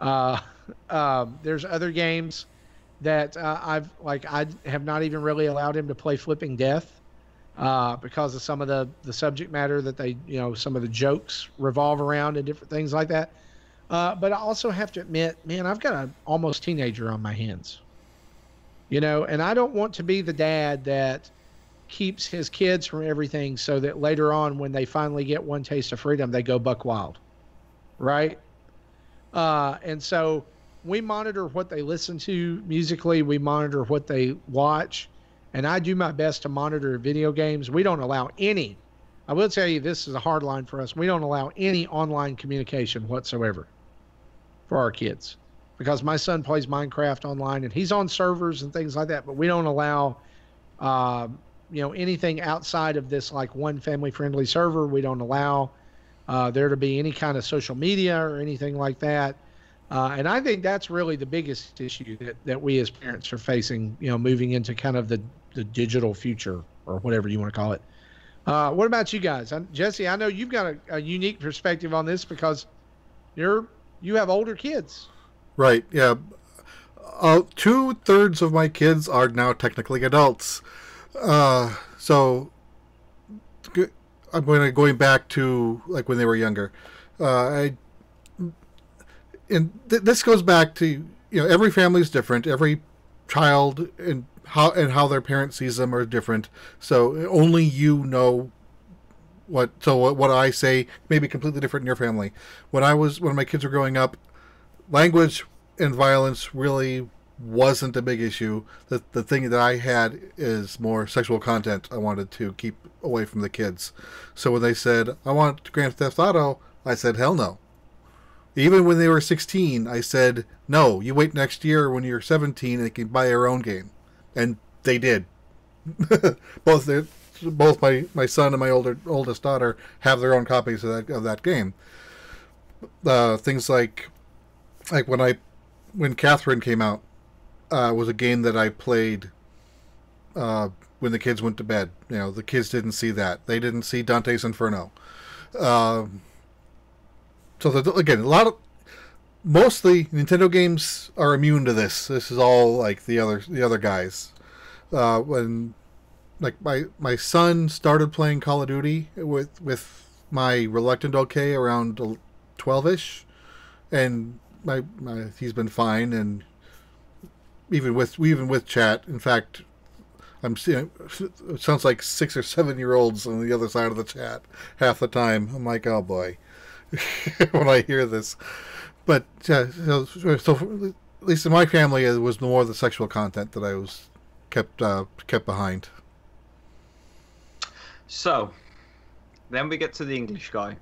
There's other games that I have not even really allowed him to play Flipping Death because of some of the subject matter that they, some of the jokes revolve around and different things like that. But I also have to admit, man, I've got an almost teenager on my hands, and I don't want to be the dad that keeps his kids from everything so that later on when they finally get one taste of freedom, they go buck wild. Right. And so we monitor what they listen to musically. We monitor what they watch. And I do my best to monitor video games. We don't allow any. I will tell you, this is a hard line for us. We don't allow any online communication whatsoever for our kids. Because my son plays Minecraft online, and he's on servers and things like that. But we don't allow, anything outside of this, one family-friendly server. We don't allow there to be any kind of social media or anything like that. And I think that's really the biggest issue that we as parents are facing, moving into kind of the digital future, or whatever you want to call it. What about you guys? Jesse, I know you've got a unique perspective on this because you have older kids. Right, yeah. 2/3 of my kids are now technically adults. So I'm going back to going they were younger. This goes back to every family is different. Every child and how their parent sees them are different. So only what I say may be completely different in your family. When my kids were growing up, language and violence really wasn't a big issue. The thing that I had is more sexual content I wanted to keep away from the kids. So when they said, I want Grand Theft Auto, I said, hell no. Even when they were 16, I said, no, you wait next year when you're 17 and they can buy their own game. And they did. Both my son and my oldest daughter have their own copies of that game. Things like when Catherine came out, was a game that I played when the kids went to bed. The kids didn't see that. They didn't see Dante's Inferno. So again, mostly Nintendo games are immune to this. This is all like the other guys. When my son started playing Call of Duty with my reluctant okay around 12ish, and he's been fine, and even with chat. In fact, I'm seeing it sounds like 6 or 7 year olds on the other side of the chat half the time. I'm like, oh boy, when I hear this. But so at least in my family, it was more the sexual content that I was kept behind. So then we get to the English guy.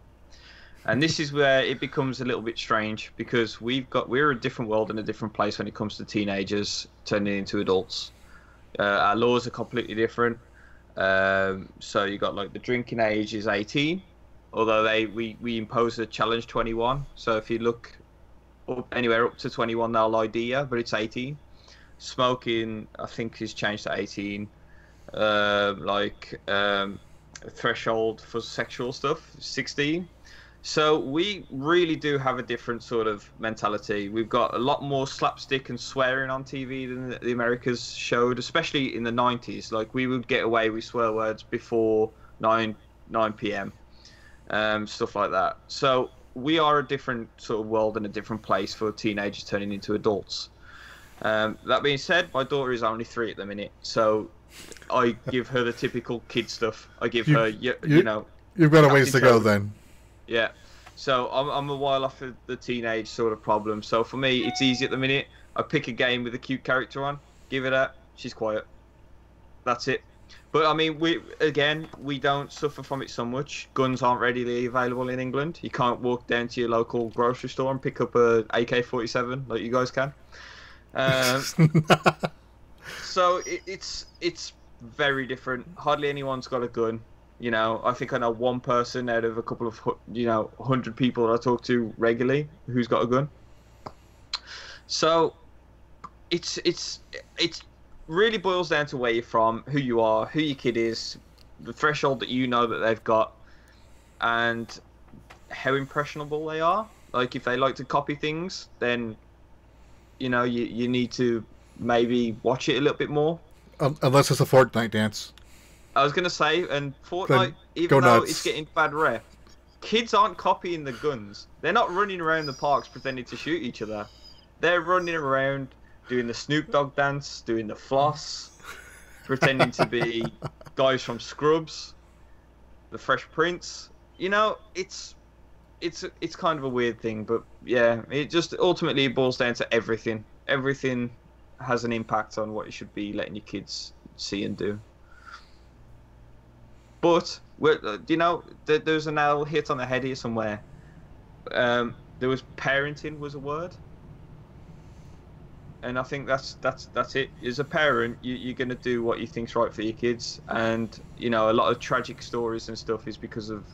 And this is where it becomes a little bit strange, because we're a different world and a different place when it comes to teenagers turning into adults. Our laws are completely different. So you got like the drinking age is 18, although we impose a challenge 21. So if you look anywhere up to 21, they'll ID you, but it's 18. Smoking, I think, is changed to 18. Threshold for sexual stuff, 16. So we really do have a different sort of mentality. We've got a lot more slapstick and swearing on TV than the Americas showed, especially in the 90s. Like, we would get away with swear words before 9 p.m. Stuff like that. So we are a different sort of world and a different place for teenagers turning into adults. That being said, my daughter is only 3 at the minute, so I give her the typical kid stuff. I give her, you know... You've got a ways to go then. Yeah, so I'm a while off of the teenage sort of problem. So for me, it's easy at the minute. I pick a game with a cute character on, give her that, she's quiet. That's it. But I mean, we don't suffer from it so much. Guns aren't readily available in England. You can't walk down to your local grocery store and pick up a AK-47 like you guys can. So it's very different. Hardly anyone's got a gun. I think I know one person out of a couple of 100 people that I talk to regularly who's got a gun. So it's really boils down to where you're from, who you are, who your kid is, the threshold that you know that they've got, and how impressionable they are. Like, if they like to copy things, then you need to maybe watch it a little bit more. Unless it's a Fortnite dance. I was going to say, and Fortnite, even though it's getting bad rep, kids aren't copying the guns. They're not running around the parks pretending to shoot each other. They're running around doing the Snoop Dogg dance, doing the floss, pretending to be guys from Scrubs, the Fresh Prince. It's kind of a weird thing, but yeah, it just ultimately boils down to everything. Everything has an impact on what you should be letting your kids see and do. But there's a nail hit on the head here somewhere. There was parenting was a word, and I think that's it. As a parent, you're gonna do what you think's right for your kids, and a lot of tragic stories and stuff is because of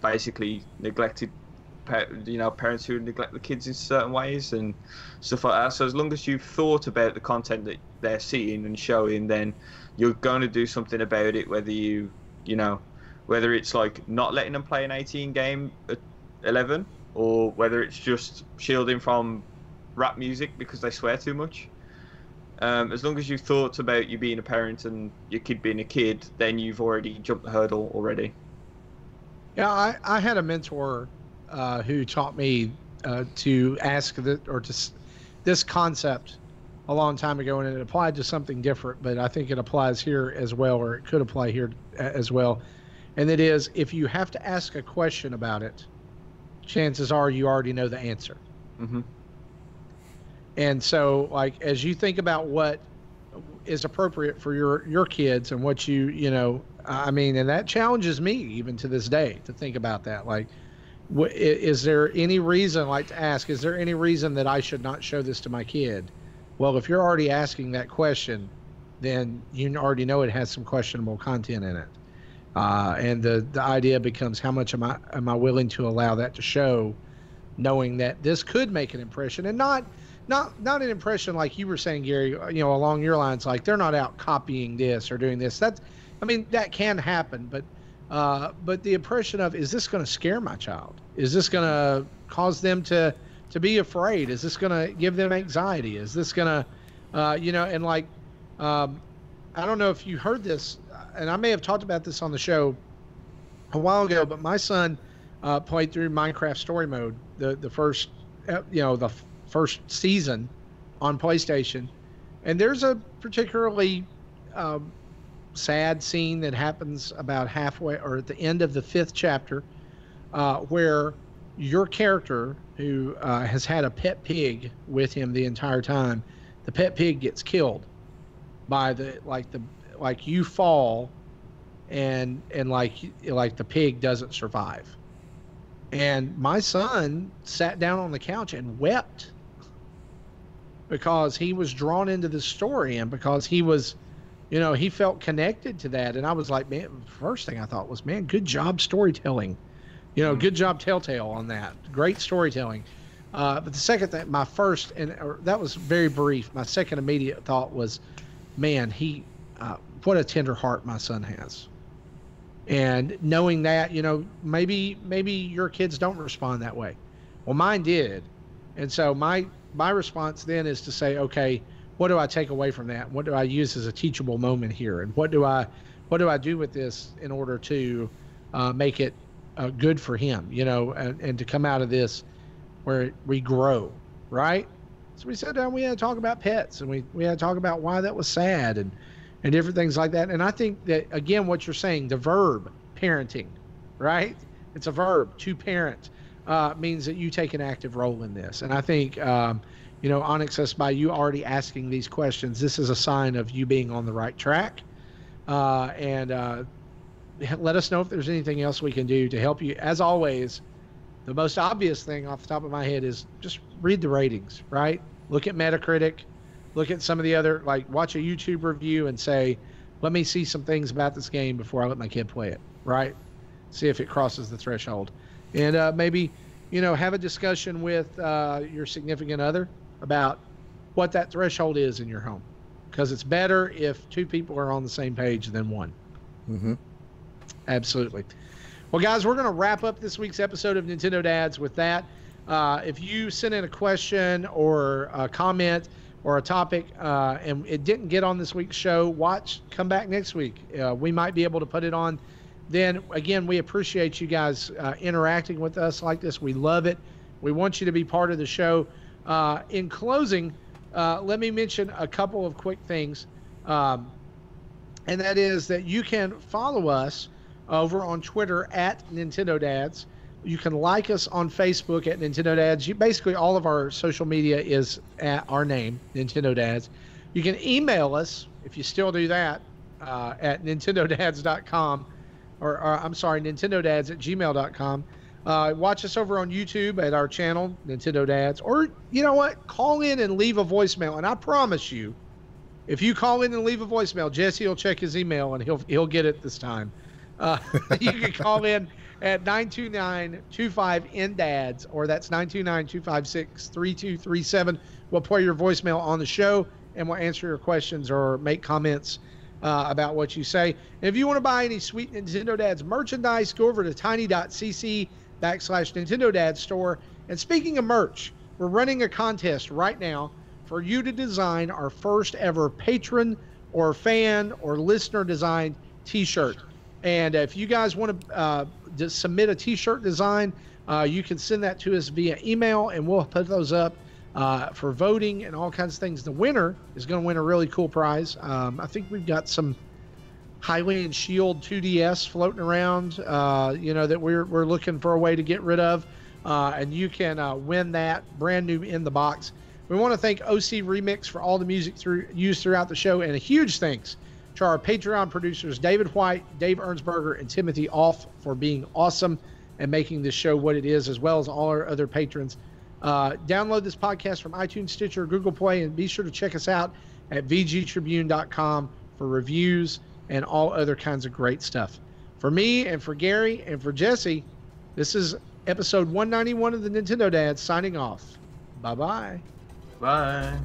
basically neglected, parents who neglect the kids in certain ways and stuff like that. So as long as you've thought about the content that they're seeing and showing, then you're going to do something about it, whether it's like not letting them play an 18 game at 11, or whether it's just shielding from rap music because they swear too much. As long as you've thought about you being a parent and your kid being a kid, then you've already jumped the hurdle already. Yeah, I had a mentor who taught me to ask this concept a long time ago, and it applied to something different, but I think it applies here as well, or it could apply here as well. And that is, if you have to ask a question about it, chances are you already know the answer. Mm-hmm. And so, like, as you think about what is appropriate for your kids and what you know, I mean, and that challenges me even to this day to think about that. Like, is there any reason, like, to ask, is there any reason that I should not show this to my kid? Well, if you're already asking that question, then you already know it has some questionable content in it. And the idea becomes, how much am I willing to allow that to show, knowing that this could make an impression, and not an impression like you were saying, Gary, you know, along your lines, like they're not out copying this or doing this. That's, I mean, that can happen, but the impression of, is this going to scare my child? Is this going to cause them to be afraid? Is this going to give them anxiety? Is this going to, you know, and like, I don't know if you heard this, and I may have talked about this on the show a while ago, but my son played through Minecraft Story Mode, the first, you know, the first season on PlayStation, and there's a particularly sad scene that happens about halfway or at the end of the 5th chapter, where your character, who has had a pet pig with him the entire time, the pet pig gets killed by like you fall, and like the pig doesn't survive. And my son sat down on the couch and wept because he was drawn into the story, and because he was, you know, he felt connected to that. And I was like, man, first thing I thought was, man, good job storytelling. You know, good job Telltale on that. Great storytelling. But the second thing, that was very brief. My second immediate thought was, man, what a tender heart my son has. And knowing that, you know, maybe your kids don't respond that way. Well, mine did. And so my response then is to say, okay, what do I take away from that? What do I use as a teachable moment here? And what do I do with this in order to make it good for him, you know, and to come out of this where we grow, right? So we sat down, we had to talk about pets, and we had to talk about why that was sad, and different things like that. And I think that, again, what you're saying, the verb parenting, right? It's a verb, to parent, means that you take an active role in this. And I think, you know, Onyx, by you already asking these questions, this is a sign of you being on the right track. And let us know if there's anything else we can do to help you. As always, the most obvious thing off the top of my head is just read the ratings, right? Look at Metacritic. Look at some of the other, like, watch a YouTube review and say, let me see some things about this game before I let my kid play it, right? See if it crosses the threshold. And maybe, you know, have a discussion with your significant other about what that threshold is in your home. Because it's better if 2 people are on the same page than 1. Mm-hmm. Absolutely. Well, guys, we're going to wrap up this week's episode of Nintendo Dads with that. If you send in a question or a comment or a topic and it didn't get on this week's show, come back next week. We might be able to put it on then. Again, we appreciate you guys interacting with us like this. We love it. We want you to be part of the show. In closing, let me mention a couple of quick things. And that is that you can follow us over on Twitter at Nintendo Dads. You can like us on Facebook at Nintendo Dads. Basically, all of our social media is at our name, Nintendo Dads. You can email us, if you still do that, at nintendodads.com, or I'm sorry, nintendodads@gmail.com. Watch us over on YouTube at our channel, Nintendo Dads. Or, you know what? Call in and leave a voicemail. And I promise you, if you call in and leave a voicemail, Jesse will check his email and he'll get it this time. You can call in at 929-25-NDADS, or that's 929-256-3237. We'll play your voicemail on the show, and we'll answer your questions or make comments about what you say. And if you want to buy any sweet Nintendo Dads merchandise, go over to tiny.cc/Nintendo Dads store. And speaking of merch, we're running a contest right now for you to design our first ever patron or fan or listener designed t-shirt. And if you guys want to just submit a t-shirt design, you can send that to us via email, and we'll put those up for voting and all kinds of things. The winner is going to win a really cool prize. I think we've got some Highway and Shield 2DS floating around, you know, that we're looking for a way to get rid of. And you can win that brand new in the box. We want to thank OC Remix for all the music used throughout the show, and a huge thanks to our Patreon producers, David White, Dave Ernsberger, and Timothy Off, for being awesome and making this show what it is, as well as all our other patrons. Download this podcast from iTunes, Stitcher, Google Play, and be sure to check us out at vgtribune.com for reviews and all other kinds of great stuff. For me and for Gary and for Jesse, this is episode 191 of the Nintendo Dads signing off. Bye-bye. Bye.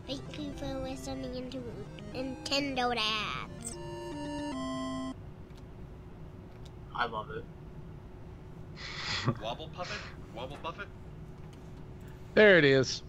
Thank you for listening to Nintendo Dads. I love it. Wobble Puppet? Wobble Buffet? There it is.